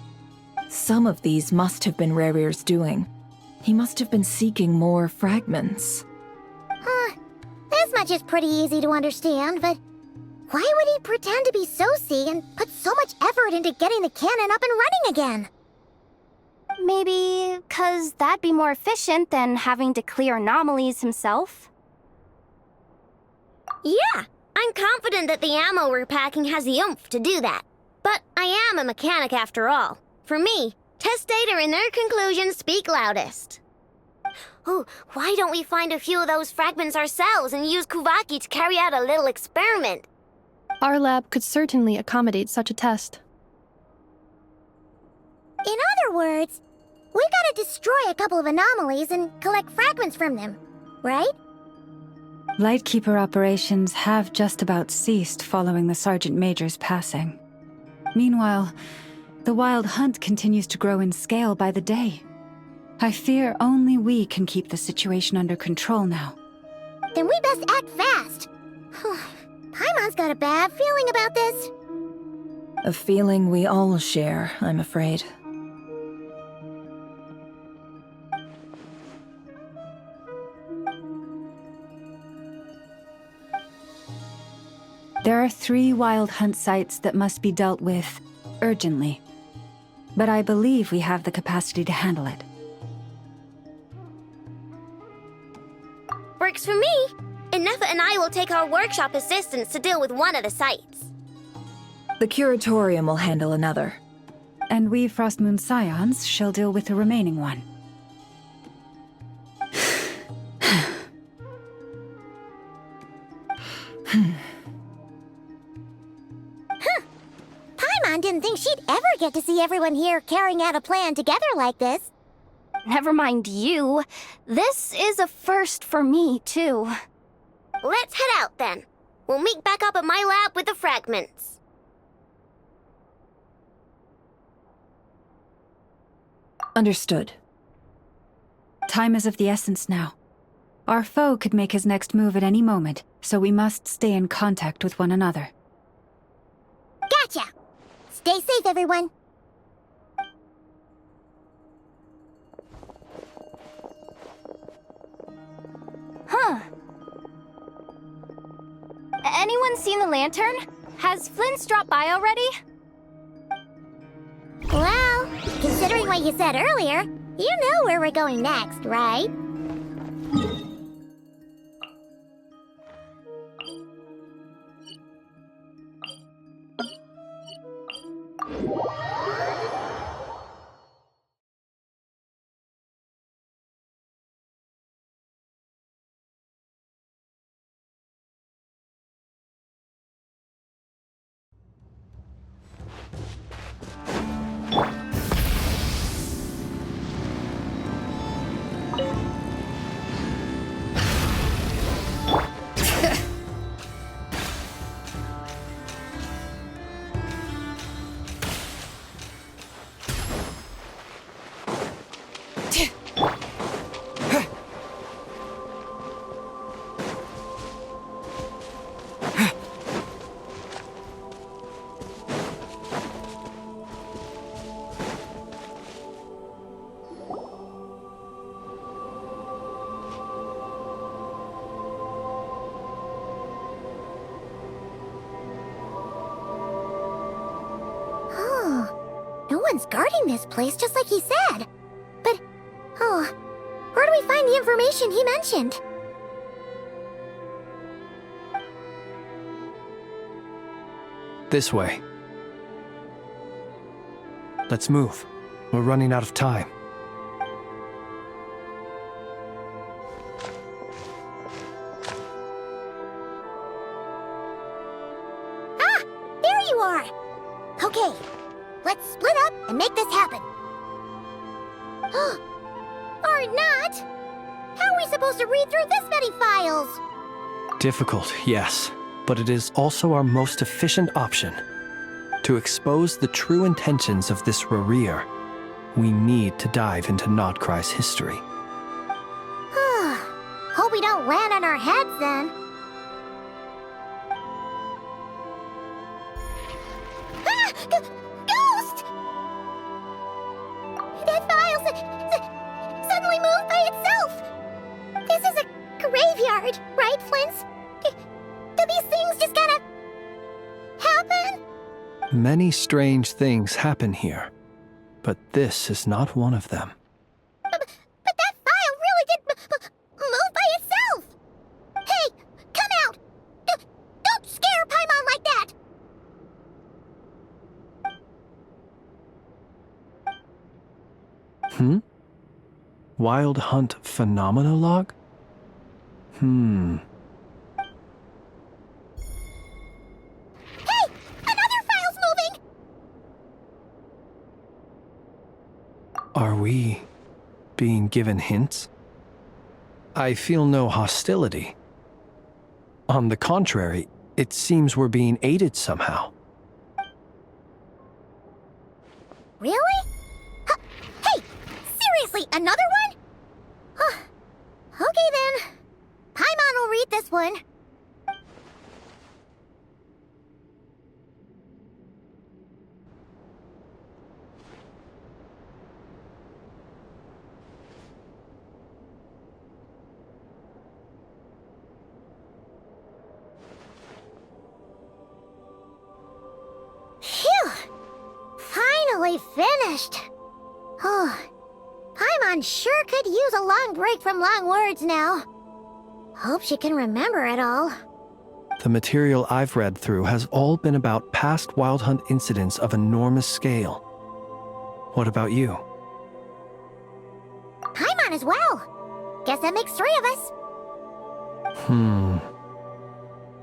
Some of these must have been Rarir's doing. He must have been seeking more fragments. This much is pretty easy to understand, but why would he pretend to be Soci and put so much effort into getting the cannon up and running again? Maybe 'cause that'd be more efficient than having to clear anomalies himself? Yeah, I'm confident that the ammo we're packing has the oomph to do that. But I am a mechanic after all. For me, test data and their conclusions speak loudest. Ooh, why don't we find a few of those fragments ourselves and use Kuvaki to carry out a little experiment? Our lab could certainly accommodate such a test. In other words, we gotta destroy a couple of anomalies and collect fragments from them, right? Lightkeeper operations have just about ceased following the Sergeant Major's passing. Meanwhile, the Wild Hunt continues to grow in scale by the day. I fear only we can keep the situation under control now. Then we best act fast. Paimon's got a bad feeling about this. A feeling we all share, I'm afraid. There are 3 Wild Hunt sites that must be dealt with urgently. But I believe we have the capacity to handle it. Works for me. Ineffa and I will take our workshop assistants to deal with one of the sites. The Curatorium will handle another. And we Frostmoon Scions shall deal with the remaining one. Paimon didn't think she'd ever get to see everyone here carrying out a plan together like this. Never mind you. This is a first for me, too. Let's head out then. We'll meet back up at my lab with the fragments. Understood. Time is of the essence now. Our foe could make his next move at any moment, so we must stay in contact with one another. Gotcha! Stay safe, everyone. Huh. Anyone seen the lantern? Has Flint's dropped by already? Well, considering what you said earlier, you know where we're going next, right? No one's guarding this place, just like he said. But, where do we find the information he mentioned? This way. Let's move. We're running out of time. Ah! There you are! Okay, let's split up and make this happen. Or not! How are we supposed to read through this many files? Difficult, yes, but it is also our most efficient option. To expose the true intentions of this Rarir, we need to dive into Nodcry's history. Hope we don't won't land on our heads then. Ah! Ghost! That file suddenly moved by itself! This is a graveyard, right, Flint? Do these things just kinda happen? Many strange things happen here, but this is not one of them. But that file really did move by itself! Hey, come out! Don't scare Paimon like that! Wild Hunt Phenomenolog? Hey! Another file's moving! Are we being given hints? I feel no hostility. On the contrary, it seems we're being aided somehow. Really? Hey! Seriously, another one? Okay then. Paimon will read this one. Phew! Finally finished. Oh, Paimon sure could use a long break from long words now. Hope she can remember it all. The material I've read through has all been about past Wild Hunt incidents of enormous scale. What about you? Paimon as well. Guess that makes 3 of us.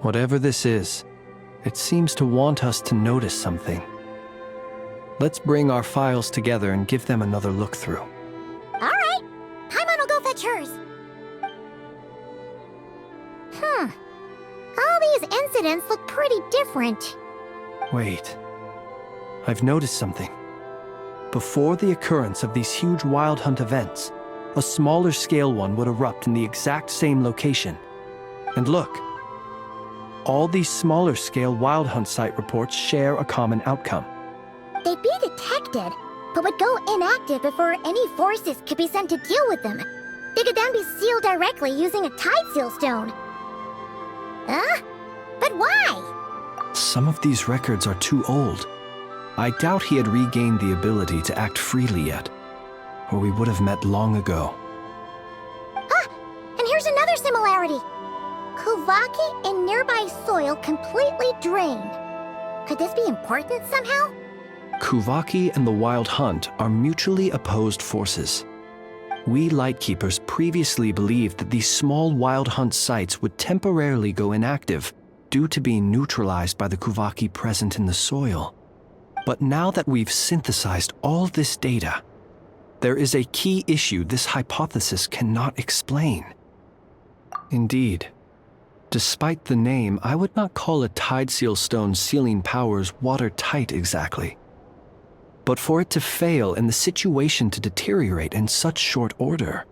Whatever this is, it seems to want us to notice something. Let's bring our files together and give them another look through. All right. Paimon will go fetch hers. All these incidents look pretty different. Wait. I've noticed something. Before the occurrence of these huge Wild Hunt events, a smaller scale one would erupt in the exact same location. And look. All these smaller scale Wild Hunt site reports share a common outcome. They'd be detected, but would go inactive before any forces could be sent to deal with them. They could then be sealed directly using a tide seal stone. Huh? But why? Some of these records are too old. I doubt he had regained the ability to act freely yet, or we would have met long ago. And here's another similarity. Kuvaki and nearby soil completely drained. Could this be important somehow? Kuvaki and the Wild Hunt are mutually opposed forces. We Lightkeepers previously believed that these small Wild Hunt sites would temporarily go inactive due to being neutralized by the Kuvaki present in the soil. But now that we've synthesized all this data, there is a key issue this hypothesis cannot explain. Indeed, despite the name, I would not call a tide seal stone sealing powers watertight exactly. But for it to fail and the situation to deteriorate in such short order.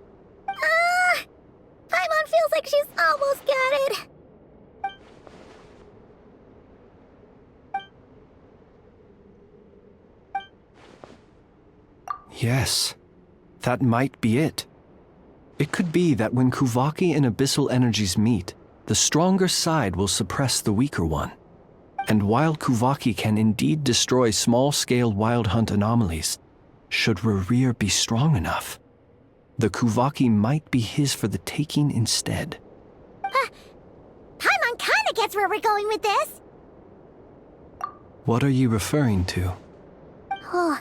Paimon feels like she's almost got it. Yes, that might be it. It could be that when Kuvaki and abyssal energies meet, the stronger side will suppress the weaker one. And while Kuvaki can indeed destroy small-scale Wild Hunt anomalies, should Rerir be strong enough, the Kuvaki might be his for the taking instead. Paimon kinda gets where we're going with this. What are you referring to? Oh,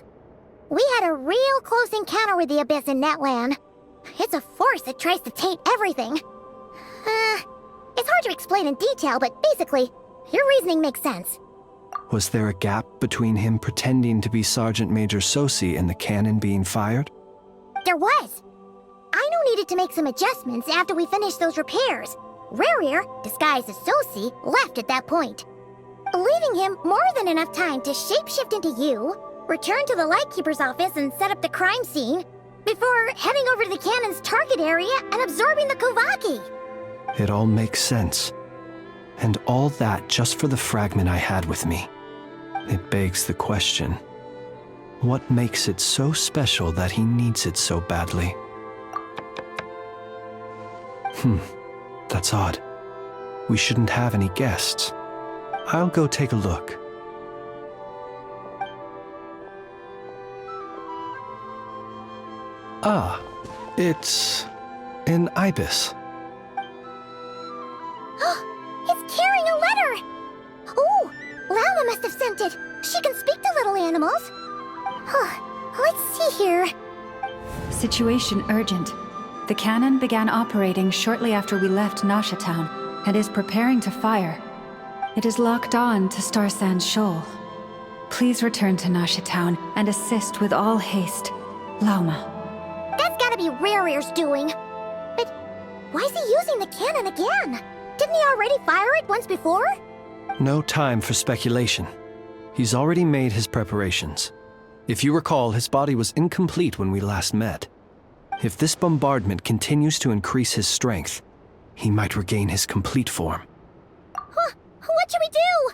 we had a real close encounter with the Abyss in Netland. It's a force that tries to taint everything. It's hard to explain in detail, but basically, your reasoning makes sense. Was there a gap between him pretending to be Sergeant Major Sosi and the cannon being fired? There was. Aino needed to make some adjustments after we finished those repairs. Rerir, disguised as Sosi, left at that point, leaving him more than enough time to shapeshift into you, return to the Lightkeeper's office and set up the crime scene, before heading over to the cannon's target area and absorbing the Kuvaki. It all makes sense. And all that just for the fragment I had with me. It begs the question, what makes it so special that he needs it so badly? That's odd. We shouldn't have any guests. I'll go take a look. Ah, it's an ibis. It's carrying a letter! Ooh, Lama must have sent it. She can speak to little animals. Let's see here. Situation urgent. The cannon began operating shortly after we left Nasha Town and is preparing to fire. It is locked on to Star Sand Shoal. Please return to Nasha Town and assist with all haste. Lauma. That's gotta be Rerear's doing. But why is he using the cannon again? Didn't he already fire it once before? No time for speculation. He's already made his preparations. If you recall, his body was incomplete when we last met. If this bombardment continues to increase his strength, he might regain his complete form. What should we do?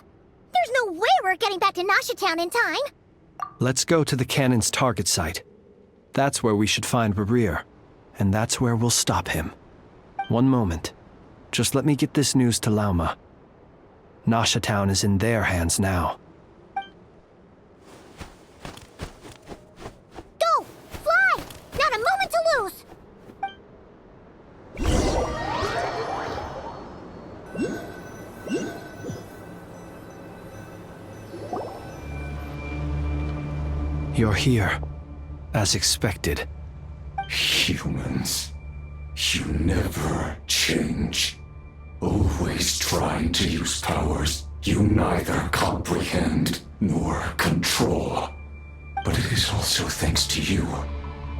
There's no way we're getting back to Nasha Town in time. Let's go to the cannon's target site. That's where we should find Rerear, and that's where we'll stop him. One moment. Just let me get this news to Lauma. Nasha Town is in their hands now. Go! Fly! Not a moment to lose! You're here, as expected. Humans, you never change. Always trying to use powers you neither comprehend nor control. But it is also thanks to you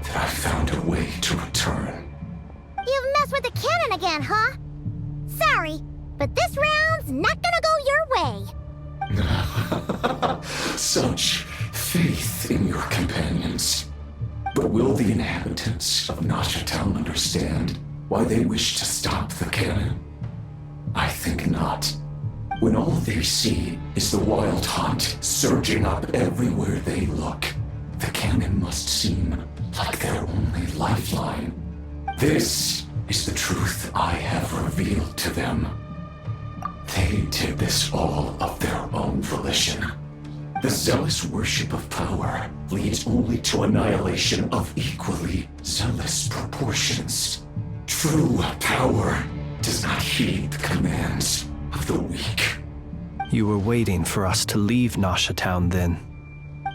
that I found a way to return. You've messed with the cannon again, huh? Sorry, but this round's not gonna go your way. Such faith in your companions. But will the inhabitants of Nasha Town understand why they wish to stop the cannon? I think not. When all they see is the wild hunt surging up everywhere they look, the cannon must seem like their only lifeline. This is the truth I have revealed to them. They did this all of their own volition. The zealous worship of power leads only to annihilation of equally zealous proportions. True power does not heed the commands of the weak. You were waiting for us to leave Nasha Town then?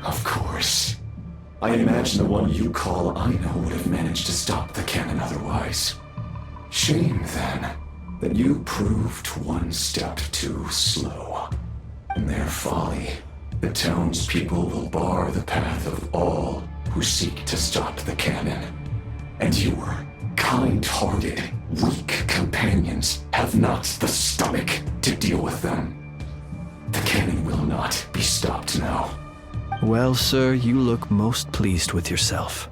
Of course. I imagine the one you call Aina would have managed to stop the cannon otherwise. Shame, then, that you proved one step too slow. In their folly, the townspeople will bar the path of all who seek to stop the cannon. And your kind-hearted, weak companions have not the stomach to deal with them. The cannon will not be stopped now. Well, sir, you look most pleased with yourself.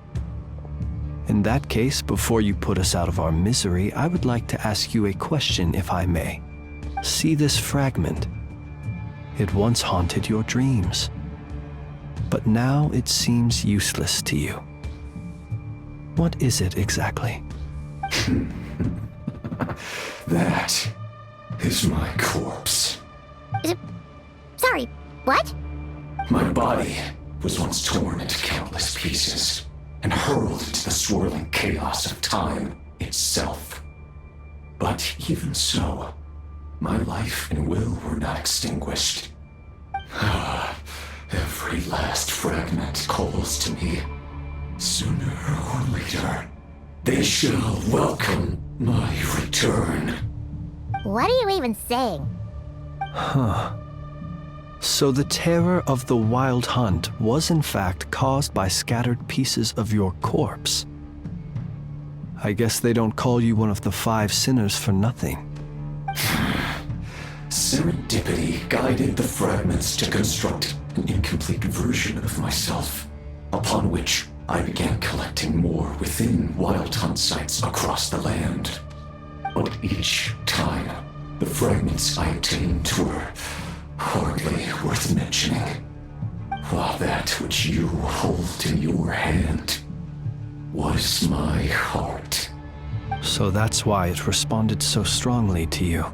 In that case, before you put us out of our misery, I would like to ask you a question, if I may. See this fragment? It once haunted your dreams, but now it seems useless to you. What is it exactly? That is my corpse. Sorry, what? My body was once torn into countless pieces and hurled into the swirling chaos of time itself. But even so, my life and will were not extinguished. Every last fragment calls to me. Sooner or later, they shall welcome my return. What are you even saying? Huh. So the terror of the wild hunt was in fact caused by scattered pieces of your corpse. I guess they don't call you one of the 5 sinners for nothing. Serendipity guided the fragments to construct an incomplete version of myself, upon which I began collecting more within wild hunt sites across the land. But each time, the fragments I obtained were hardly worth mentioning. While that which you hold in your hand was my heart. So that's why it responded so strongly to you.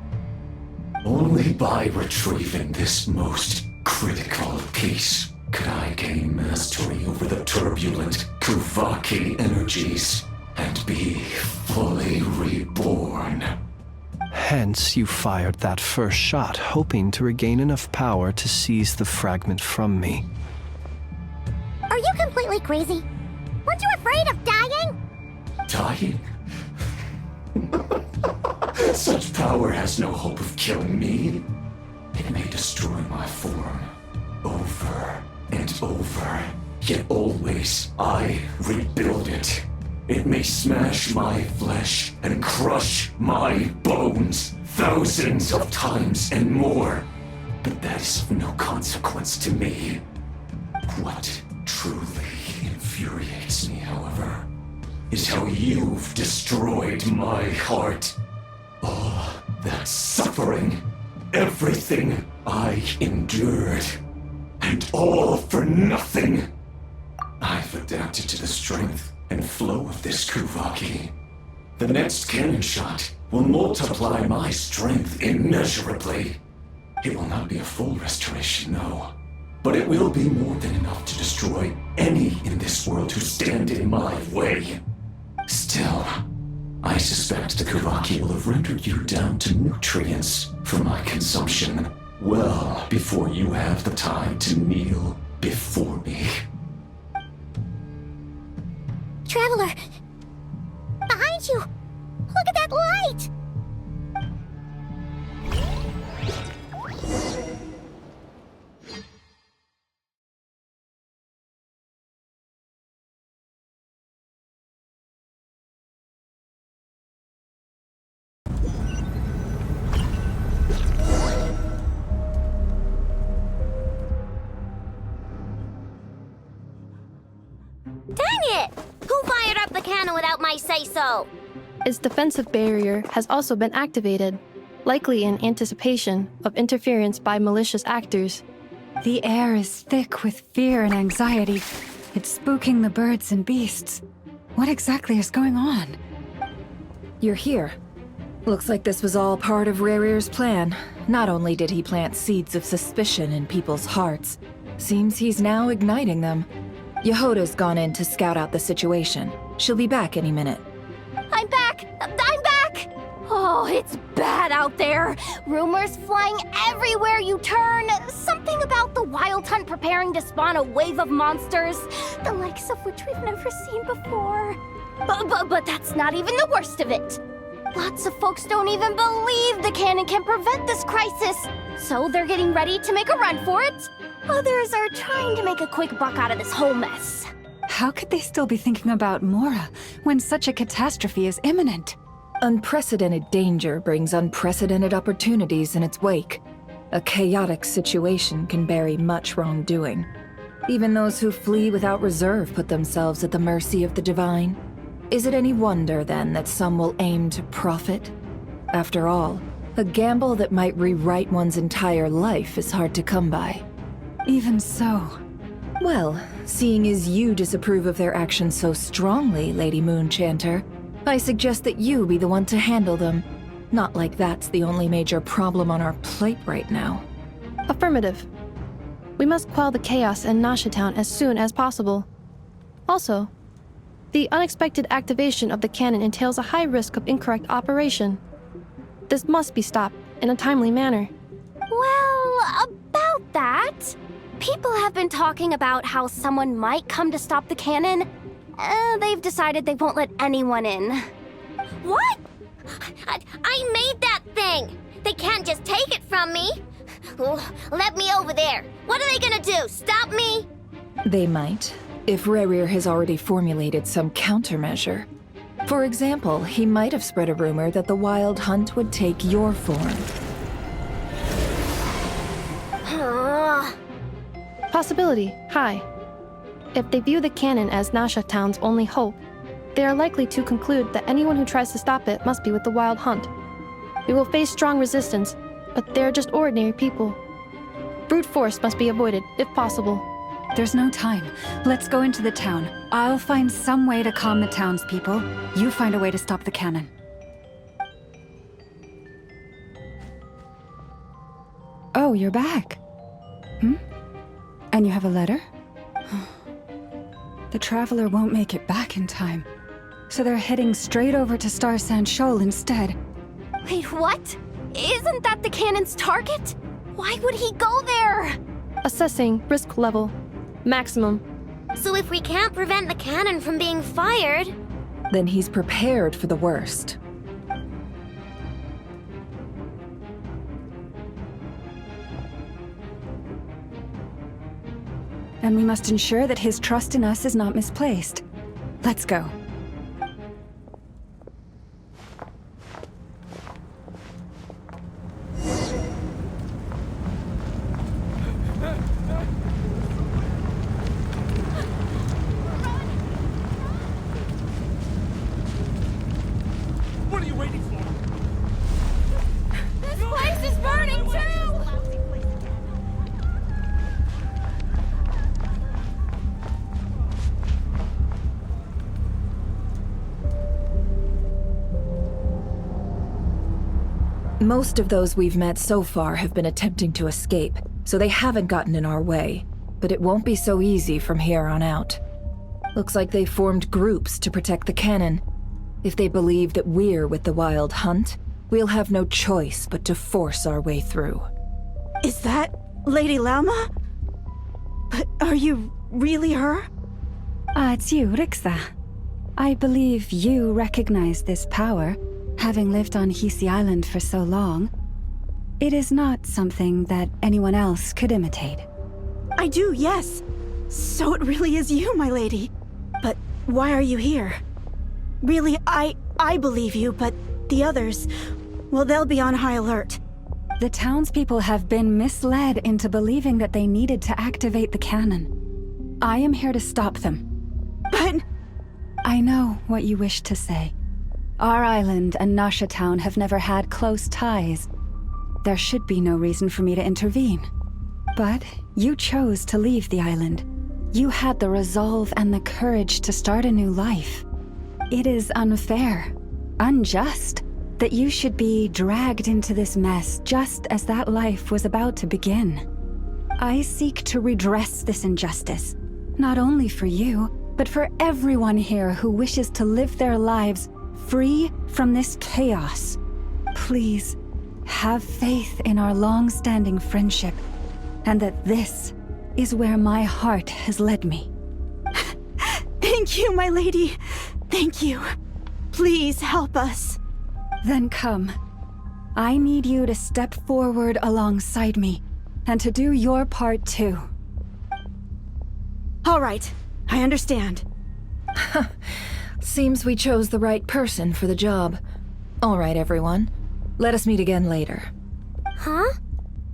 Only by retrieving this most critical piece could I gain mastery over the turbulent Kuvaki energies and be fully reborn. Hence, you fired that first shot, hoping to regain enough power to seize the fragment from me. Are you completely crazy? Weren't you afraid of dying? Dying? Such power has no hope of killing me. It may destroy my form over and over, yet always I rebuild it. It may smash my flesh and crush my bones thousands of times and more, but that is of no consequence to me. What truly infuriates me, however, is how you've destroyed my heart. All that suffering, everything I endured, and all for nothing. I've adapted to the strength and flow of this Kuvaki. The next cannon shot will multiply my strength immeasurably. It will not be a full restoration, no, but it will be more than enough to destroy any in this world who stand in my way. Still, I suspect the Kuvaki will have rendered you down to nutrients for my consumption well before you have the time to kneel before me. Traveler! Behind you! Look at that light! Without my say-so. Its defensive barrier has also been activated, likely in anticipation of interference by malicious actors. The air is thick with fear and anxiety. It's spooking the birds and beasts. What exactly is going on? You're here. Looks like this was all part of Rerir's plan. Not only did he plant seeds of suspicion in people's hearts, seems he's now igniting them. Yehoda's gone in to scout out the situation. She'll be back any minute. I'm back! I'm back! Oh, it's bad out there. Rumors flying everywhere you turn. Something about the Wild Hunt preparing to spawn a wave of monsters, the likes of which we've never seen before. But that's not even the worst of it. Lots of folks don't even believe the cannon can prevent this crisis, so they're getting ready to make a run for it. Others are trying to make a quick buck out of this whole mess. How could they still be thinking about Mora when such a catastrophe is imminent? Unprecedented danger brings unprecedented opportunities in its wake. A chaotic situation can bury much wrongdoing. Even those who flee without reserve put themselves at the mercy of the divine. Is it any wonder, then, that some will aim to profit? After all, a gamble that might rewrite one's entire life is hard to come by. Even so. Well, seeing as you disapprove of their actions so strongly, Lady Moonchanter, I suggest that you be the one to handle them. Not like that's the only major problem on our plate right now. Affirmative. We must quell the chaos in Nasha Town as soon as possible. Also, the unexpected activation of the cannon entails a high risk of incorrect operation. This must be stopped in a timely manner. Well, about that, people have been talking about how someone might come to stop the cannon. They've decided they won't let anyone in. What? I made that thing! They can't just take it from me! Let me over there! What are they gonna do? Stop me? They might, if Rerir has already formulated some countermeasure. For example, he might have spread a rumor that the Wild Hunt would take your form. Possibility high. If they view the cannon as Nasha Town's only hope, They are likely to conclude that anyone who tries to stop it must be with the Wild Hunt. We will face strong resistance, but they're just ordinary people. Brute force must be avoided, if possible. There's no time. Let's go into the town. I'll find some way to calm the townspeople. You find a way to stop the cannon. Oh, you're back. And you have a letter? The Traveler won't make it back in time. So they're heading straight over to Star Sand Shoal instead. Wait, what? Isn't that the cannon's target? Why would he go there? Assessing risk level. Maximum. So if we can't prevent the cannon from being fired... Then he's prepared for the worst. And we must ensure that his trust in us is not misplaced. Let's go. What are you waiting for? This place is burning too! Most of those we've met so far have been attempting to escape, so they haven't gotten in our way. But it won't be so easy from here on out. Looks like they formed groups to protect the cannon. If they believe that we're with the Wild Hunt, we'll have no choice but to force our way through. Is that Lady Lalma? But are you really her? It's you, Rixa. I believe you recognize this power, having lived on Hisi Island for so long. It is not something that anyone else could imitate. I do, yes. So it really is you, my lady. But why are you here? Really, I believe you, but the others, well, they'll be on high alert. The townspeople have been misled into believing that they needed to activate the cannon. I am here to stop them. But... I know what you wish to say. Our island and Nasha Town have never had close ties. There should be no reason for me to intervene. But you chose to leave the island. You had the resolve and the courage to start a new life. It is unfair, unjust, that you should be dragged into this mess just as that life was about to begin. I seek to redress this injustice, not only for you, but for everyone here who wishes to live their lives free from this chaos. Please, have faith in our long-standing friendship, and that this is where my heart has led me. Thank you, my lady. Thank you. Please help us. Then come. I need you to step forward alongside me, and to do your part too. All right, I understand. Seems we chose the right person for the job. All right, everyone. Let us meet again later. Huh?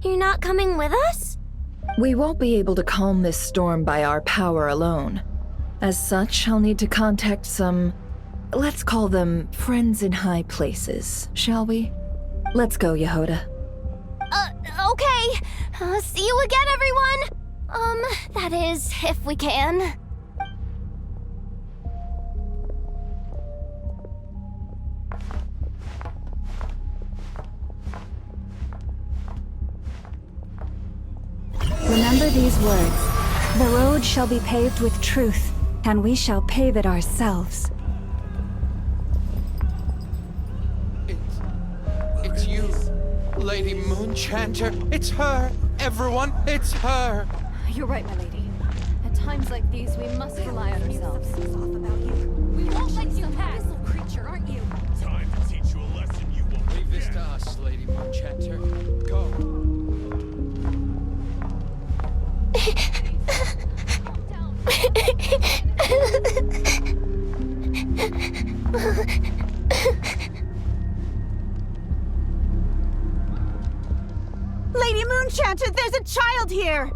You're not coming with us? We won't be able to calm this storm by our power alone. As such, I'll need to contact some... let's call them friends in high places, shall we? Let's go, Yehoda. Okay. See you again, everyone! That is, if we can. Remember these words. The road shall be paved with truth, and we shall pave it ourselves. It's you, Lady Moonchanter. It's her. Everyone, it's her. You're right, my lady. At times like these, we must rely on ourselves. We won't let you pass. Little creature, aren't you? Time to teach you a lesson you won't leave this to us, Lady Moonchanter. Go. Lady Moonchanter, there's a child here!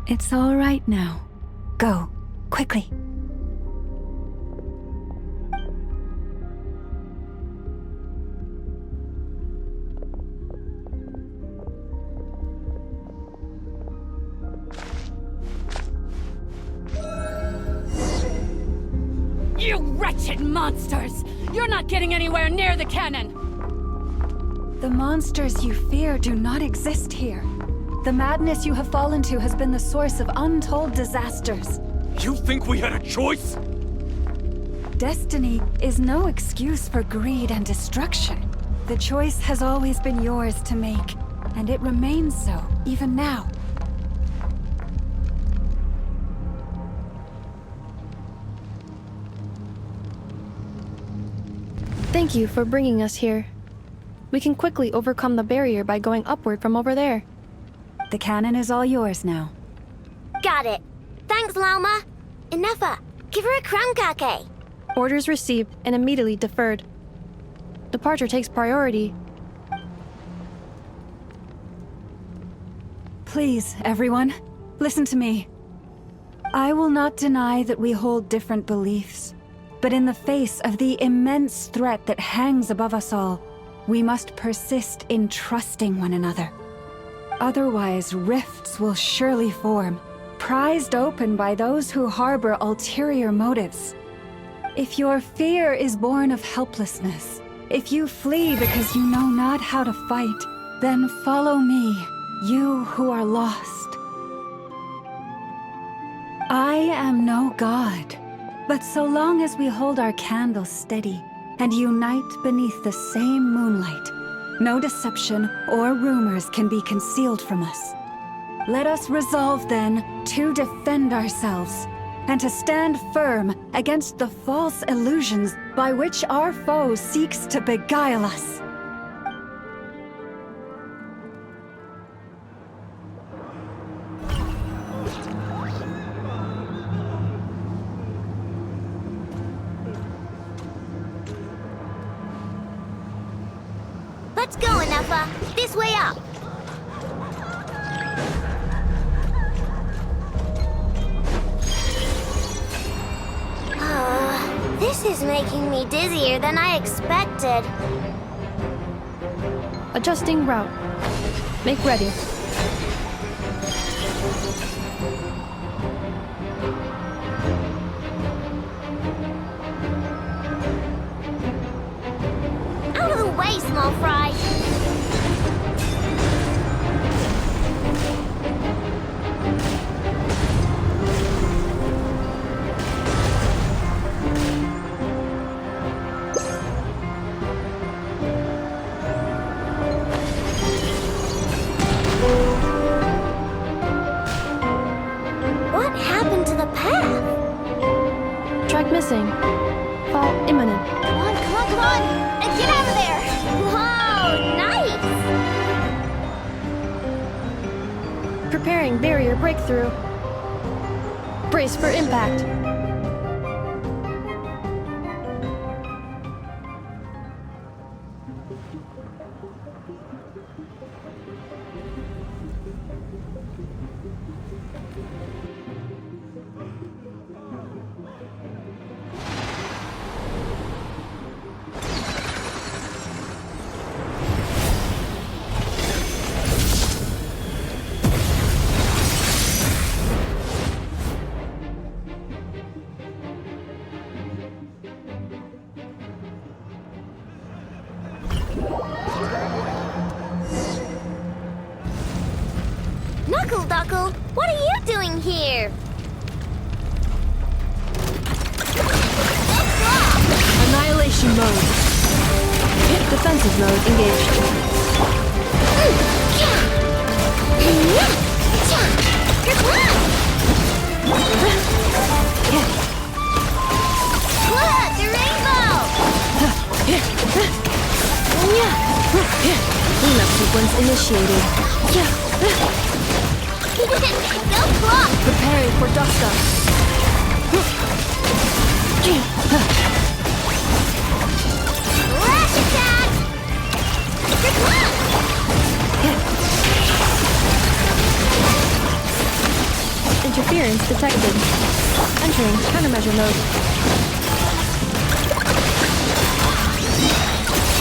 It's all right now. Go, quickly. You wretched monsters! You're not getting anywhere near the cannon! The monsters you fear do not exist here. The madness you have fallen to has been the source of untold disasters. You think we had a choice? Destiny is no excuse for greed and destruction. The choice has always been yours to make, and it remains so, even now. Thank you for bringing us here. We can quickly overcome the barrier by going upward from over there. The cannon is all yours now. Got it. Thanks, Llama. Enougha, give her a crumb cake. Orders received and immediately deferred. Departure takes priority. Please, everyone, listen to me. I will not deny that we hold different beliefs, but in the face of the immense threat that hangs above us all, we must persist in trusting one another. Otherwise, rifts will surely form, prized open by those who harbor ulterior motives. If your fear is born of helplessness, if you flee because you know not how to fight, then follow me, you who are lost. I am no god, but so long as we hold our candles steady and unite beneath the same moonlight, no deception or rumors can be concealed from us. Let us resolve then to defend ourselves and to stand firm against the false illusions by which our foe seeks to beguile us. Let's go, Enougha. This way up. This is making me dizzier than I expected. Adjusting route. Make ready. Out of the way, small fry. What happened to the path? Track missing. Fall imminent. Come on, come on, come on! And get out of there! Whoa, nice! Preparing barrier breakthrough. Brace for impact. Knuckle, what are you doing here? Annihilation mode. Defensive mode engaged. Look, the rainbow! Cleanup sequence initiated. Go clock! Preparing for dust-up. Lash attack! Interference detected. Entering countermeasure mode.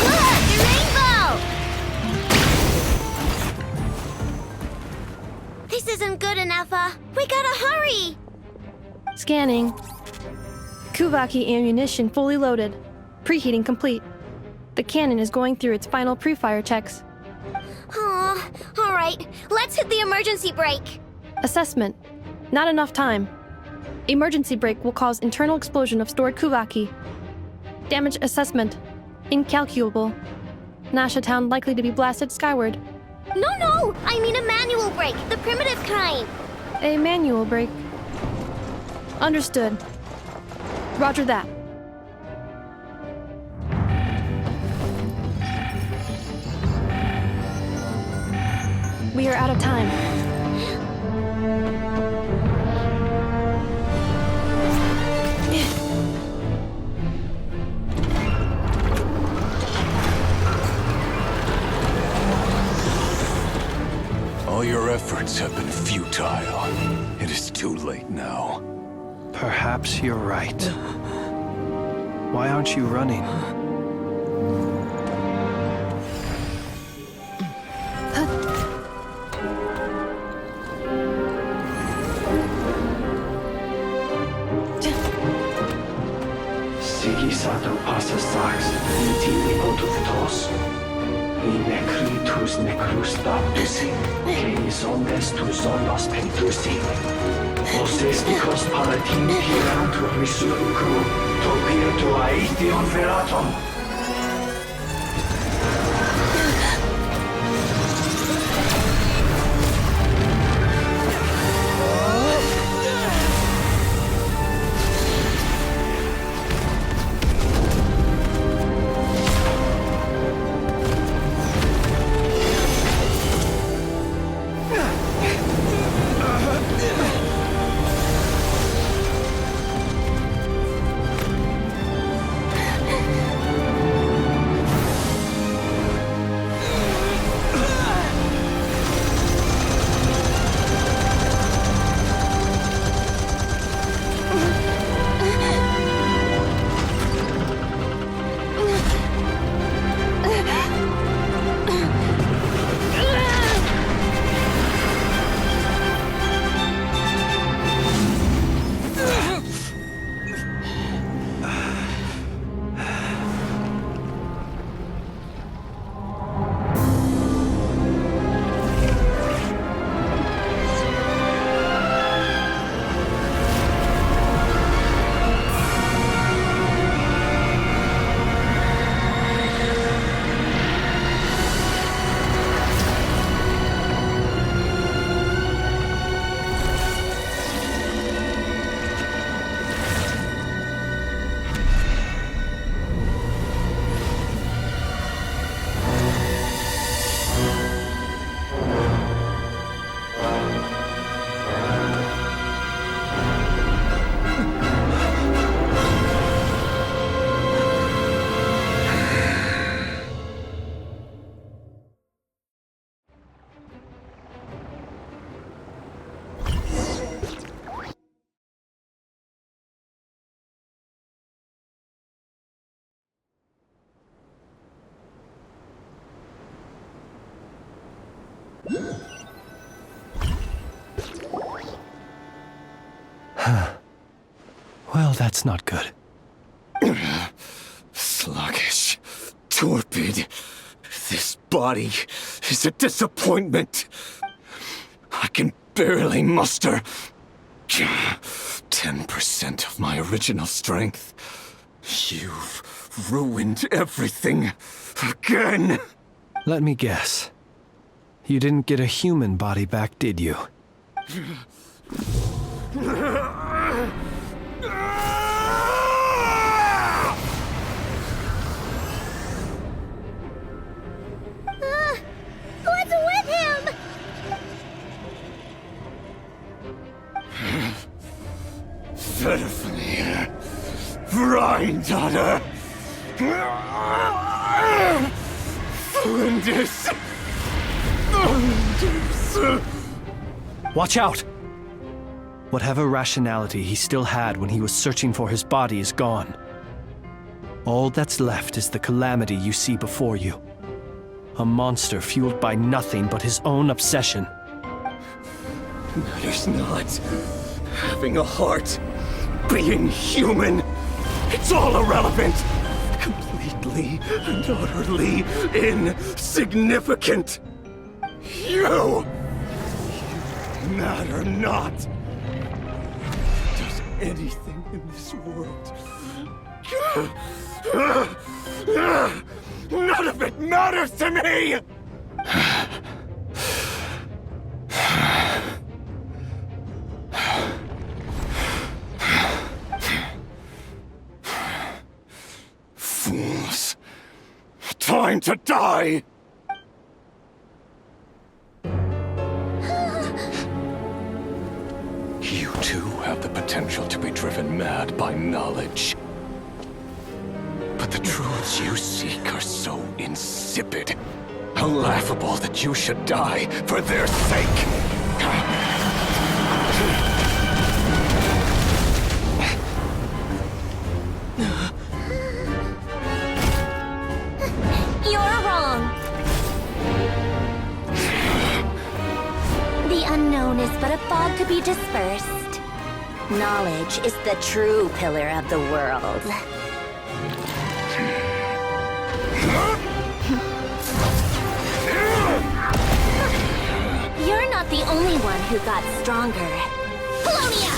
Look, the rainbow! This isn't good enough, We gotta hurry! Scanning. Kuvaki ammunition fully loaded. Preheating complete. The cannon is going through its final pre-fire checks. Aw, alright, let's hit the emergency brake. Assessment. Not enough time. Emergency brake will cause internal explosion of stored Kuvaki. Damage assessment. Incalculable. Nasha Town likely to be blasted skyward. No, I mean a manual brake, the primitive kind. A manual brake. Understood. Roger that. We are out of time. All your efforts have been futile. It is too late now. Perhaps you're right. Why aren't you running? Sigi sato passa sax, niti nipotuthos. Necritus necrus baptisi, canis omnes tu zonos pentusi. Osesticos palatin pirantur resurrecum, topir aethion veratum. Well, that's not good. Sluggish. Torpid. This body is a disappointment. I can barely muster 10% of my original strength. You've ruined everything again. Let me guess. You didn't get a human body back, did you? What's with him? Verfnir. Rheindatter. Flinders. Watch out! Whatever rationality he still had when he was searching for his body is gone. All that's left is the calamity you see before you. A monster fueled by nothing but his own obsession. Matters not. Having a heart. Being human. It's all irrelevant! Completely and utterly insignificant! You matter not! Does anything in this world... None of it matters to me! Fools. Time to die! You too have the potential to be driven mad by knowledge. But the truths you seek are so insipid, how laughable that you should die for their sake. You're wrong. The unknown is but a fog to be dispersed. Knowledge is the true pillar of the world. You're not the only one who got stronger. Polonia!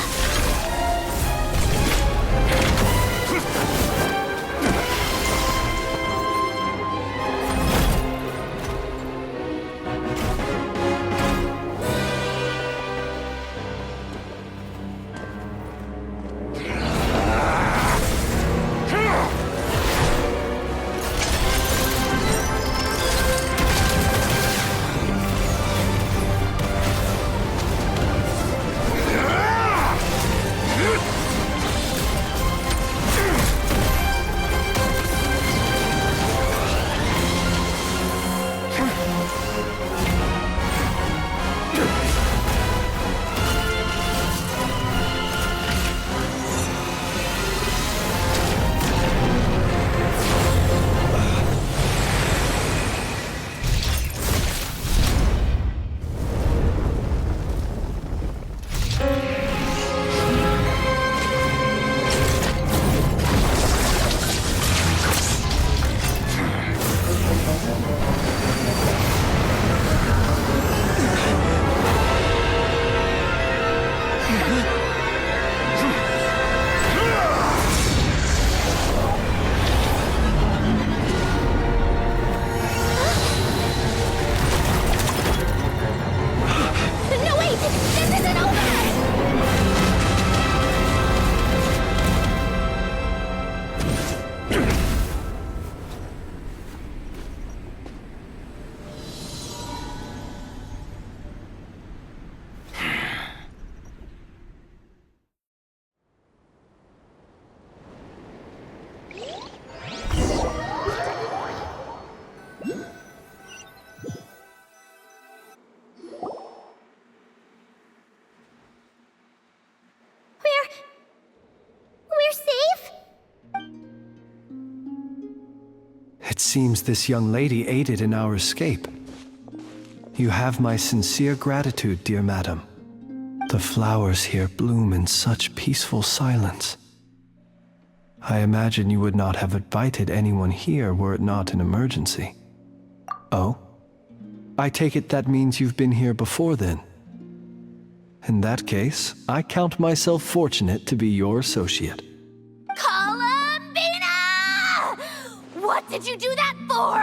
It seems this young lady aided in our escape. You have my sincere gratitude, dear madam. The flowers here bloom in such peaceful silence. I imagine you would not have invited anyone here were it not an emergency. Oh? I take it that means you've been here before then. In that case, I count myself fortunate to be your associate. What did you do that for?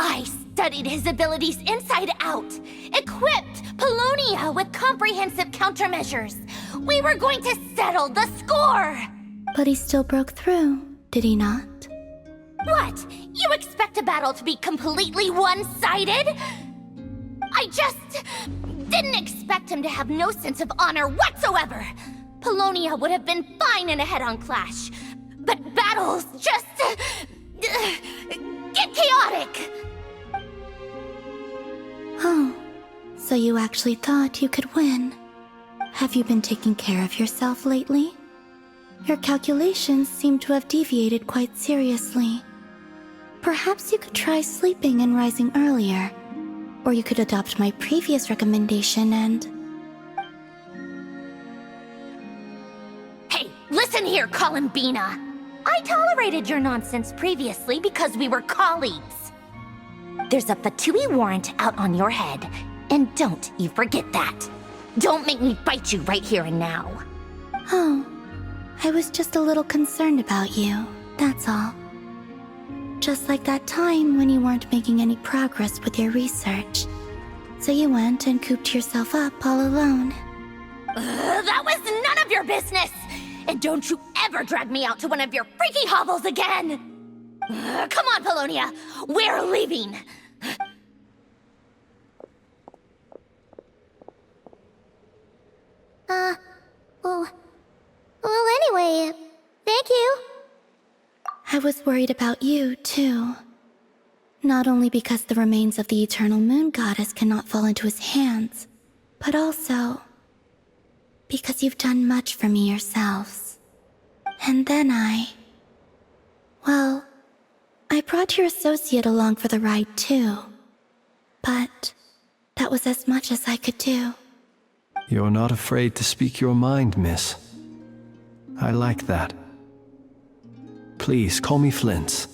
I studied his abilities inside out, equipped Polonia with comprehensive countermeasures. We were going to settle the score! But he still broke through, did he not? What? You expect a battle to be completely one-sided? I just didn't expect him to have no sense of honor whatsoever. Polonia would have been fine in a head-on clash, but battles just... get chaotic! Oh, so you actually thought you could win. Have you been taking care of yourself lately? Your calculations seem to have deviated quite seriously. Perhaps you could try sleeping and rising earlier. Or you could adopt my previous recommendation and... Hey, listen here, Columbina! I tolerated your nonsense previously because we were colleagues. There's a Fatui warrant out on your head, and don't you forget that. Don't make me fight you right here and now. Oh, I was just a little concerned about you, that's all. Just like that time when you weren't making any progress with your research. So you went and cooped yourself up all alone. That was none of your business! And don't you ever drag me out to one of your freaky hovels again! Come on, Polonia! We're leaving! Well, anyway, thank you. I was worried about you, too. Not only because the remains of the eternal moon goddess cannot fall into his hands, but also because you've done much for me yourselves. And then well, I brought your associate along for the ride, too. But that was as much as I could do. You're not afraid to speak your mind, miss. I like that. Please call me Flint.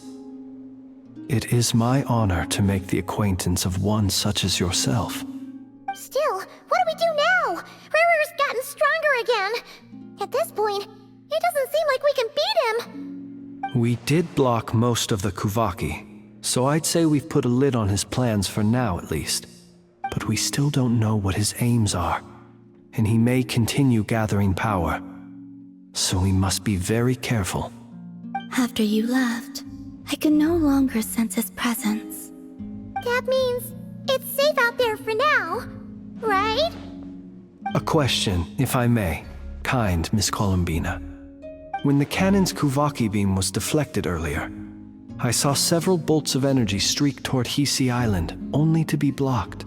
It is my honor to make the acquaintance of one such as yourself. Still, what do we do now? Riri's gotten stronger again. At this point, it doesn't seem like we can beat him. We did block most of the Kuvaki, so I'd say we've put a lid on his plans for now at least. But we still don't know what his aims are, and he may continue gathering power. So we must be very careful. After you left, I could no longer sense his presence. That means it's safe out there for now, right? A question, if I may, kind Miss Columbina. When the cannon's Kuvaki beam was deflected earlier, I saw several bolts of energy streak toward Hisi Island, only to be blocked.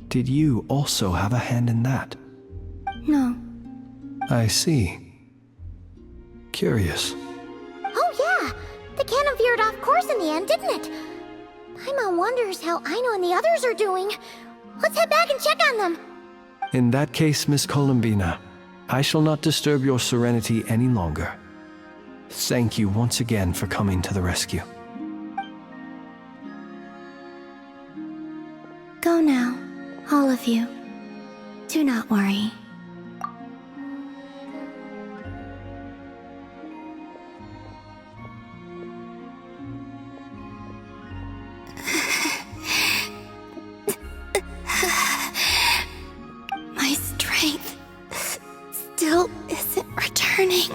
Did you also have a hand in that? No. I see. Curious. Oh yeah! The cannon veered off course in the end, didn't it? Paimon wonders how Aino and the others are doing. Let's head back and check on them. In that case, Miss Columbina, I shall not disturb your serenity any longer. Thank you once again for coming to the rescue. Go now, all of you. Do not worry. My strength still isn't returning.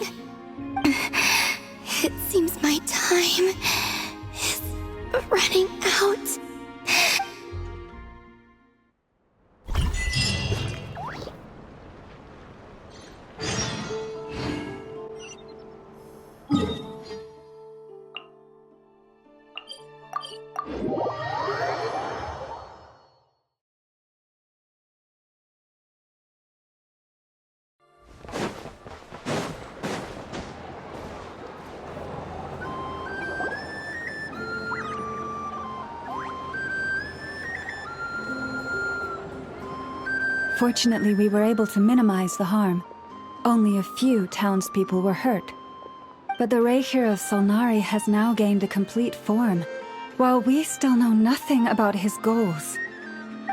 It seems my time is running out. Fortunately, we were able to minimize the harm. Only a few townspeople were hurt. But the Reikir of Solnari has now gained a complete form, while we still know nothing about his goals.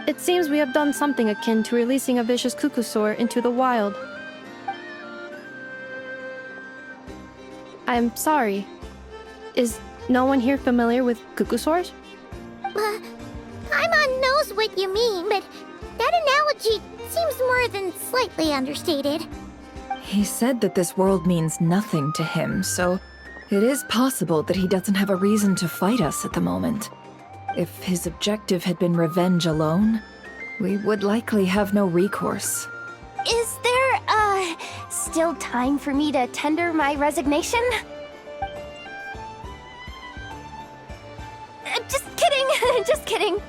It seems we have done something akin to releasing a vicious Kukusaur into the wild. I'm sorry. Is no one here familiar with Kukusaurs? Paimon knows what you mean, but that analogy seems more than slightly understated. He said that this world means nothing to him, so it is possible that he doesn't have a reason to fight us at the moment. If his objective had been revenge alone, we would likely have no recourse. Is there, still time for me to tender my resignation? Just kidding, just kidding.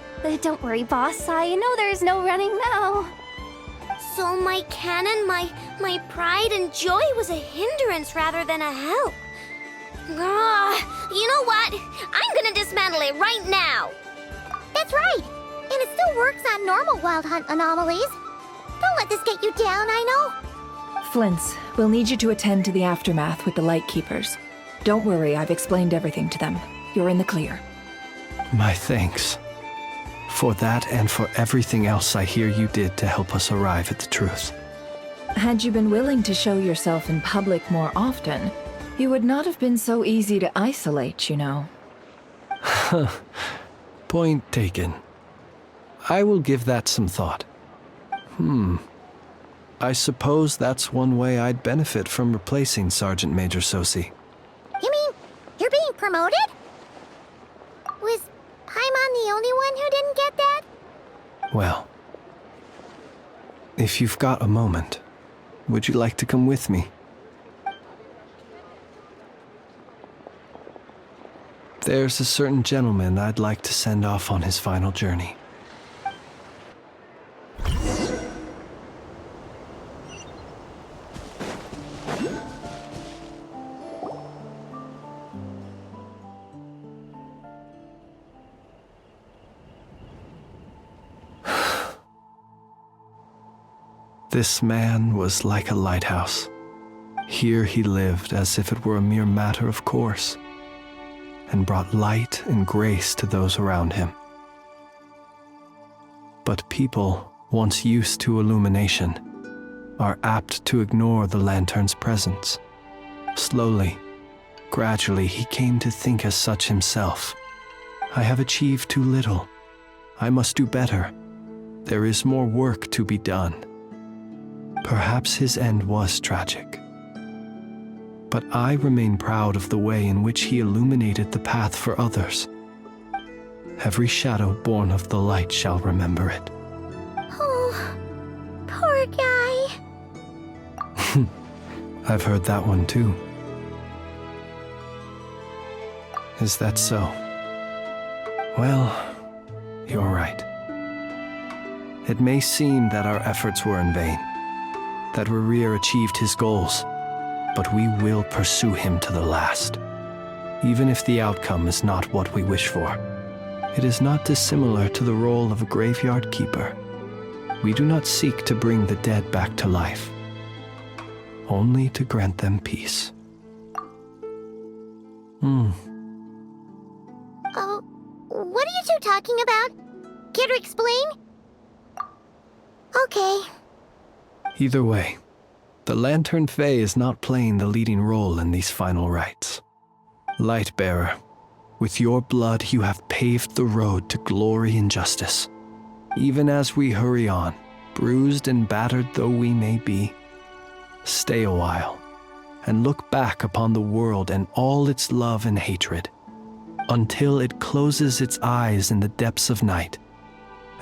Don't worry, boss. I know there's no running now. So my cannon, my pride and joy was a hindrance rather than a help. You know what? I'm gonna dismantle it right now. That's right. And it still works on normal wild hunt anomalies. Don't let this get you down, I know. Flints, we'll need you to attend to the aftermath with the Lightkeepers. Don't worry, I've explained everything to them. You're in the clear. My thanks. For that and for everything else I hear you did to help us arrive at the truth. Had you been willing to show yourself in public more often, you would not have been so easy to isolate, you know. Point taken. I will give that some thought. I suppose that's one way I'd benefit from replacing Sergeant Major Sosi. You mean you're being promoted? Was Paimon the only one who didn't get that? Well, if you've got a moment, would you like to come with me? There's a certain gentleman I'd like to send off on his final journey. This man was like a lighthouse. Here he lived as if it were a mere matter of course, and brought light and grace to those around him. But people, once used to illumination, are apt to ignore the lantern's presence. Slowly, gradually, he came to think as such himself. I have achieved too little. I must do better. There is more work to be done. Perhaps his end was tragic. But I remain proud of the way in which he illuminated the path for others. Every shadow born of the light shall remember it. Oh, poor guy. I've heard that one too. Is that so? Well, you're right. It may seem that our efforts were in vain, that Rerir achieved his goals, but we will pursue him to the last, even if the outcome is not what we wish for. It is not dissimilar to the role of a graveyard keeper. We do not seek to bring the dead back to life, only to grant them peace. Oh, what are you two talking about? Care to explain? Okay. Either way, the Lantern Fae is not playing the leading role in these final rites. Lightbearer, with your blood you have paved the road to glory and justice. Even as we hurry on, bruised and battered though we may be, stay a while and look back upon the world and all its love and hatred, until it closes its eyes in the depths of night,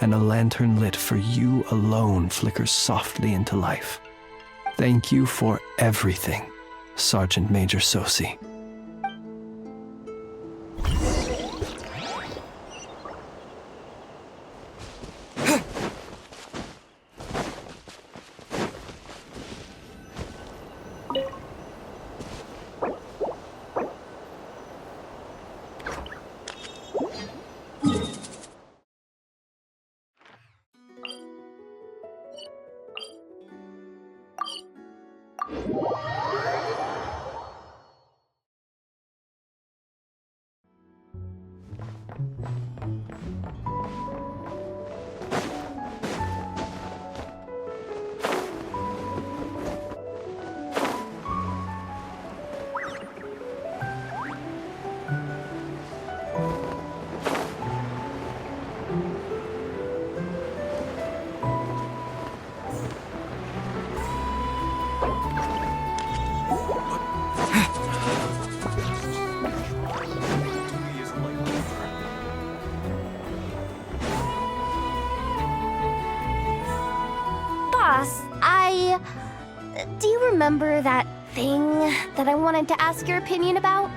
and a lantern lit for you alone flickers softly into life. Thank you for everything, Sergeant Major Sosi. Do you remember that thing that I wanted to ask your opinion about?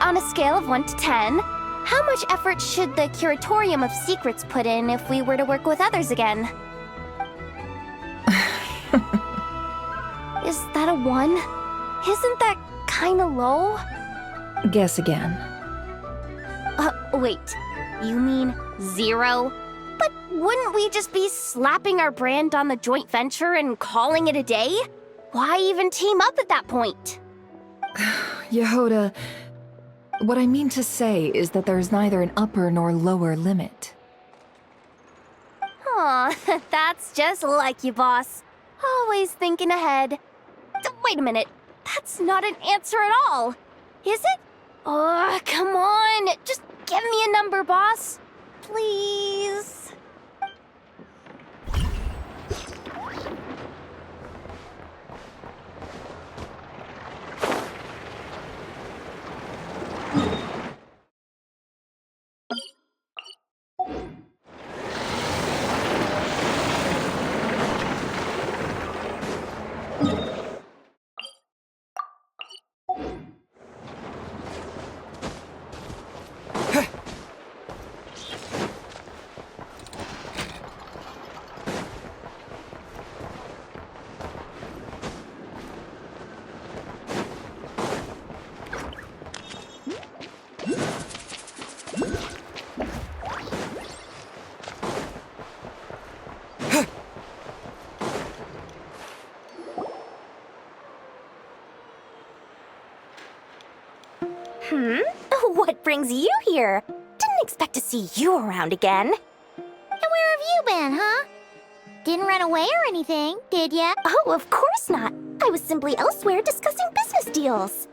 On a scale of 1 to 10, how much effort should the Curatorium of Secrets put in if we were to work with others again? Is that a 1? Isn't that kinda low? Guess again. Wait, you mean 0? But wouldn't we just be slapping our brand on the joint venture and calling it a day? Why even team up at that point? Yehoda, what I mean to say is that there's neither an upper nor lower limit. Aw, that's just like you, boss. Always thinking ahead. Wait a minute. That's not an answer at all. Is it? Oh, come on. Just give me a number, boss. Please. What brings you here? Didn't expect to see you around again. And where have you been, huh? Didn't run away or anything, did ya? Oh, of course not. I was simply elsewhere discussing business deals.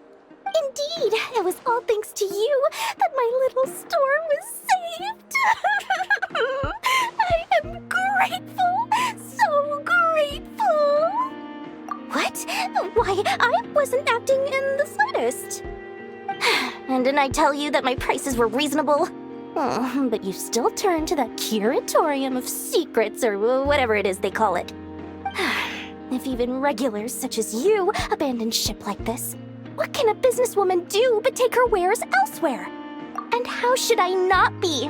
Indeed, it was all thanks to you that my little store was saved. I am grateful, so grateful. What? Why, I wasn't acting in the slightest. And didn't I tell you that my prices were reasonable? Oh, but you still turn to that curatorium of secrets or whatever it is they call it. If even regulars such as you abandon ship like this, what can a businesswoman do but take her wares elsewhere? And how should I not be,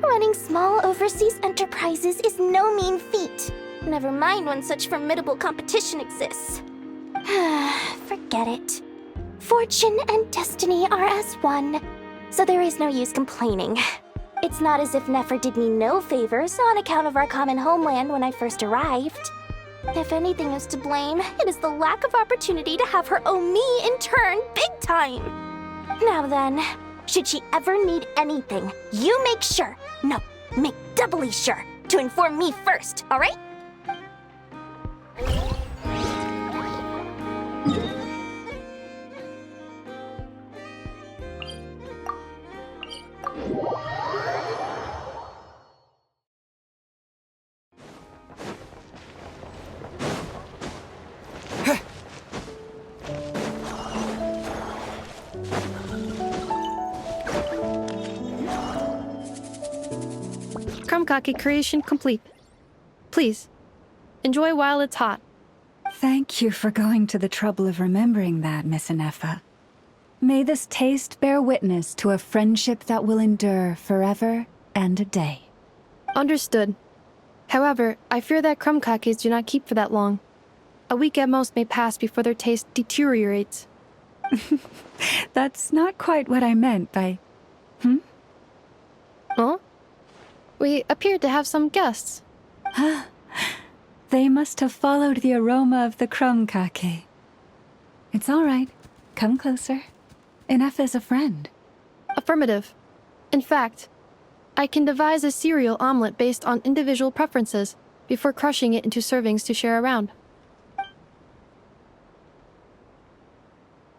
Running small overseas enterprises is no mean feat. Never mind when such formidable competition exists. Forget it. Fortune and destiny are as one, so there is no use complaining. It's not as if Nefer did me no favors on account of our common homeland when I first arrived. If anything is to blame, it is the lack of opportunity to have her owe me in turn big time. Now then, should she ever need anything, you make sure, no, make doubly sure, to inform me first, alright? Krumkake creation complete. Please, enjoy while it's hot. Thank you for going to the trouble of remembering that, Miss Anefa. May this taste bear witness to a friendship that will endure forever and a day. Understood. However, I fear that krumkakes do not keep for that long. A week at most may pass before their taste deteriorates. That's not quite what I meant by... Huh? We appeared to have some guests. They must have followed the aroma of the krumkake. It's all right. Come closer. Enough is a friend. Affirmative. In fact, I can devise a cereal omelet based on individual preferences before crushing it into servings to share around.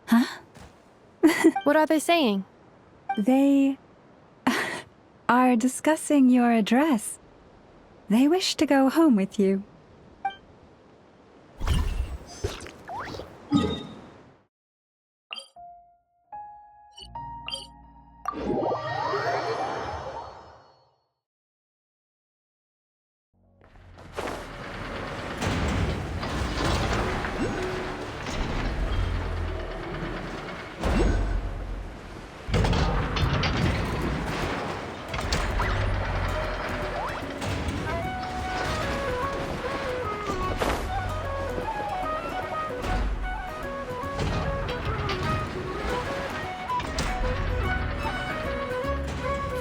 Huh? What are they saying? They are discussing your address. They wish to go home with you.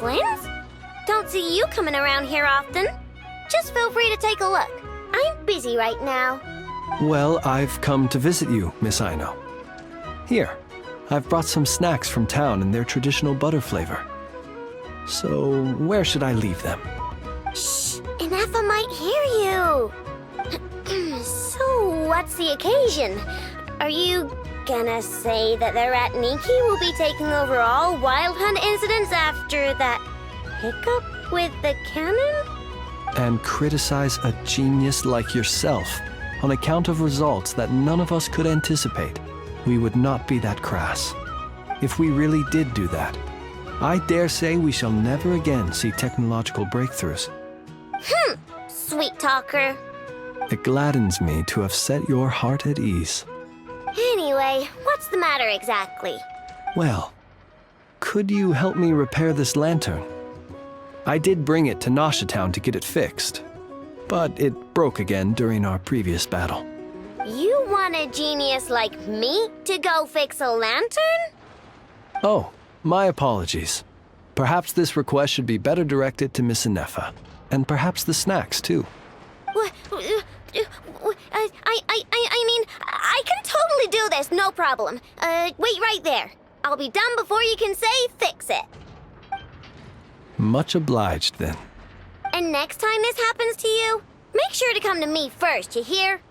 Flins? Don't see you coming around here often. Just feel free to take a look. I'm busy right now. Well, I've come to visit you, Miss Aino. Here, I've brought some snacks from town in their traditional butter flavor. So, where should I leave them? Shh, Inefa might hear you. So, what's the occasion? Are you gonna say that the Rat Niki will be taking over all Wild Hunt incidents after that hiccup with the cannon? And criticize a genius like yourself on account of results that none of us could anticipate. We would not be that crass. If we really did do that, I dare say we shall never again see technological breakthroughs. Sweet talker. It gladdens me to have set your heart at ease. Anyway, what's the matter exactly? Well, could you help me repair this lantern? I did bring it to Nasha Town to get it fixed, but it broke again during our previous battle. You want a genius like me to go fix a lantern? Oh, my apologies. Perhaps this request should be better directed to Miss Inefa, and perhaps the snacks too. I mean, I can totally do this, no problem. Wait right there. I'll be done before you can say fix it. Much obliged, then. And next time this happens to you, make sure to come to me first, you hear?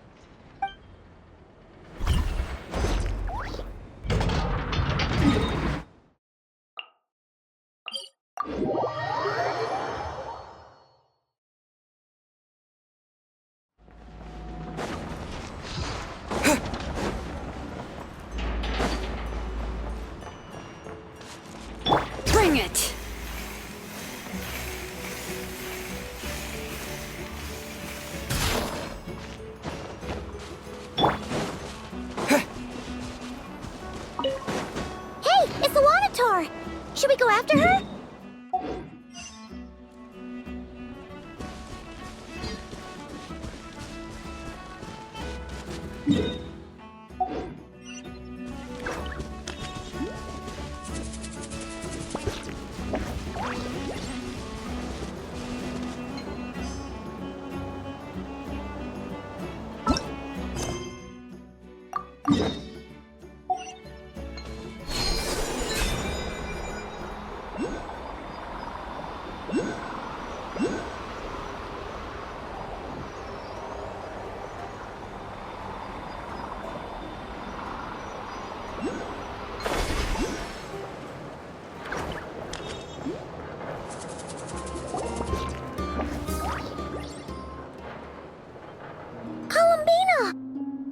Bring it! Hey, it's the Wanator! Should we go after her?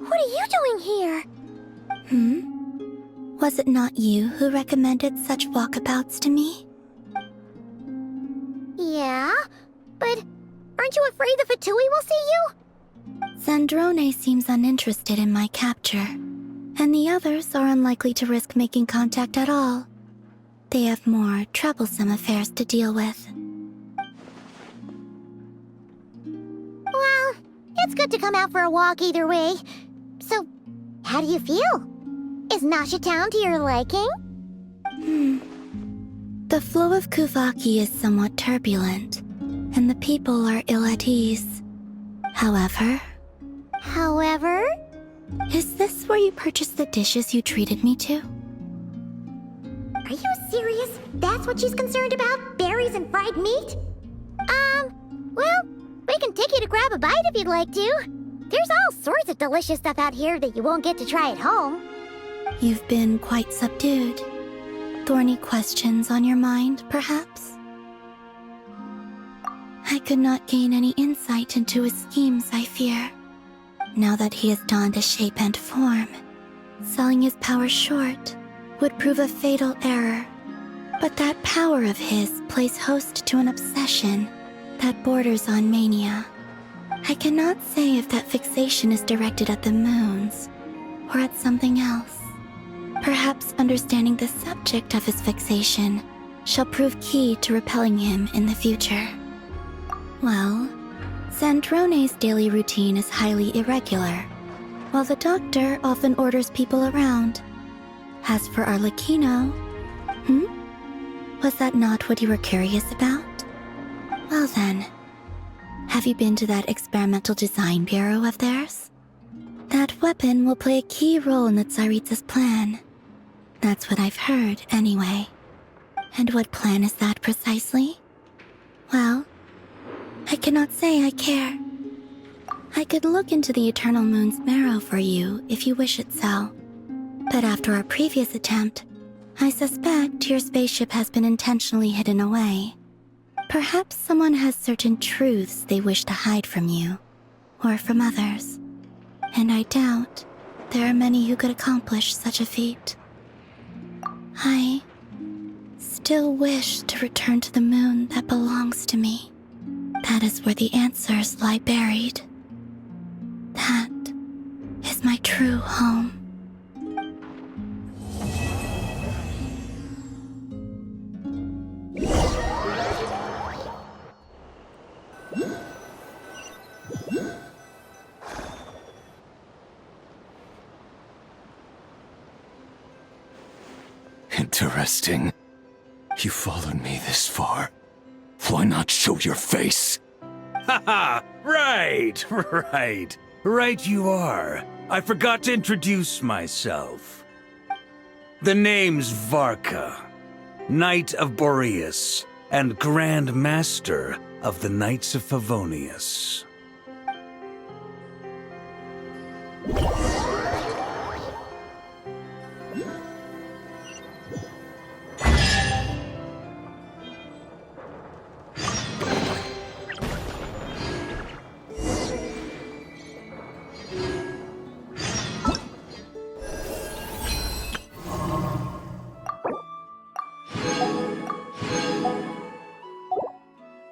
What are you doing here? Was it not you who recommended such walkabouts to me? Yeah, but aren't you afraid the Fatui will see you? Zandrone seems uninterested in my capture, and the others are unlikely to risk making contact at all. They have more troublesome affairs to deal with. Well, it's good to come out for a walk either way. So, how do you feel? Is Nasha Town to your liking? The flow of Kuvaki is somewhat turbulent, and the people are ill at ease. However... Is this where you purchased the dishes you treated me to? Are you serious? That's what she's concerned about? Berries and fried meat? Well, we can take you to grab a bite if you'd like to. There's all sorts of delicious stuff out here that you won't get to try at home. You've been quite subdued. Thorny questions on your mind, perhaps? I could not gain any insight into his schemes, I fear. Now that he has donned a shape and form, selling his power short would prove a fatal error. But that power of his plays host to an obsession that borders on mania. I cannot say if that fixation is directed at the moons or at something else. Perhaps understanding the subject of his fixation shall prove key to repelling him in the future. Well, Zandrone's daily routine is highly irregular, while the doctor often orders people around. As for Arlecchino, was that not what you were curious about? Well then, have you been to that experimental design bureau of theirs? That weapon will play a key role in the Tsaritsa's plan, That's what I've heard, anyway. And what plan is that precisely? Well, I cannot say I care. I could look into the Eternal Moon's marrow for you if you wish it so. But after our previous attempt, I suspect your spaceship has been intentionally hidden away. Perhaps someone has certain truths they wish to hide from you, or from others. And I doubt there are many who could accomplish such a feat. I still wish to return to the moon that belongs to me. That is where the answers lie buried. That is my true home. Interesting. You followed me this far. Why not show your face? Haha! Right, right. Right you are. I forgot to introduce myself. The name's Varka, Knight of Boreas, and Grand Master of the Knights of Favonius.